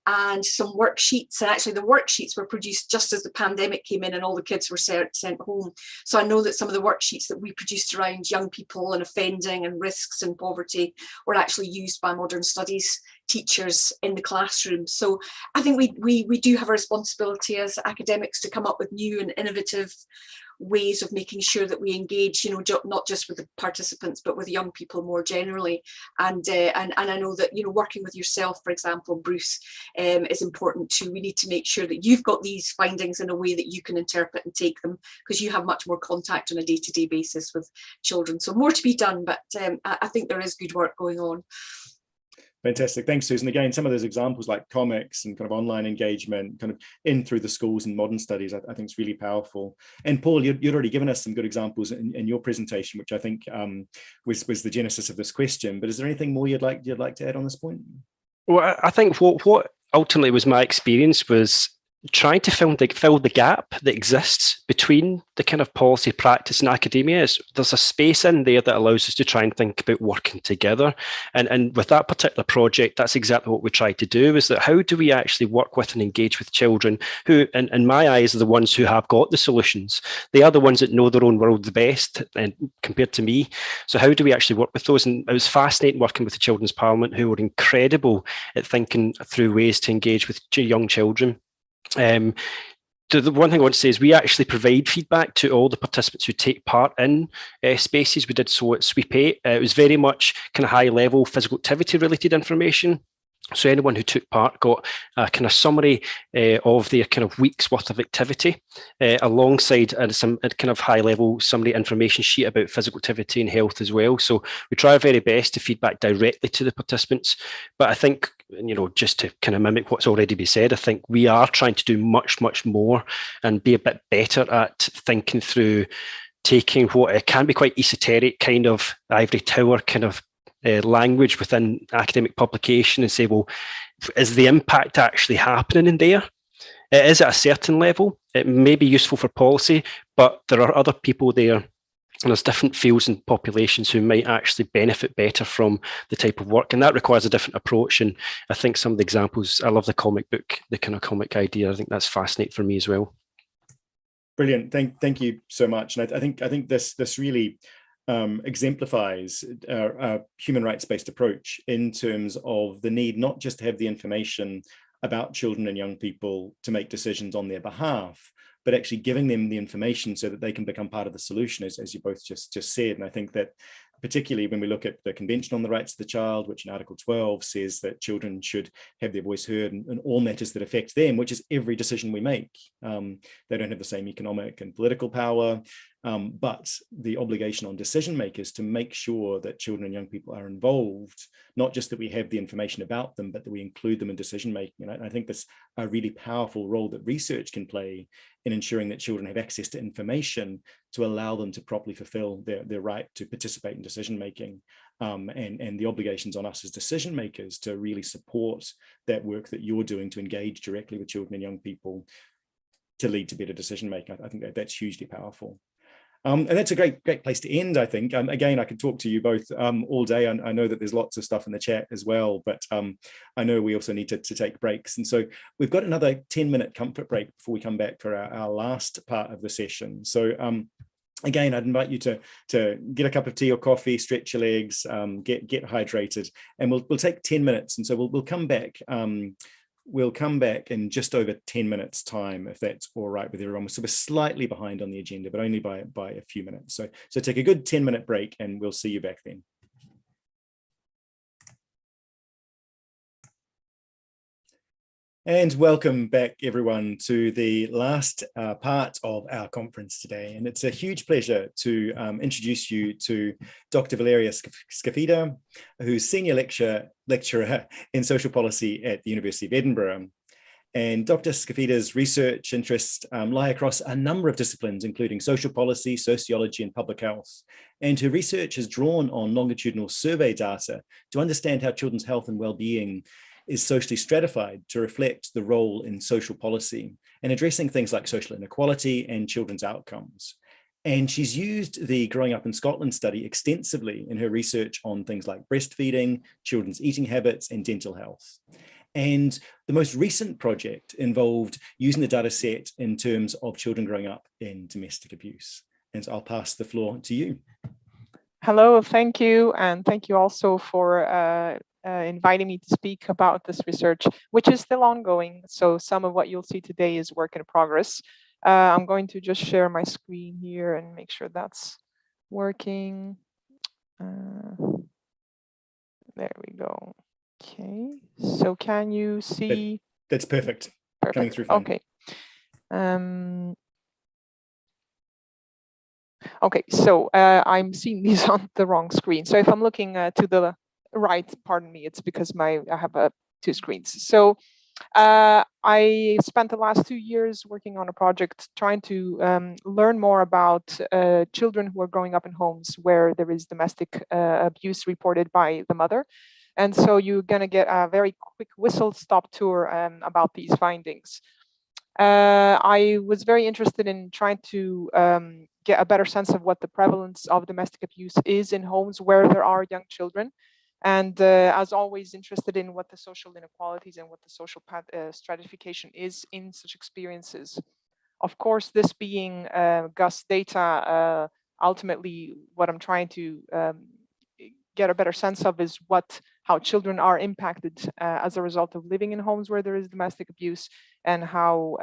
and some worksheets, and actually the worksheets were produced just as the pandemic came in and all the kids were sent home. So I know that some of the worksheets that we produced around young people and offending and risks and poverty were actually used by modern studies teachers in the classroom. So I think we do have a responsibility as academics to come up with new and innovative ways of making sure that we engage, not just with the participants, but with young people more generally. And I know that, working with yourself, for example, Bruce, is important too. We need to make sure that you've got these findings in a way that you can interpret and take them, because you have much more contact on a day-to-day basis with children. So more to be done, but I think there is good work going on. Fantastic. Thanks, Susan. Again, some of those examples like comics and kind of online engagement kind of in through the schools and modern studies, I think is really powerful. And Paul, you'd already given us some good examples in your presentation, which I think was the genesis of this question. But is there anything more you'd like to add on this point? Well, I think what ultimately was my experience was trying to fill the gap that exists between the kind of policy practice and academia. There's a space in there that allows us to try and think about working together. And with that particular project, that's exactly what we tried to do, is that how do we actually work with and engage with children who, in my eyes, are the ones who have got the solutions. They are the ones that know their own world the best, and compared to me. So how do we actually work with those? And it was fascinating working with the Children's Parliament, who were incredible at thinking through ways to engage with young children. The one thing I want to say is we actually provide feedback to all the participants who take part in spaces. We did so at Sweep 8. It was very much kind of high level physical activity related information. So anyone who took part got a kind of summary of their kind of week's worth of activity, alongside some kind of high level summary information sheet about physical activity and health as well. So we try our very best to feedback directly to the participants. But I think, just to kind of mimic what's already been said, I think we are trying to do much, much more and be a bit better at thinking through taking what it can be quite esoteric kind of ivory tower kind of language within academic publication and say, well, is the impact actually happening in there? It is at a certain level. It may be useful for policy, but there are other people there, and there's different fields and populations who might actually benefit better from the type of work, and that requires a different approach. And I think some of the examples, I love the comic book, the kind of comic idea. I think that's fascinating for me as well. Brilliant. Thank you so much. And I think this really exemplifies a human rights-based approach in terms of the need not just to have the information about children and young people to make decisions on their behalf, but actually giving them the information so that they can become part of the solution, as you both just said. And I think that particularly when we look at the Convention on the Rights of the Child, which in Article 12 says that children should have their voice heard in all matters that affect them, which is every decision we make. They don't have the same economic and political power, but the obligation on decision makers to make sure that children and young people are involved, not just that we have the information about them, but that we include them in decision making. And I think that's a really powerful role that research can play in ensuring that children have access to information to allow them to properly fulfill their right to participate in decision making, and the obligations on us as decision makers to really support that work that you're doing to engage directly with children and young people to lead to better decision making. I think that's hugely powerful. And that's a great place to end, I think. Again, I could talk to you both all day. I know that there's lots of stuff in the chat as well, but I know we also need to take breaks. And so we've got another 10-minute comfort break before we come back for our last part of the session. So again, I'd invite you to get a cup of tea or coffee, stretch your legs, get hydrated, and we'll take 10 minutes. And so we'll come back. We'll come back in just over 10 minutes time, if that's all right with everyone. So we're slightly behind on the agenda, but only by a few minutes. So take a good 10-minute break and we'll see you back then. And welcome back, everyone, to the last part of our conference today. And it's a huge pleasure to introduce you to Dr. Valeria Scafida, who's Senior Lecturer in Social Policy at the University of Edinburgh. And Dr. Scafida's research interests lie across a number of disciplines, including social policy, sociology, and public health. And her research has drawn on longitudinal survey data to understand how children's health and well-being is socially stratified to reflect the role in social policy and addressing things like social inequality and children's outcomes. And she's used the Growing Up in Scotland study extensively in her research on things like breastfeeding, children's eating habits, and dental health. And the most recent project involved using the data set in terms of children growing up in domestic abuse. And so I'll pass the floor to you. Hello, thank you. And thank you also for inviting me to speak about this research, which is still ongoing. So some of what you'll see today is work in progress. I'm going to just share my screen here and make sure that's working. There we go. Okay, so can you see? That's perfect. Perfect. Coming through fine. Okay. Okay, so I'm seeing these on the wrong screen. So if I'm looking to the right, pardon me, it's because I have two screens. So I spent the last 2 years working on a project trying to learn more about children who are growing up in homes where there is domestic abuse reported by the mother. And so you're going to get a very quick whistle-stop tour about these findings. I was very interested in trying to get a better sense of what the prevalence of domestic abuse is in homes where there are young children. And as always, interested in what the social inequalities and what the social stratification is in such experiences. Of course, this being GUS data, ultimately what I'm trying to get a better sense of is how children are impacted as a result of living in homes where there is domestic abuse, and how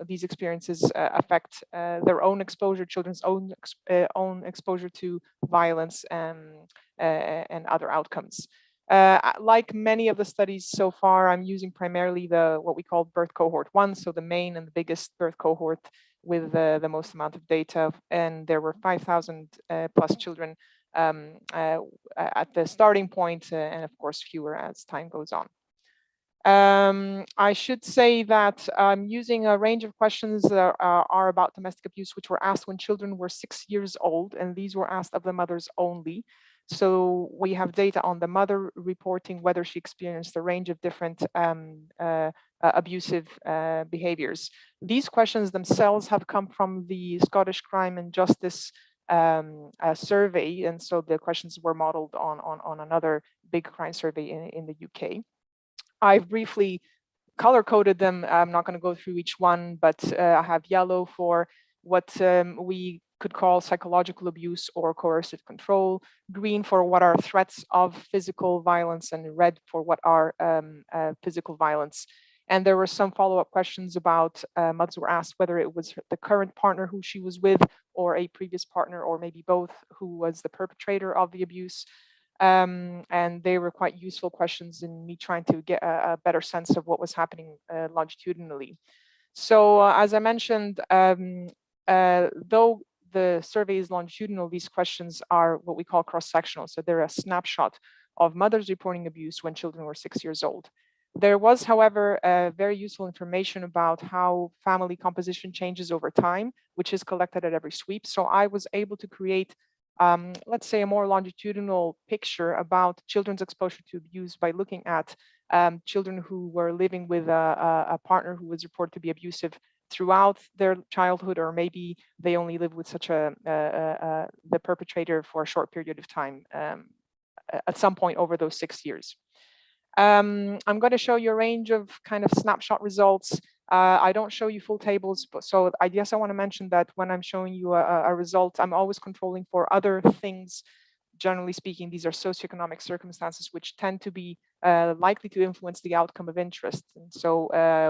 these experiences affect their own exposure, children's own exposure to violence and other outcomes. Like many of the studies so far, I'm using primarily what we call birth cohort 1, so the main and the biggest birth cohort with the most amount of data, and there were 5,000 plus children at the starting point, and of course fewer as time goes on. I should say that I'm using a range of questions that are about domestic abuse, which were asked when children were 6 years old, and these were asked of the mothers only. So we have data on the mother reporting whether she experienced a range of different abusive behaviors. These questions themselves have come from the Scottish Crime and Justice survey, and so the questions were modeled on another big crime survey in the UK. I've briefly color-coded them. I'm not going to go through each one, but I have yellow for what we could call psychological abuse or coercive control, green for what are threats of physical violence, and red for what are physical violence. And there were some follow-up questions about mothers were asked whether it was the current partner who she was with or a previous partner or maybe both who was the perpetrator of the abuse. And they were quite useful questions in me trying to get a better sense of what was happening longitudinally. So as I mentioned, though the survey is longitudinal, these questions are what we call cross-sectional. So they're a snapshot of mothers reporting abuse when children were 6 years old. There was, however, very useful information about how family composition changes over time, which is collected at every sweep. So I was able to create, let's say, a more longitudinal picture about children's exposure to abuse by looking at children who were living with a partner who was reported to be abusive throughout their childhood, or maybe they only live with such the perpetrator for a short period of time at some point over those 6 years. I'm going to show you a range of kind of snapshot results. I don't show you full tables, but so I guess I want to mention that when I'm showing you a result, I'm always controlling for other things. Generally speaking, these are socioeconomic circumstances which tend to be likely to influence the outcome of interest. And so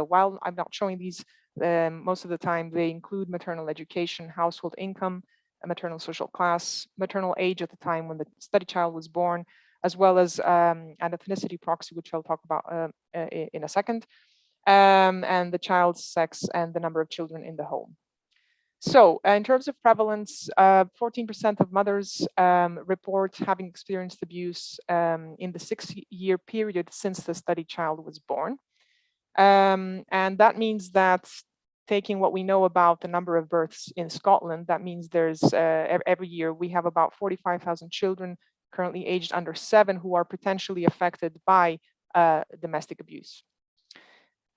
while I'm not showing these, most of the time they include maternal education, household income, maternal social class, maternal age at the time when the study child was born, as well as an ethnicity proxy, which I'll talk about in a second, and the child's sex and the number of children in the home. So in terms of prevalence, 14% of mothers report having experienced abuse in the 6-year period since the study child was born. And that means that, taking what we know about the number of births in Scotland, that means there's every year we have about 45,000 children currently aged under 7 who are potentially affected by domestic abuse.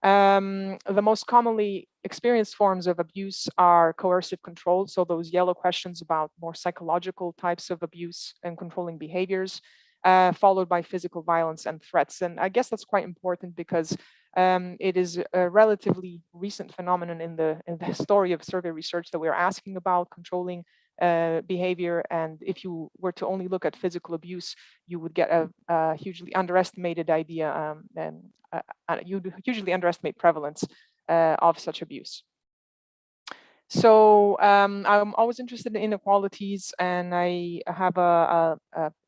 The most commonly experienced forms of abuse are coercive control, so those yellow questions about more psychological types of abuse and controlling behaviors, followed by physical violence and threats. And I guess that's quite important because it is a relatively recent phenomenon in the story of survey research that we're asking about controlling behavior. And if you were to only look at physical abuse, you would get a hugely underestimated idea, you'd hugely underestimate prevalence of such abuse. So I'm always interested in inequalities, and I have a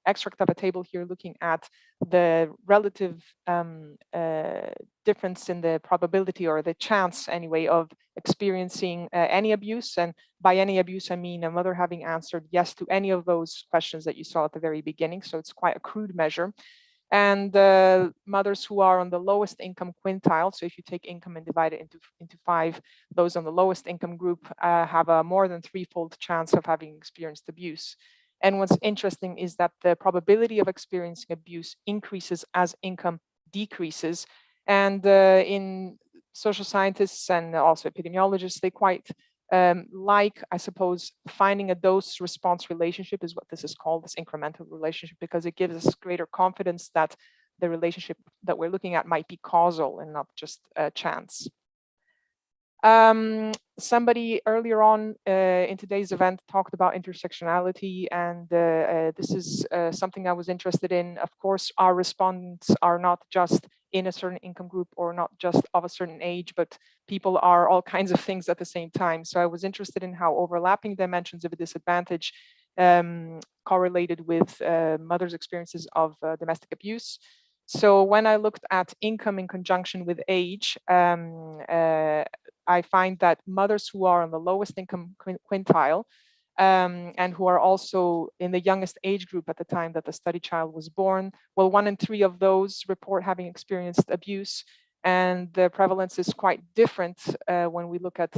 extract of a table here looking at the relative difference in the probability, or the chance anyway, of experiencing any abuse. And by any abuse, I mean a mother having answered yes to any of those questions that you saw at the very beginning. So it's quite a crude measure. And mothers who are on the lowest income quintile, so if you take income and divide it into 5, those on the lowest income group have a more than 3-fold chance of having experienced abuse. And what's interesting is that the probability of experiencing abuse increases as income decreases. And in social scientists and also epidemiologists, they quite like, I suppose, finding a dose-response relationship is what this is called, this incremental relationship, because it gives us greater confidence that the relationship that we're looking at might be causal and not just chance. Somebody earlier on in today's event talked about intersectionality, and this is something I was interested in. Of course, our respondents are not just in a certain income group or not just of a certain age, but people are all kinds of things at the same time. So I was interested in how overlapping dimensions of a disadvantage correlated with mothers' experiences of domestic abuse. So when I looked at income in conjunction with age, I find that mothers who are on the lowest income quintile and who are also in the youngest age group at the time that the study child was born, well, 1 in 3 of those report having experienced abuse. And the prevalence is quite different when we look at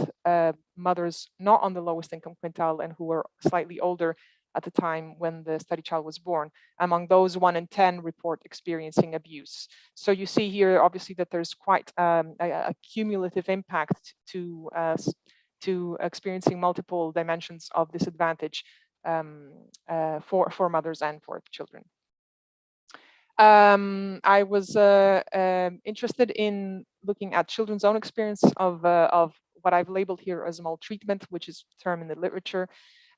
mothers not on the lowest income quintile and who were slightly older at the time when the study child was born. Among those, 1 in 10 report experiencing abuse. So you see here, obviously, that there's quite a cumulative impact to experiencing multiple dimensions of disadvantage for mothers and for children. I was interested in looking at children's own experience of what I've labeled here as maltreatment, which is a term in the literature.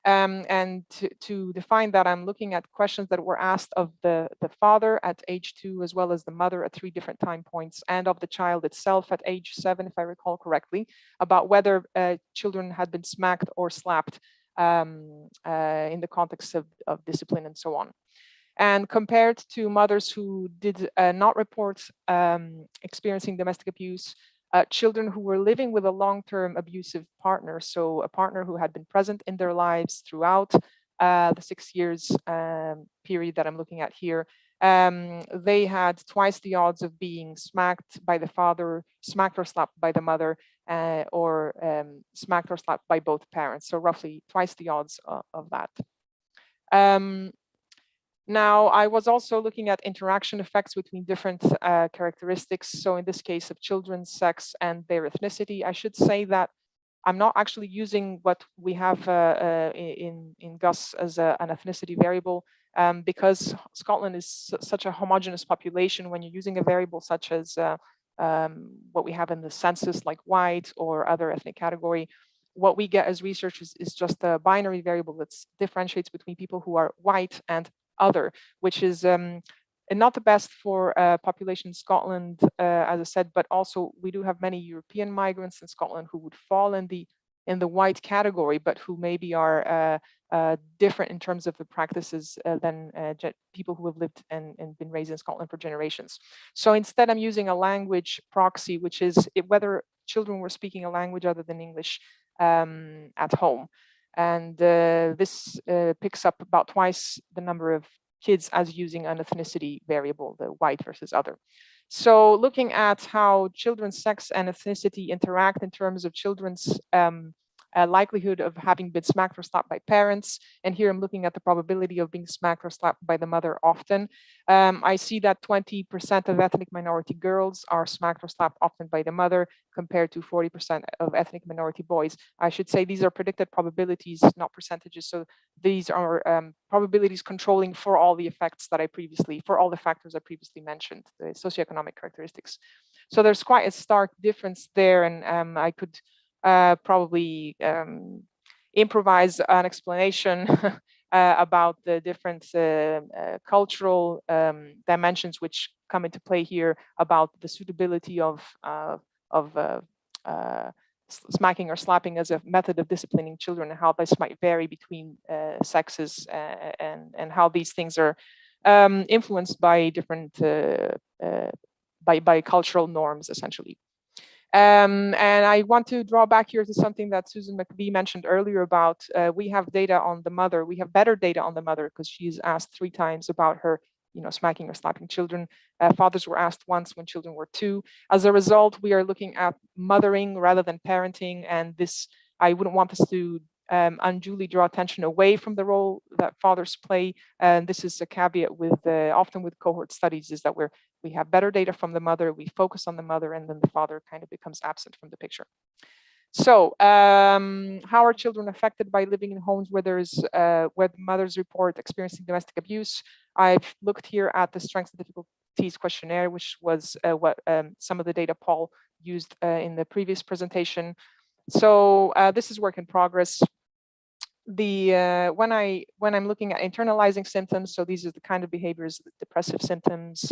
And to define that, I'm looking at questions that were asked of the father at age 2, as well as the mother at 3 different time points, and of the child itself at age 7, if I recall correctly, about whether children had been smacked or slapped in the context of discipline and so on. And compared to mothers who did not report experiencing domestic abuse, children who were living with a long-term abusive partner, so a partner who had been present in their lives throughout the 6 years period that I'm looking at here, they had twice the odds of being smacked by the father, smacked or slapped by the mother, or smacked or slapped by both parents. So roughly twice the odds of that. Now, I was also looking at interaction effects between different characteristics. So in this case of children's sex and their ethnicity, I should say that I'm not actually using what we have in GUS as an ethnicity variable, because Scotland is such a homogeneous population. When you're using a variable such as what we have in the census, like white or other ethnic category, what we get as researchers is just a binary variable that differentiates between people who are white and other, which is not the best for population in Scotland, as I said, but also we do have many European migrants in Scotland who would fall in the white category, but who maybe are different in terms of the practices than people who have lived and been raised in Scotland for generations. So instead, I'm using a language proxy, which is whether children were speaking a language other than English at home. And this picks up about twice the number of kids as using an ethnicity variable, the white versus other. So looking at how children's sex and ethnicity interact in terms of children's likelihood of having been smacked or slapped by parents. And here I'm looking at the probability of being smacked or slapped by the mother often. I see that 20% of ethnic minority girls are smacked or slapped often by the mother, compared to 40% of ethnic minority boys. I should say these are predicted probabilities, not percentages. So these are probabilities controlling for all the effects that for all the factors I previously mentioned, the socioeconomic characteristics. So there's quite a stark difference there, and I could probably improvise an explanation about the different cultural dimensions which come into play here, about the suitability of smacking or slapping as a method of disciplining children, and how this might vary between sexes, and how these things are influenced by different by cultural norms, essentially. And I want to draw back here to something that Susan Mcvay mentioned earlier about we have data on the mother. We have better data on the mother because she's asked 3 times about her, smacking or slapping children. Fathers were asked once when children were 2. As a result, we are looking at mothering rather than parenting, and this, I wouldn't want us to unduly draw attention away from the role that fathers play. And this is a caveat with often with cohort studies, is that we have better data from the mother, we focus on the mother, and then the father kind of becomes absent from the picture. So how are children affected by living in homes where where the mothers report experiencing domestic abuse? I've looked here at the Strengths and Difficulties questionnaire, which was what some of the data Paul used in the previous presentation. So this is work in progress. When I'm looking at internalizing symptoms, so these are the kind of behaviors, depressive symptoms,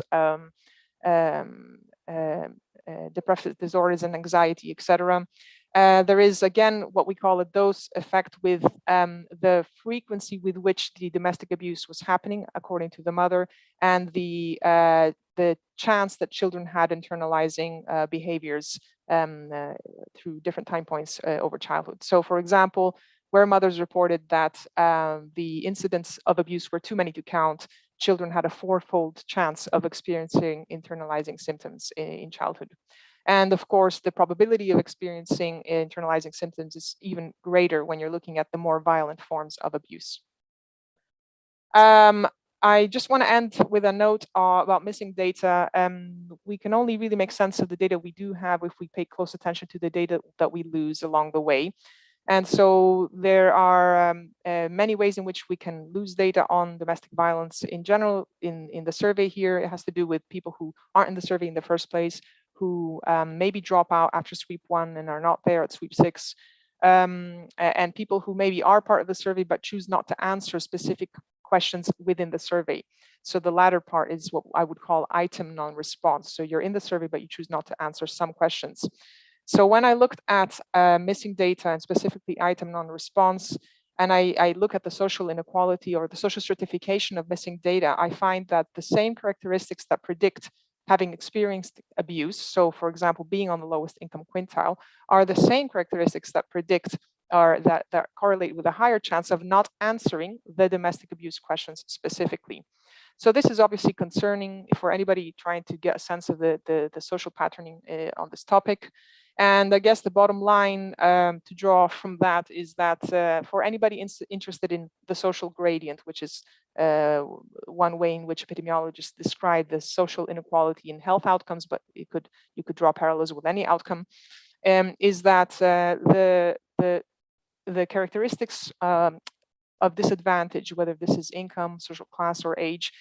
depressive disorders and anxiety, etc. There is, again, what we call a dose effect with the frequency with which the domestic abuse was happening, according to the mother, and the chance that children had internalizing behaviors through different time points over childhood. So, for example, where mothers reported that the incidents of abuse were too many to count, children had a 4-fold chance of experiencing internalizing symptoms in childhood. And of course, the probability of experiencing internalizing symptoms is even greater when you're looking at the more violent forms of abuse. I just want to end with a note about missing data. We can only really make sense of the data we do have if we pay close attention to the data that we lose along the way. And so there are many ways in which we can lose data on domestic violence in general. In the survey here, it has to do with people who aren't in the survey in the first place, who maybe drop out after sweep 1 and are not there at sweep 6. and people who maybe are part of the survey but choose not to answer specific questions within the survey. So the latter part is what I would call item non-response. So you're in the survey, but you choose not to answer some questions. So when I looked at missing data and specifically item non-response, and I look at the social inequality or the social stratification of missing data, I find that the same characteristics that predict having experienced abuse, so for example, being on the lowest income quintile, are the same characteristics that predict or that correlate with a higher chance of not answering the domestic abuse questions specifically. So this is obviously concerning for anybody trying to get a sense of the social patterning on this topic. And I guess the bottom line to draw from that is that for anybody interested in the social gradient, which is one way in which epidemiologists describe the social inequality in health outcomes, but you could draw parallels with any outcome, is that the characteristics of disadvantage, whether this is income, social class, or age,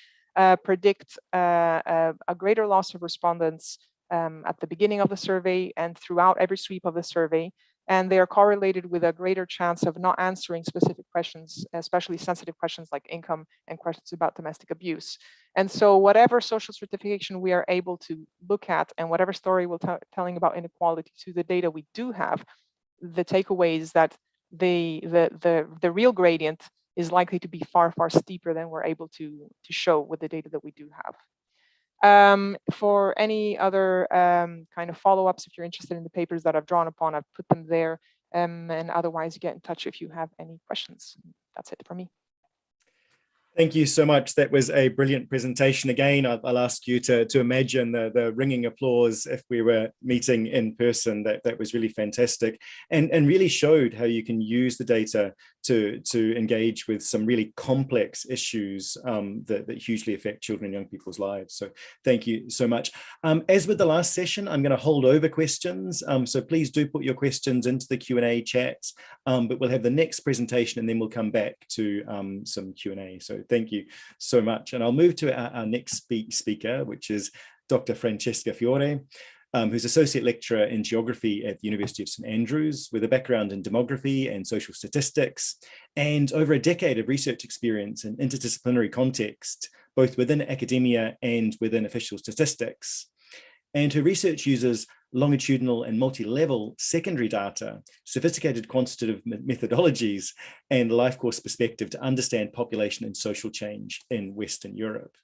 predict a greater loss of respondents at the beginning of the survey and throughout every sweep of the survey. And they are correlated with a greater chance of not answering specific questions, especially sensitive questions like income and questions about domestic abuse. And so whatever social stratification we are able to look at and whatever story we're telling about inequality to the data we do have, the takeaway is that the real gradient is likely to be far, far steeper than we're able to show with the data that we do have. For any other kind of follow-ups, if you're interested in the papers that I've drawn upon, I've put them there, and otherwise get in touch if you have any questions. That's it for me. Thank you so much. That was a brilliant presentation. Again, I'll ask you to imagine the ringing applause if we were meeting in person. That was really fantastic and really showed how you can use the data to engage with some really complex issues that hugely affect children and young people's lives. So thank you so much. As with the last session, I'm going to hold over questions. So please do put your questions into the Q&A chat, but we'll have the next presentation and then we'll come back to some Q&A. So thank you so much. And I'll move to our next speaker, which is Dr. Francesca Fiore, who's Associate Lecturer in Geography at the University of St Andrews with a background in demography and social statistics and over a decade of research experience in interdisciplinary context, both within academia and within official statistics. And her research uses longitudinal and multi-level secondary data, sophisticated quantitative methodologies, and life course perspective to understand population and social change in Western Europe.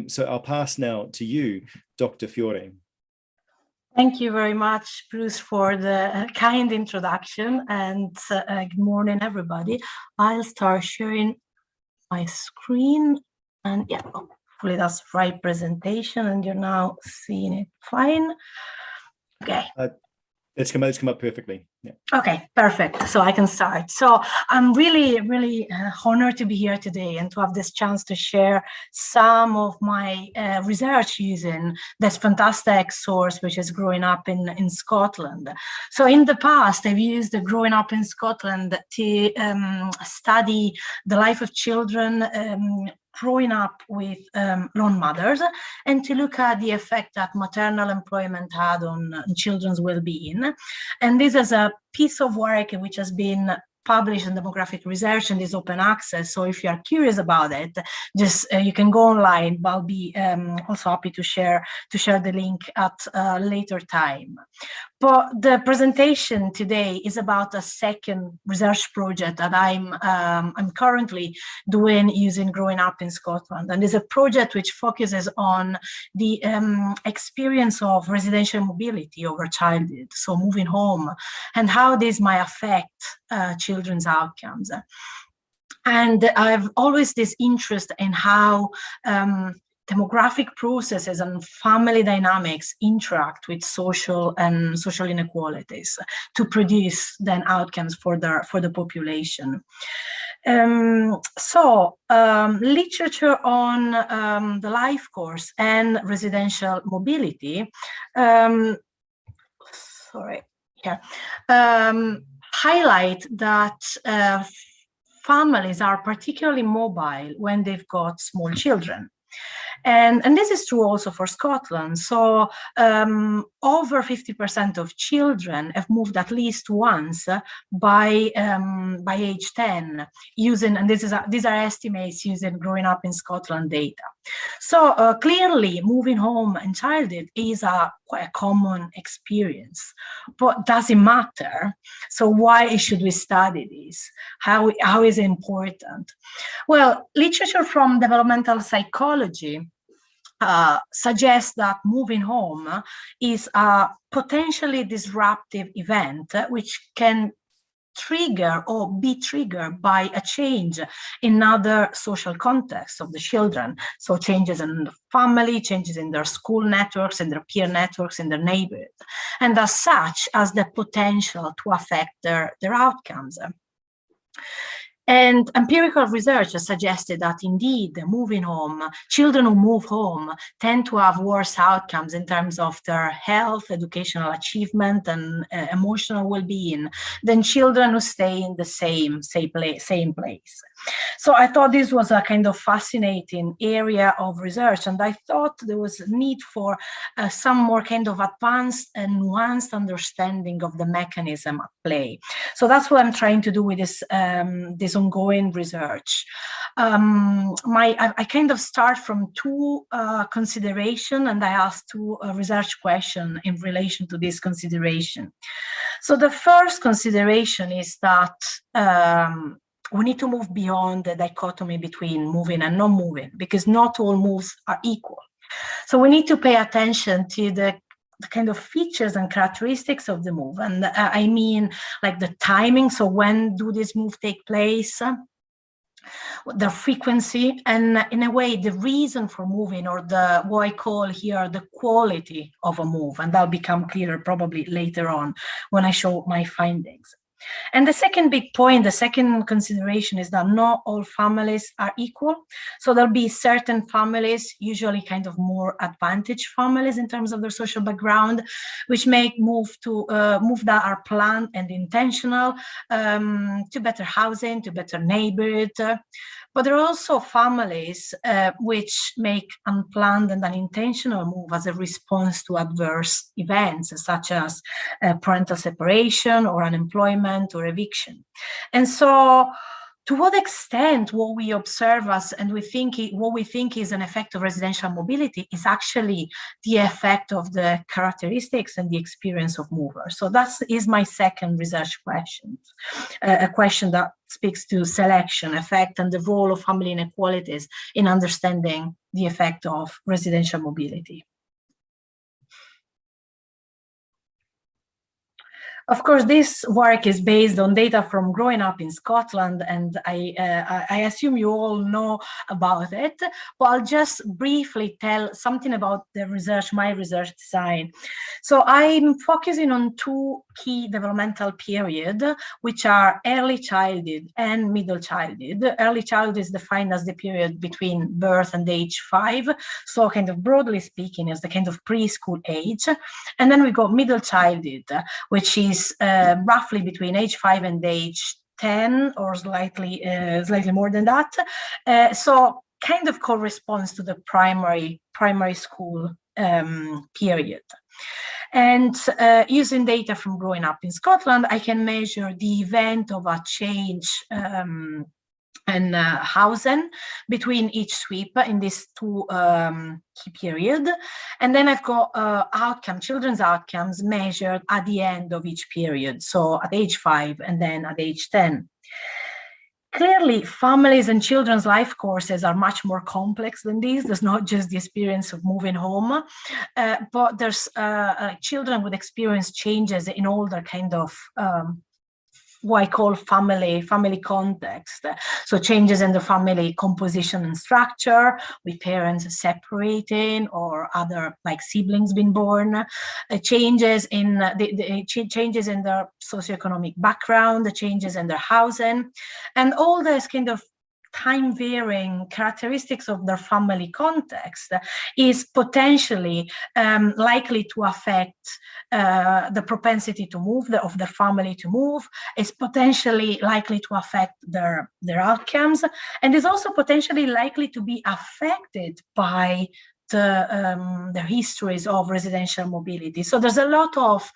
So I'll pass now to you, Dr. Fiore. Thank you very much, Bruce, for the kind introduction, and good morning, everybody. I'll start sharing my screen, and yeah, hopefully that's the right presentation, and you're now seeing it fine. Okay. It's come up perfectly. Yeah. Okay, perfect. So I can start. So I'm really honored to be here today and to have this chance to share some of my research using this fantastic source, which is Growing Up in Scotland. So in the past, I've used the Growing Up in Scotland to study the life of children growing up with lone mothers and to look at the effect that maternal employment had on children's well-being. And this is a piece of work which has been published in demographic research and is open access. So if you are curious about it, just you can go online, but I'll be also happy to share the link at a later time. But the presentation today is about a second research project that I'm currently doing using Growing Up in Scotland. And it's a project which focuses on the experience of residential mobility over childhood, so moving home, and how this might affect children's outcomes. And I've always this interest in how demographic processes and family dynamics interact with social inequalities to produce then outcomes for the population. Literature on the life course and residential mobility highlight that families are particularly mobile when they've got small children. And this is true also for Scotland. So over 50% of children have moved at least once by age 10, using, and these are estimates using Growing Up in Scotland data. So clearly moving home in childhood is quite a common experience, but does it matter? So why should we study this? How is it important? Well, literature from developmental psychology suggests that moving home is a potentially disruptive event which can trigger or be triggered by a change in other social contexts of the children. So changes in the family, changes in their school networks, in their peer networks, in their neighborhood, and as such has the potential to affect their outcomes. And empirical research has suggested that indeed moving home, children who move home tend to have worse outcomes in terms of their health, educational achievement, and emotional well-being than children who stay in the same place. So I thought this was a kind of fascinating area of research, and I thought there was a need for some more kind of advanced and nuanced understanding of the mechanism at play. So that's what I'm trying to do with this ongoing research. I kind of start from two consideration, and I ask two research questions in relation to this consideration. So the first consideration is that we need to move beyond the dichotomy between moving and non moving, because not all moves are equal. So we need to pay attention to the kind of features and characteristics of the move. And I mean like the timing. So when do this move take place? The frequency, and in a way, the reason for moving, or what I call here the quality of a move. And that'll become clearer probably later on when I show my findings. And the second big point, the second consideration, is that not all families are equal. So there'll be certain families, usually kind of more advantaged families in terms of their social background, which make move that are planned and intentional to better housing, to better neighborhood. But there are also families which make unplanned and unintentional move as a response to adverse events, such as parental separation or unemployment or eviction. And so to what extent what we observe what we think is an effect of residential mobility is actually the effect of the characteristics and the experience of movers. So that is my second research question, a question that speaks to selection, effect, and the role of family inequalities in understanding the effect of residential mobility. Of course, this work is based on data from Growing Up in Scotland, and I assume you all know about it, but I'll just briefly tell something about the research, my research design. So I'm focusing on two key developmental periods, which are early childhood and middle childhood. Early childhood is defined as the period between birth and age 5, so kind of broadly speaking is the kind of preschool age. And then we got middle childhood, which is roughly between age 5 and age 10, or slightly more than that. So kind of corresponds to the primary school period. And using data from Growing Up in Scotland, I can measure the event of a change and housing between each sweep in these two key period. And then I've got children's outcomes measured at the end of each period. So at age 5 and then at age 10. Clearly, families and children's life courses are much more complex than these. There's not just the experience of moving home, but there's children would experience changes in all their kind of what I call family context. So changes in the family composition and structure, with parents separating or other like siblings being born, changes in changes in their socioeconomic background, the changes in their housing, and all this kind of time varying characteristics of their family context is potentially likely to affect the propensity to move, of the family to move, is potentially likely to affect their outcomes, and is also potentially likely to be affected by their histories of residential mobility. So there's a lot of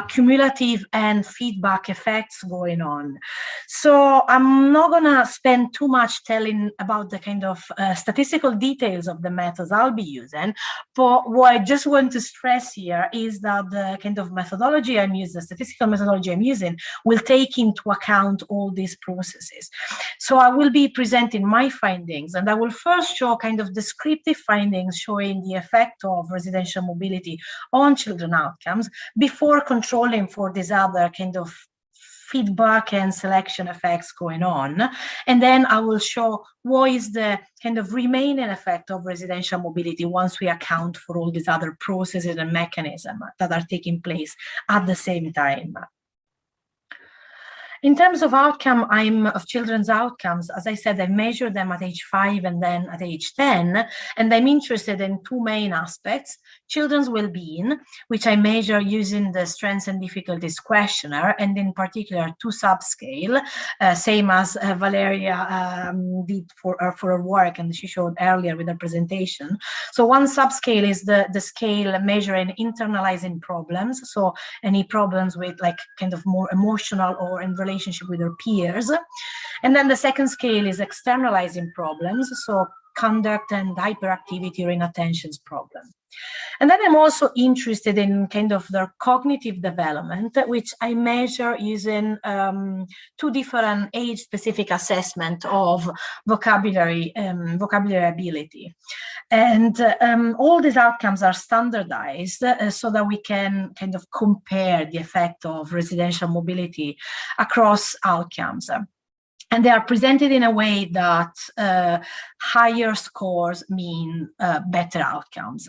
cumulative and feedback effects going on. So I'm not gonna spend too much telling about the kind of statistical details of the methods I'll be using, but what I just want to stress here is that the kind of methodology I'm using, the statistical methodology I'm using, will take into account all these processes. So I will be presenting my findings, and I will first show kind of descriptive findings showing the effect of residential mobility on children outcomes before controlling for these other kind of feedback and selection effects going on. And then I will show what is the kind of remaining effect of residential mobility once we account for all these other processes and mechanisms that are taking place at the same time. In terms of outcome, of children's outcomes, as I said, I measure them at age 5 and then at age 10, and I'm interested in two main aspects: children's well-being, which I measure using the Strengths and Difficulties questionnaire, and in particular two subscale, same as Valeria did for her work, and she showed earlier with her presentation. So one subscale is the scale measuring internalizing problems, so any problems with like kind of more emotional or in relationship with their peers. And then the second scale is externalizing problems, so conduct and hyperactivity or inattentions problem. And then I'm also interested in kind of their cognitive development, which I measure using two different age-specific assessment of vocabulary ability. And all these outcomes are standardized so that we can kind of compare the effect of residential mobility across outcomes. And they are presented in a way that higher scores mean better outcomes.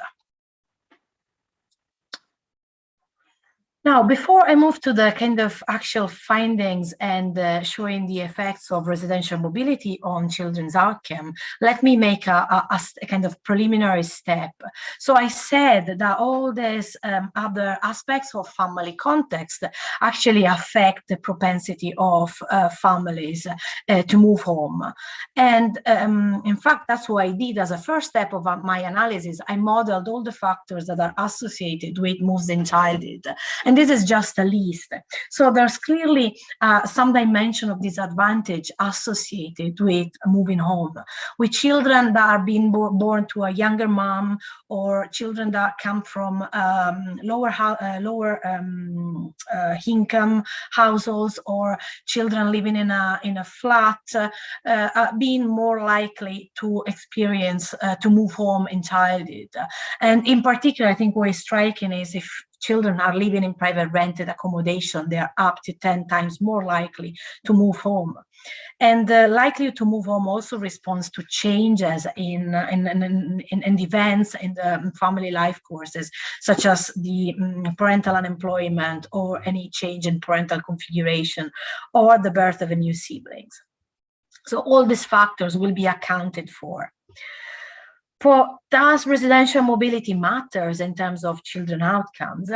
Now, before I move to the kind of actual findings and showing the effects of residential mobility on children's outcome, let me make a kind of preliminary step. So I said that all these other aspects of family context actually affect the propensity of families to move home. And in fact, that's what I did as a first step of my analysis. I modeled all the factors that are associated with moves in childhood. And this is just a list. So there's clearly some dimension of disadvantage associated with moving home, with children that are being born to a younger mom, or children that come from lower income households, or children living in a flat, being more likely to experience to move home in childhood. And in particular, I think what is striking is if children are living in private rented accommodation, they are up to 10 times more likely to move home. And the likelihood to move home also responds to changes in events in the family life courses, such as the parental unemployment, or any change in parental configuration, or the birth of a new siblings. So all these factors will be accounted for. But does residential mobility matters in terms of children outcomes?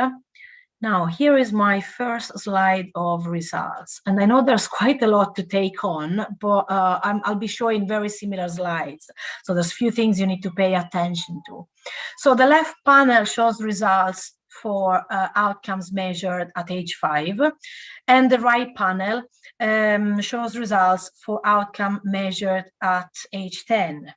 Now, here is my first slide of results. And I know there's quite a lot to take on, but I'll be showing very similar slides. So there's a few things you need to pay attention to. So the left panel shows results for outcomes measured at age 5, and the right panel shows results for outcome measured at age 10.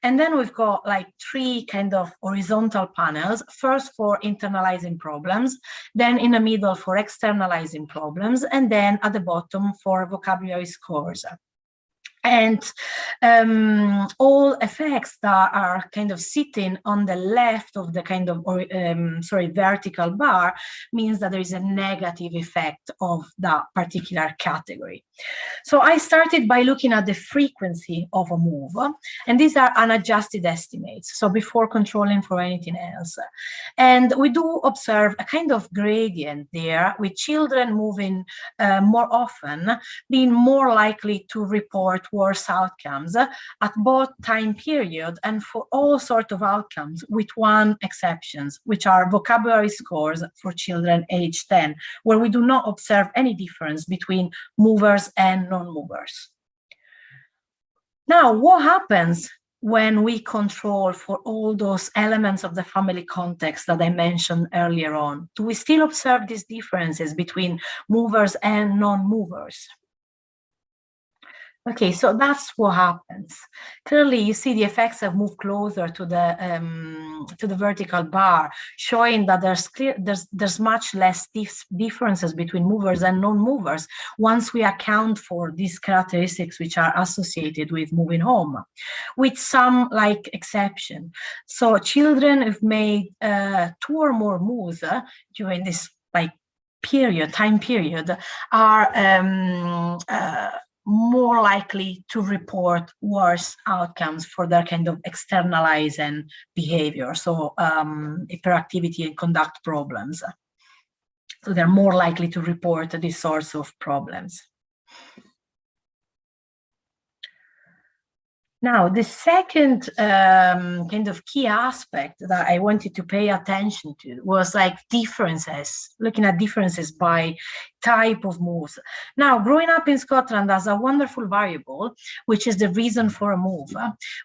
And then we've got like three kind of horizontal panels, first for internalizing problems, then in the middle for externalizing problems, and then at the bottom for vocabulary scores. And all effects that are kind of sitting on the left of the kind of vertical bar means that there is a negative effect of that particular category. So I started by looking at the frequency of a move, and these are unadjusted estimates, so before controlling for anything else. And we do observe a kind of gradient there, with children moving more often being more likely to report worse outcomes at both time period and for all sorts of outcomes, with one exception, which are vocabulary scores for children age 10, where we do not observe any difference between movers and non-movers. Now, what happens when we control for all those elements of the family context that I mentioned earlier on? Do we still observe these differences between movers and non-movers? Okay, so that's what happens. Clearly, you see the effects have moved closer to the vertical bar, showing that there's much less differences between movers and non-movers once we account for these characteristics which are associated with moving home, with some exception. So children who've made 2 or more moves during this time period are more likely to report worse outcomes for their kind of externalizing behavior, so hyperactivity and conduct problems. So they're more likely to report these sorts of problems. Now, the second kind of key aspect that I wanted to pay attention to was differences, looking at differences by type of moves. Now, growing up in Scotland has a wonderful variable, which is the reason for a move,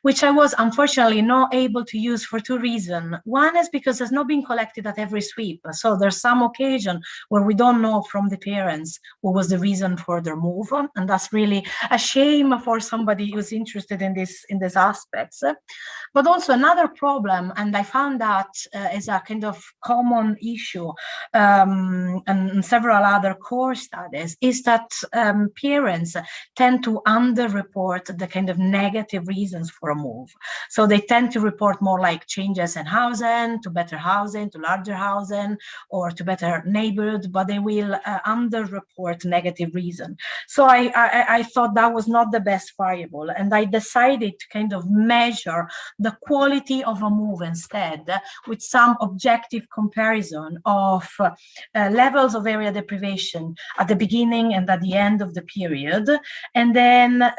which I was unfortunately not able to use for 2 reasons. One is because it's not been collected at every sweep. So there's some occasion where we don't know from the parents what was the reason for their move. And that's really a shame for somebody who's interested in these aspects. But also another problem, and I found that is a kind of common issue and several other core studies, is that parents tend to underreport the kind of negative reasons for a move. So they tend to report more changes in housing, to better housing, to larger housing, or to better neighborhood, but they will underreport negative reason. So I thought that was not the best variable, and I decided to kind of measure the quality of a move instead with some objective comparison of levels of area deprivation at the beginning and at the end of the period, and then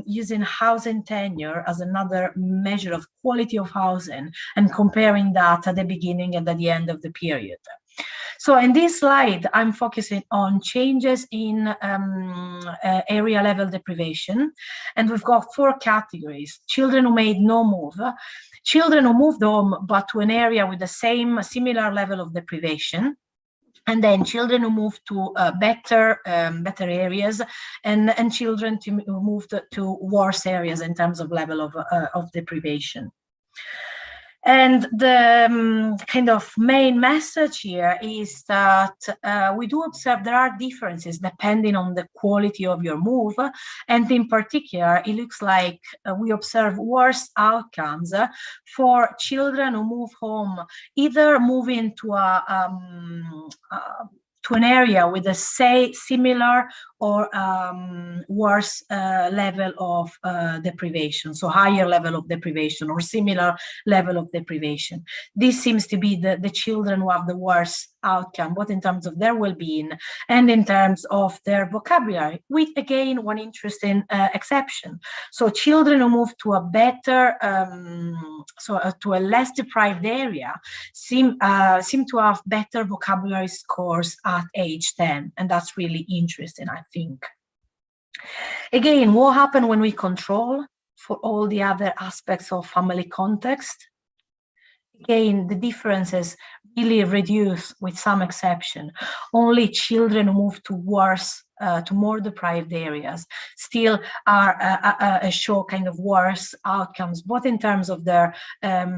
using housing tenure as another measure of quality of housing and comparing that at the beginning and at the end of the period. So in this slide, I'm focusing on changes in area level deprivation, and we've got 4 categories: children who made no move, children who moved home but to an area with the similar level of deprivation, and then children who moved to better areas, and children who moved to worse areas in terms of level of deprivation. And the kind of main message here is that we do observe there are differences depending on the quality of your move. And in particular, it looks like we observe worse outcomes for children who move home, either moving to to an area with a similar or worse level of deprivation, so higher level of deprivation or similar level of deprivation. This seems to be the children who have the worst outcome, both in terms of their well-being and in terms of their vocabulary, with again one interesting exception. So children who move to a better, to a less deprived area seem to have better vocabulary scores at age 10, and that's really interesting, I think. Again, what happens when we control for all the other aspects of family context? Again, the differences really reduce with some exception. Only children who move to worse, to more deprived areas still are show kind of worse outcomes, both in terms of their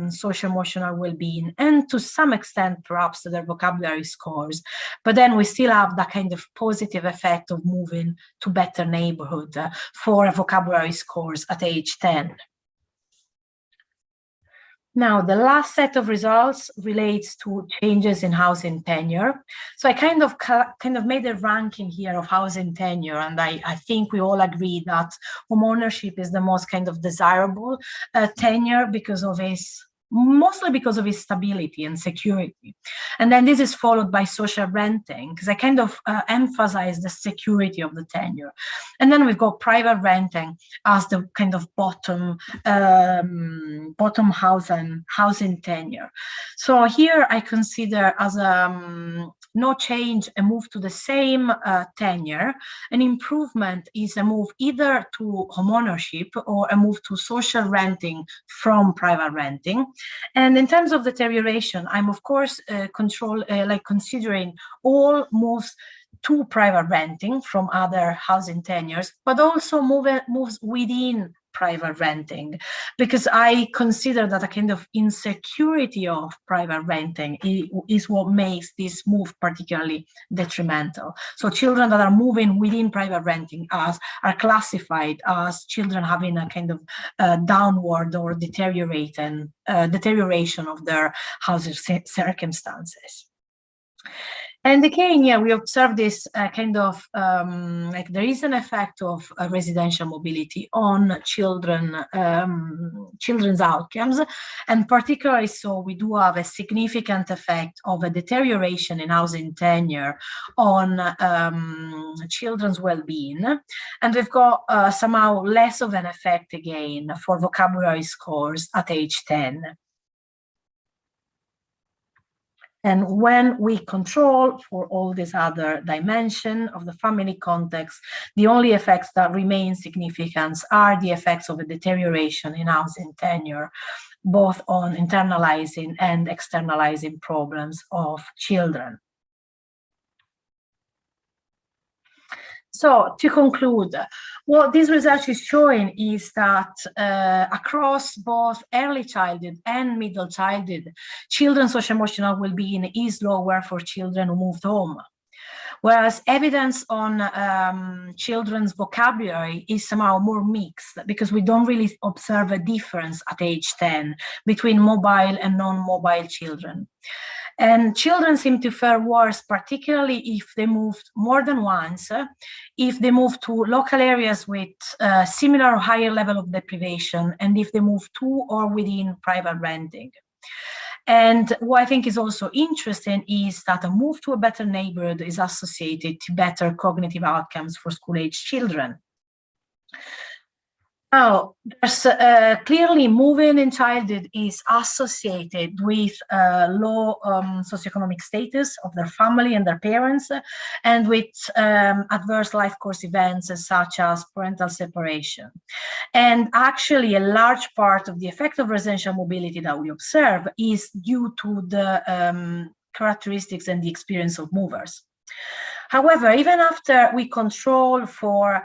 social-emotional well-being and to some extent perhaps their vocabulary scores. But then we still have that kind of positive effect of moving to better neighborhood for vocabulary scores at age 10. Now, the last set of results relates to changes in housing tenure. So I kind of made a ranking here of housing tenure, and I think we all agree that homeownership is the most kind of desirable tenure because of its mostly because of its stability and security. And then this is followed by social renting, because I kind of emphasize the security of the tenure. And then we've got private renting as the kind of bottom housing tenure. So here I consider as no change a move to the same tenure. An improvement is a move either to homeownership or a move to social renting from private renting. And in terms of deterioration, I'm of course considering all moves to private renting from other housing tenures, but also moves within private renting, because I consider that a kind of insecurity of private renting is what makes this move particularly detrimental. So children that are moving within private renting are classified as children having a kind of downward or deterioration of their housing circumstances. And again, yeah, we observe this kind of there is an effect of residential mobility on children's outcomes, and particularly so we do have a significant effect of a deterioration in housing tenure on children's well-being, and we've got somehow less of an effect again for vocabulary scores at age 10. And when we control for all these other dimensions of the family context, the only effects that remain significant are the effects of a deterioration in housing tenure, both on internalizing and externalizing problems of children. So to conclude, what this research is showing is that across both early childhood and middle childhood, children's social emotional well-being is lower for children who moved home. Whereas evidence on children's vocabulary is somehow more mixed, because we don't really observe a difference at age 10 between mobile and non-mobile children. And children seem to fare worse, particularly if they moved more than once, if they move to local areas with similar or higher level of deprivation, and if they move to or within private renting. And what I think is also interesting is that a move to a better neighborhood is associated to better cognitive outcomes for school-age children. Now, there's clearly moving in childhood is associated with low socioeconomic status of their family and their parents, and with adverse life course events such as parental separation. And actually, a large part of the effect of residential mobility that we observe is due to the characteristics and the experience of movers. However, even after we control for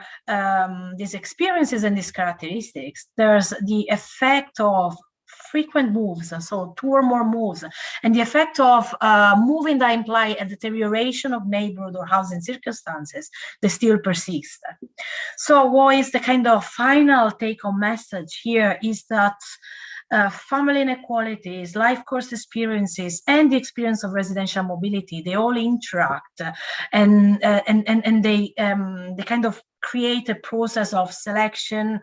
these experiences and these characteristics, there's the effect of frequent moves, so 2 or more moves, and the effect of moving that imply a deterioration of neighborhood or housing circumstances that still persist. So what is the kind of final take-home message here is that family inequalities, life course experiences, and the experience of residential mobility, they all interact, and they kind of create a process of selection,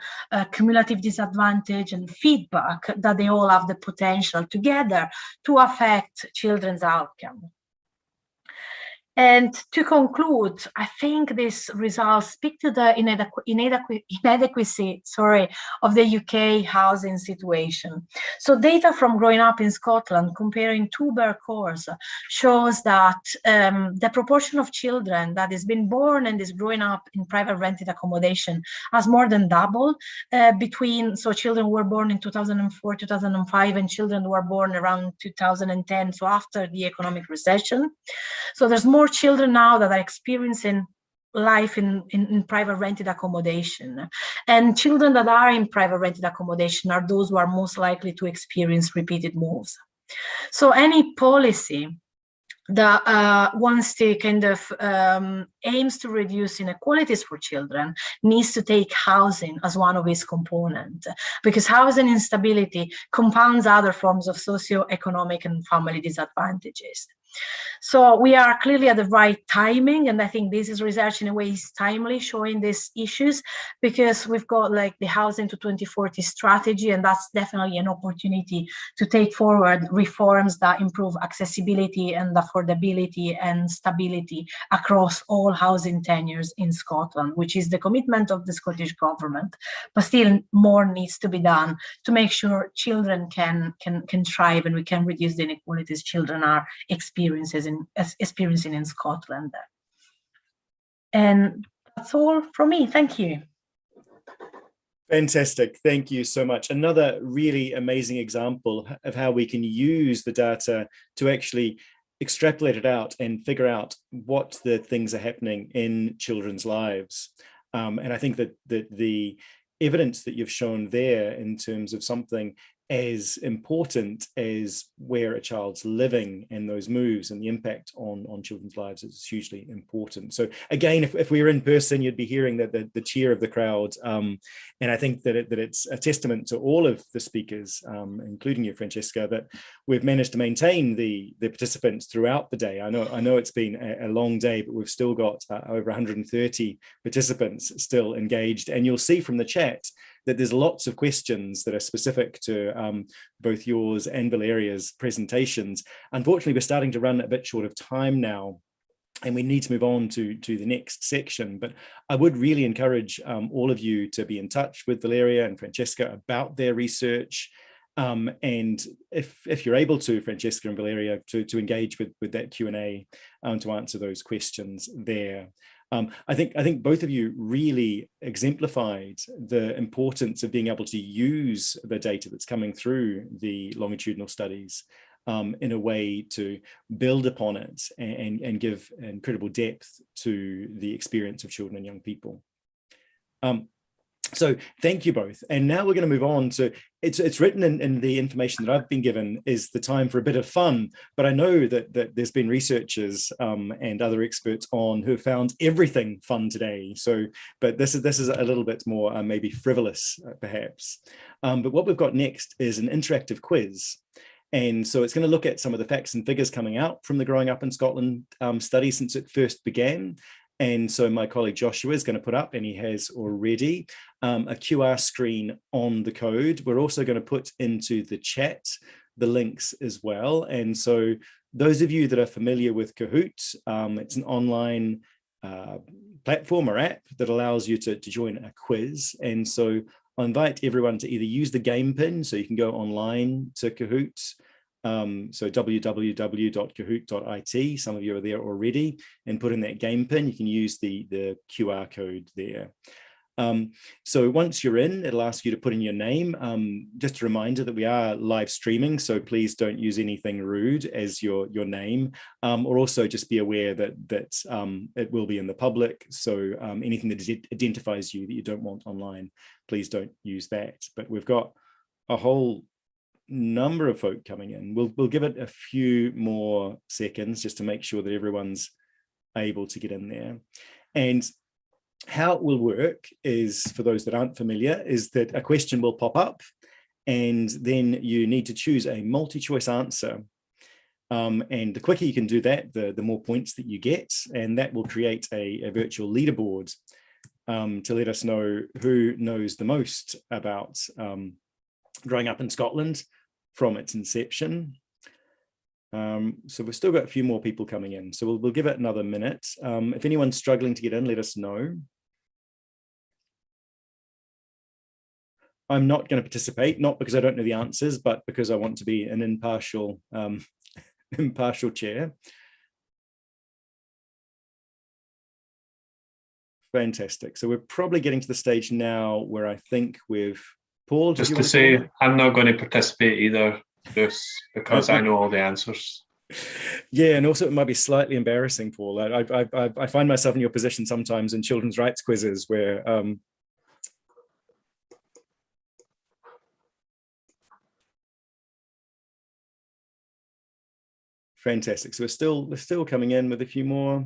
cumulative disadvantage, and feedback that they all have the potential together to affect children's outcome. And to conclude, I think these results speak to the inadequacy of the UK housing situation. So data from growing up in Scotland comparing 2 Bear cores shows that the proportion of children that is been born and is growing up in private rented accommodation has more than doubled so children who were born in 2004, 2005, and children who were born around 2010, so after the economic recession. So there's more children now that are experiencing life in private rented accommodation, and children that are in private rented accommodation are those who are most likely to experience repeated moves. So any policy that wants to kind of aims to reduce inequalities for children needs to take housing as one of its components, because housing instability compounds other forms of socioeconomic and family disadvantages. So we are clearly at the right timing, and I think this is research in a way is timely, showing these issues, because we've got like the Housing to 2040 strategy, and that's definitely an opportunity to take forward reforms that improve accessibility and affordability and stability across all housing tenures in Scotland, which is the commitment of the Scottish government. But still more needs to be done to make sure children can thrive, and we can reduce the inequalities children are experiencing in Scotland. And that's all from me. Thank you. Fantastic. Thank you so much. Another really amazing example of how we can use the data to actually extrapolate it out and figure out what the things are happening in children's lives. And I think that the evidence that you've shown there in terms of something as important as where a child's living and those moves and the impact on children's lives is hugely important. So again, if we were in person, you'd be hearing that the cheer of the crowd. And I think that it's a testament to all of the speakers, including you, Francesca, that we've managed to maintain the participants throughout the day. I know it's been a long day, but we've still got over 130 participants still engaged. And you'll see from the chat that there's lots of questions that are specific to both yours and Valeria's presentations. Unfortunately, we're starting to run a bit short of time now, and we need to move on to the next section. But I would really encourage all of you to be in touch with Valeria and Francesca about their research. And if you're able to, Francesca and Valeria, to engage with that Q&A to answer those questions there. I think both of you really exemplified the importance of being able to use the data that's coming through the longitudinal studies in a way to build upon it and give incredible depth to the experience of children and young people. So thank you both. And now we're going to move on to, it's written in the information that I've been given is the time for a bit of fun, but I know that there's been researchers and other experts on who have found everything fun today. So, but this is a little bit more maybe frivolous perhaps. But what we've got next is an interactive quiz. And so it's going to look at some of the facts and figures coming out from the Growing Up in Scotland study since it first began. And so my colleague Joshua is going to put up, and he has already, a QR screen on the code. We're also going to put into the chat the links as well. And so those of you that are familiar with Kahoot, it's an online platform or app that allows you to join a quiz. And so I invite everyone to either use the game pin, so you can go online to Kahoot, so www.kahoot.it, some of you are there already, and put in that game pin. You can use the QR code there. So once you're in, it'll ask you to put in your name. Just a reminder that we are live streaming, so please don't use anything rude as your name, or also just be aware that it will be in the public. So anything that identifies you that you don't want online, please don't use that. But we've got a whole number of folk coming in. We'll give it a few more seconds just to make sure that everyone's able to get in there. And how it will work is, for those that aren't familiar, is that a question will pop up and then you need to choose a multi-choice answer. And the quicker you can do that, the more points that you get, and that will create a virtual leaderboard to let us know who knows the most about growing up in Scotland from its inception. So we've still got a few more people coming in, so we'll give it another minute. If anyone's struggling to get in, let us know. I'm not going to participate, not because I don't know the answers, but because I want to be an impartial chair. Fantastic. So we're probably getting to the stage now where I think we've Paul. Just to say, I'm not going to participate either, just because I know all the answers. Yeah, and also it might be slightly embarrassing, Paul. I find myself in your position sometimes in children's rights quizzes where fantastic. So we're still coming in with a few more.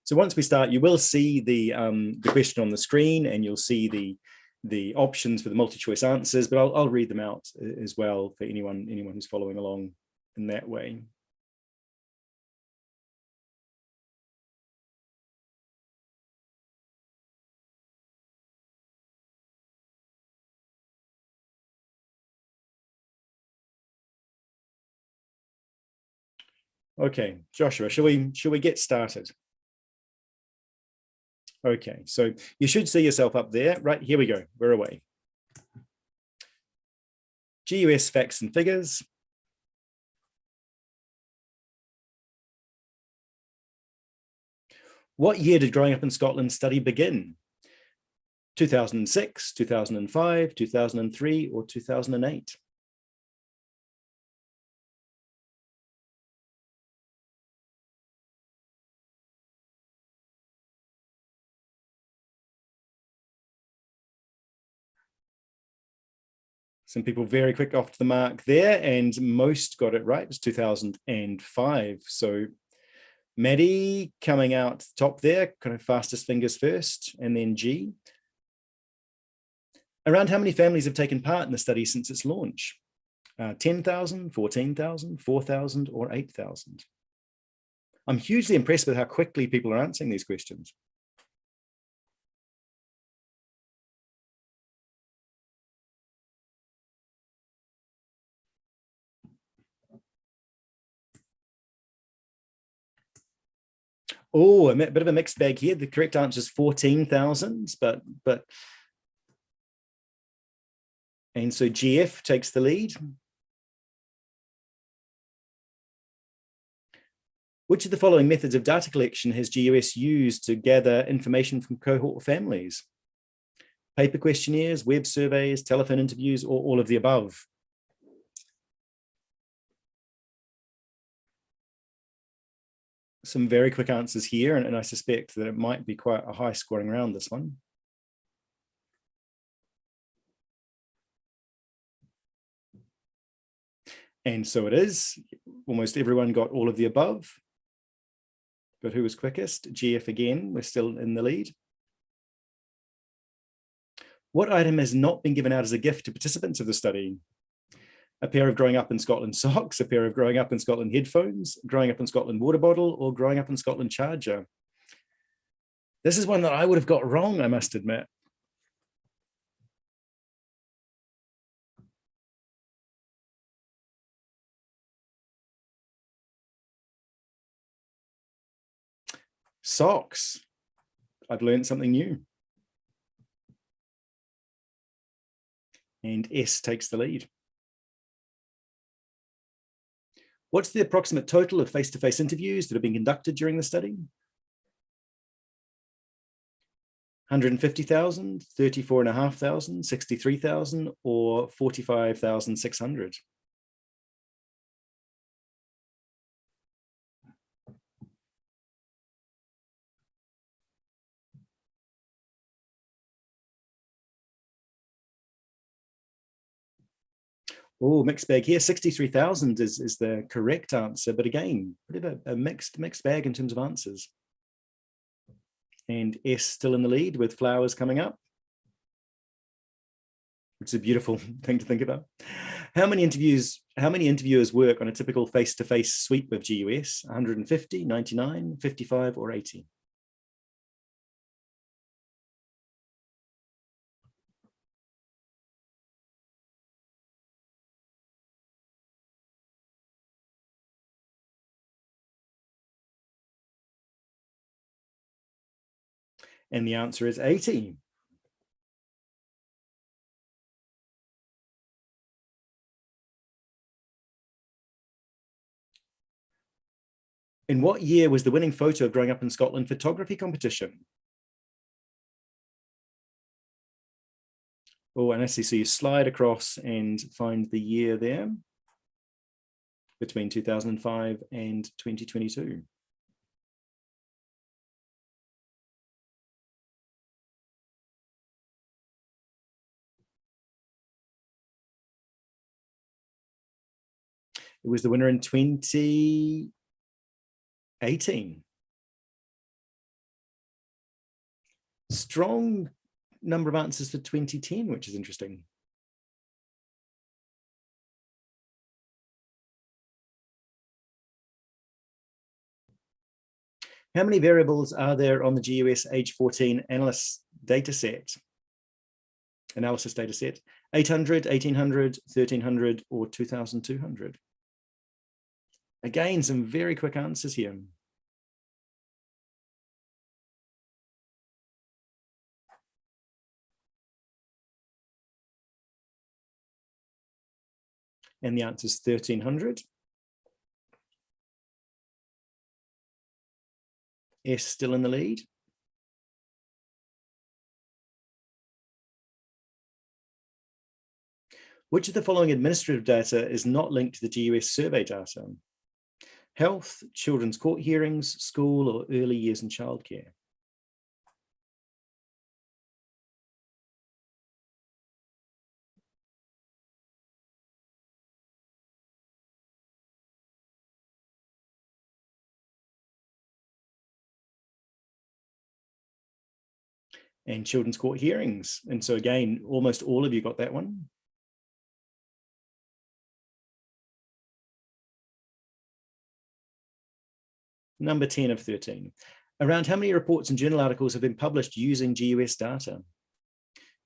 So once we start, you will see the question on the screen, and you'll see the options for the multi-choice answers, but I'll read them out as well for anyone who's following along in that way. Okay, Joshua, shall we get started? Okay, so you should see yourself up there. Right, here we go. We're away. GUS facts and figures. What year did Growing Up in Scotland study begin? 2006, 2005, 2003, or 2008? Some people very quick off to the mark there, and most got it right. It was 2005. So Maddie coming out top there, kind of fastest fingers first, and then G. Around how many families have taken part in the study since its launch? 10,000, 14,000, 4,000, or 8,000? I'm hugely impressed with how quickly people are answering these questions. Oh, a bit of a mixed bag here. The correct answer is 14,000, but and so GF takes the lead. Which of the following methods of data collection has GUS used to gather information from cohort families? Paper questionnaires, web surveys, telephone interviews, or all of the above? Some very quick answers here, and I suspect that it might be quite a high scoring round, this one. And so it is. Almost everyone got all of the above. But who was quickest? GF again, we're still in the lead. What item has not been given out as a gift to participants of the study? A pair of Growing Up in Scotland socks, a pair of Growing Up in Scotland headphones, Growing Up in Scotland water bottle, or Growing Up in Scotland charger? This is one that I would have got wrong, I must admit. Socks. I've learned something new. And S takes the lead. What's the approximate total of face-to-face interviews that have been conducted during the study? 150,000, 34,500, 63,000, or 45,600? Oh, mixed bag here. 63,000 is the correct answer, but again, bit of a mixed bag in terms of answers. And S still in the lead with flowers coming up, which is a beautiful thing to think about. How many interviewers work on a typical face-to-face sweep of GUS? 150, 99, 55, or 80? And the answer is 80. In what year was the winning photo of Growing Up in Scotland photography competition? Oh, and I see, so you slide across and find the year there between 2005 and 2022. It was the winner in 2018. Strong number of answers for 2010, which is interesting. How many variables are there on the GUS age 14 analysis data set? 800, 1800, 1300, or 2200? Again, some very quick answers here. And the answer is 1300. S still in the lead. Which of the following administrative data is not linked to the GUS survey data? Health, children's court hearings, school, or early years in childcare? And children's court hearings. And so again, almost all of you got that one. Number 10 of 13. Around how many reports and journal articles have been published using GUS data?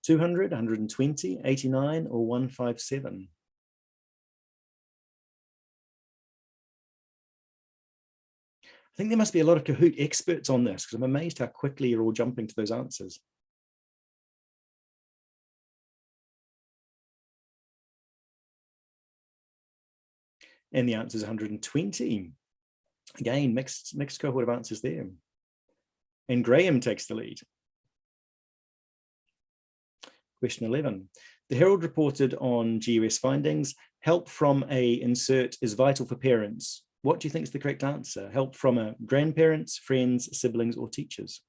200, 120, 89, or 157? I think there must be a lot of Kahoot experts on this, because I'm amazed how quickly you're all jumping to those answers. And the answer is 120. Again, mixed cohort of answers there. And Graham takes the lead. Question 11. The Herald reported on GUS findings, help from a insert is vital for parents. What do you think is the correct answer? Help from a grandparents, friends, siblings, or teachers?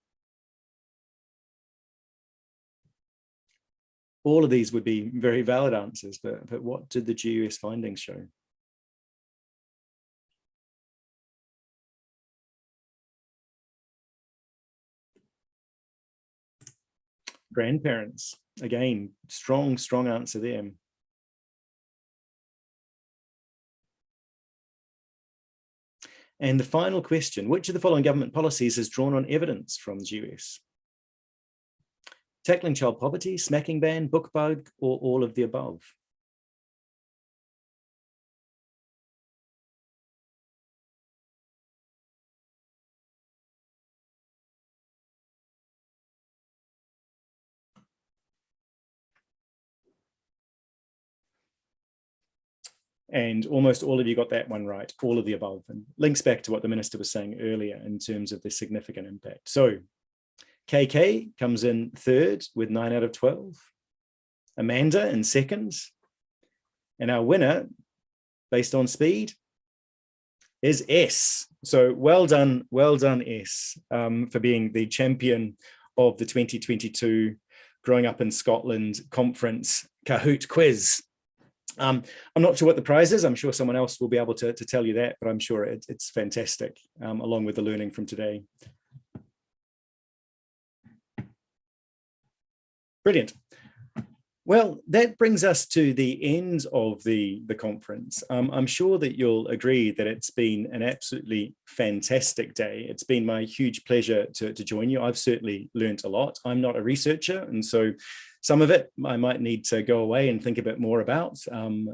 All of these would be very valid answers, but what did the GUS findings show? Grandparents. Again, strong answer there. And the final question, which of the following government policies is drawn on evidence from the GUS? Tackling child poverty, smacking ban, book bug, or all of the above? And almost all of you got that one right, all of the above, and links back to what the minister was saying earlier in terms of the significant impact. So KK comes in third with 9 out of 12. Amanda in second. And our winner, based on speed, is S. So well done S, for being the champion of the 2022 Growing Up in Scotland Conference Kahoot quiz. I'm not sure what the prize is. I'm sure someone else will be able to tell you that, but I'm sure it's fantastic, along with the learning from today. Brilliant. Well, that brings us to the end of the conference. I'm sure that you'll agree that it's been an absolutely fantastic day. It's been my huge pleasure to join you. I've certainly learned a lot. I'm not a researcher, and so some of it I might need to go away and think a bit more about.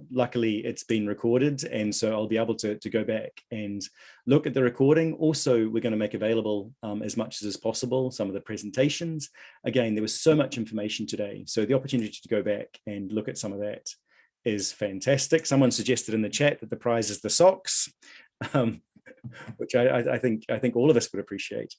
Luckily, it's been recorded, and so I'll be able to go back and look at the recording. Also, we're going to make available as much as possible some of the presentations. Again, there was so much information today, so the opportunity to go back and look at some of that is fantastic. Someone suggested in the chat that the prize is the socks, which I think all of us would appreciate.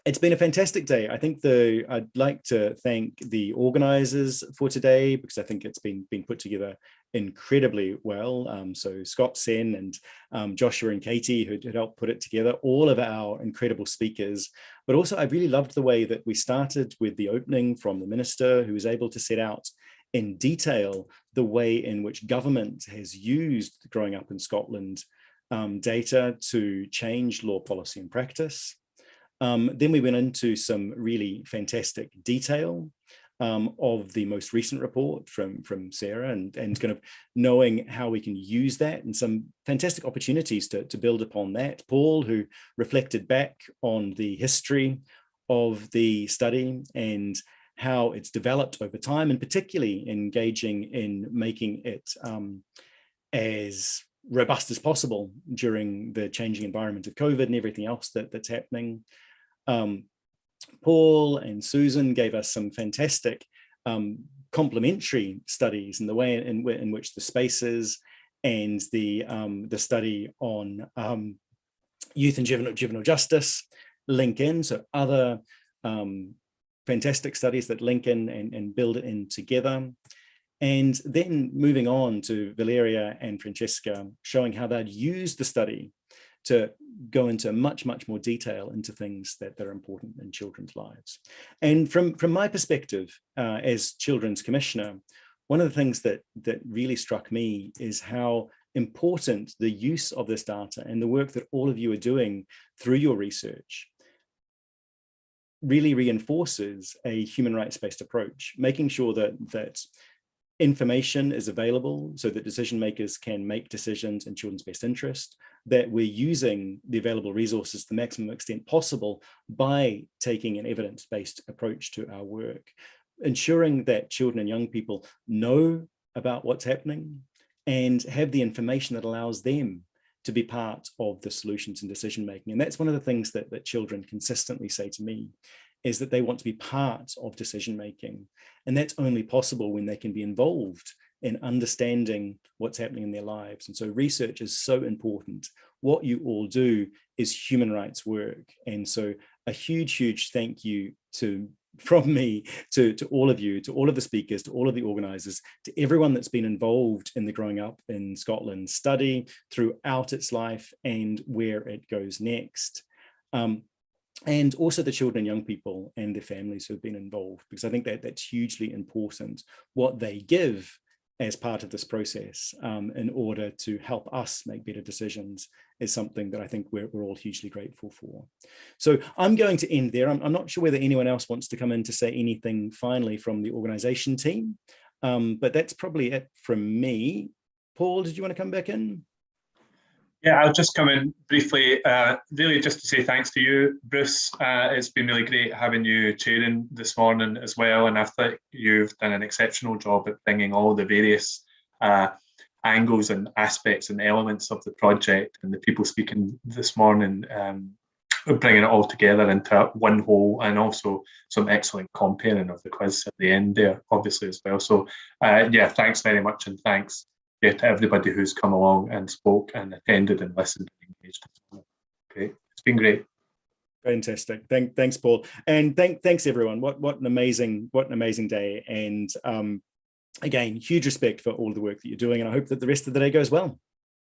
It's been a fantastic day. I think I'd like to thank the organizers for today, because I think it's been put together incredibly well. So ScotCen and Joshua and Katie, who helped put it together, all of our incredible speakers. But also, I really loved the way that we started with the opening from the minister, who was able to set out in detail the way in which government has used Growing Up in Scotland data to change law, policy, and practice. Then we went into some really fantastic detail of the most recent report from Sarah, and kind of knowing how we can use that, and some fantastic opportunities to build upon that. Paul, who reflected back on the history of the study and how it's developed over time, and particularly engaging in making it as robust as possible during the changing environment of COVID and everything else that's happening. Paul and Susan gave us some fantastic complementary studies in the way in which the spaces and the study on youth and juvenile justice link in, so other fantastic studies that link in and build it in together. And then moving on to Valeria and Francesca, showing how they'd use the study to go into much more detail into things that are important in children's lives. And from my perspective as Children's Commissioner, one of the things that really struck me is how important the use of this data and the work that all of you are doing through your research really reinforces a human rights-based approach, making sure that information is available so that decision makers can make decisions in children's best interest, that we're using the available resources to the maximum extent possible by taking an evidence-based approach to our work, ensuring that children and young people know about what's happening and have the information that allows them to be part of the solutions and decision making. And that's one of the things that children consistently say to me, is that they want to be part of decision making. And that's only possible when they can be involved in understanding what's happening in their lives. And so research is so important. What you all do is human rights work. And so a huge thank you from me to all of you, to all of the speakers, to all of the organisers, to everyone that's been involved in the Growing Up in Scotland study throughout its life and where it goes next. And also the children and young people and their families who have been involved, because I think that's hugely important. What they give as part of this process in order to help us make better decisions is something that I think we're all hugely grateful for. So I'm going to end there. I'm not sure whether anyone else wants to come in to say anything finally from the organisation team, but that's probably it from me. Paul, did you want to come back in? Yeah, I'll just come in briefly, really just to say thanks to you, Bruce. It's been really great having you chairing this morning as well, and I think you've done an exceptional job at bringing all the various angles and aspects and elements of the project and the people speaking this morning, bringing it all together into one whole, and also some excellent comparing of the quiz at the end there, obviously, as well. So yeah, thanks very much, and thanks to everybody who's come along and spoke and attended and listened and engaged. Great, it's been great. Fantastic. Thanks, Paul, and thanks everyone. What an amazing day, and again, huge respect for all the work that you're doing, and I hope that the rest of the day goes well.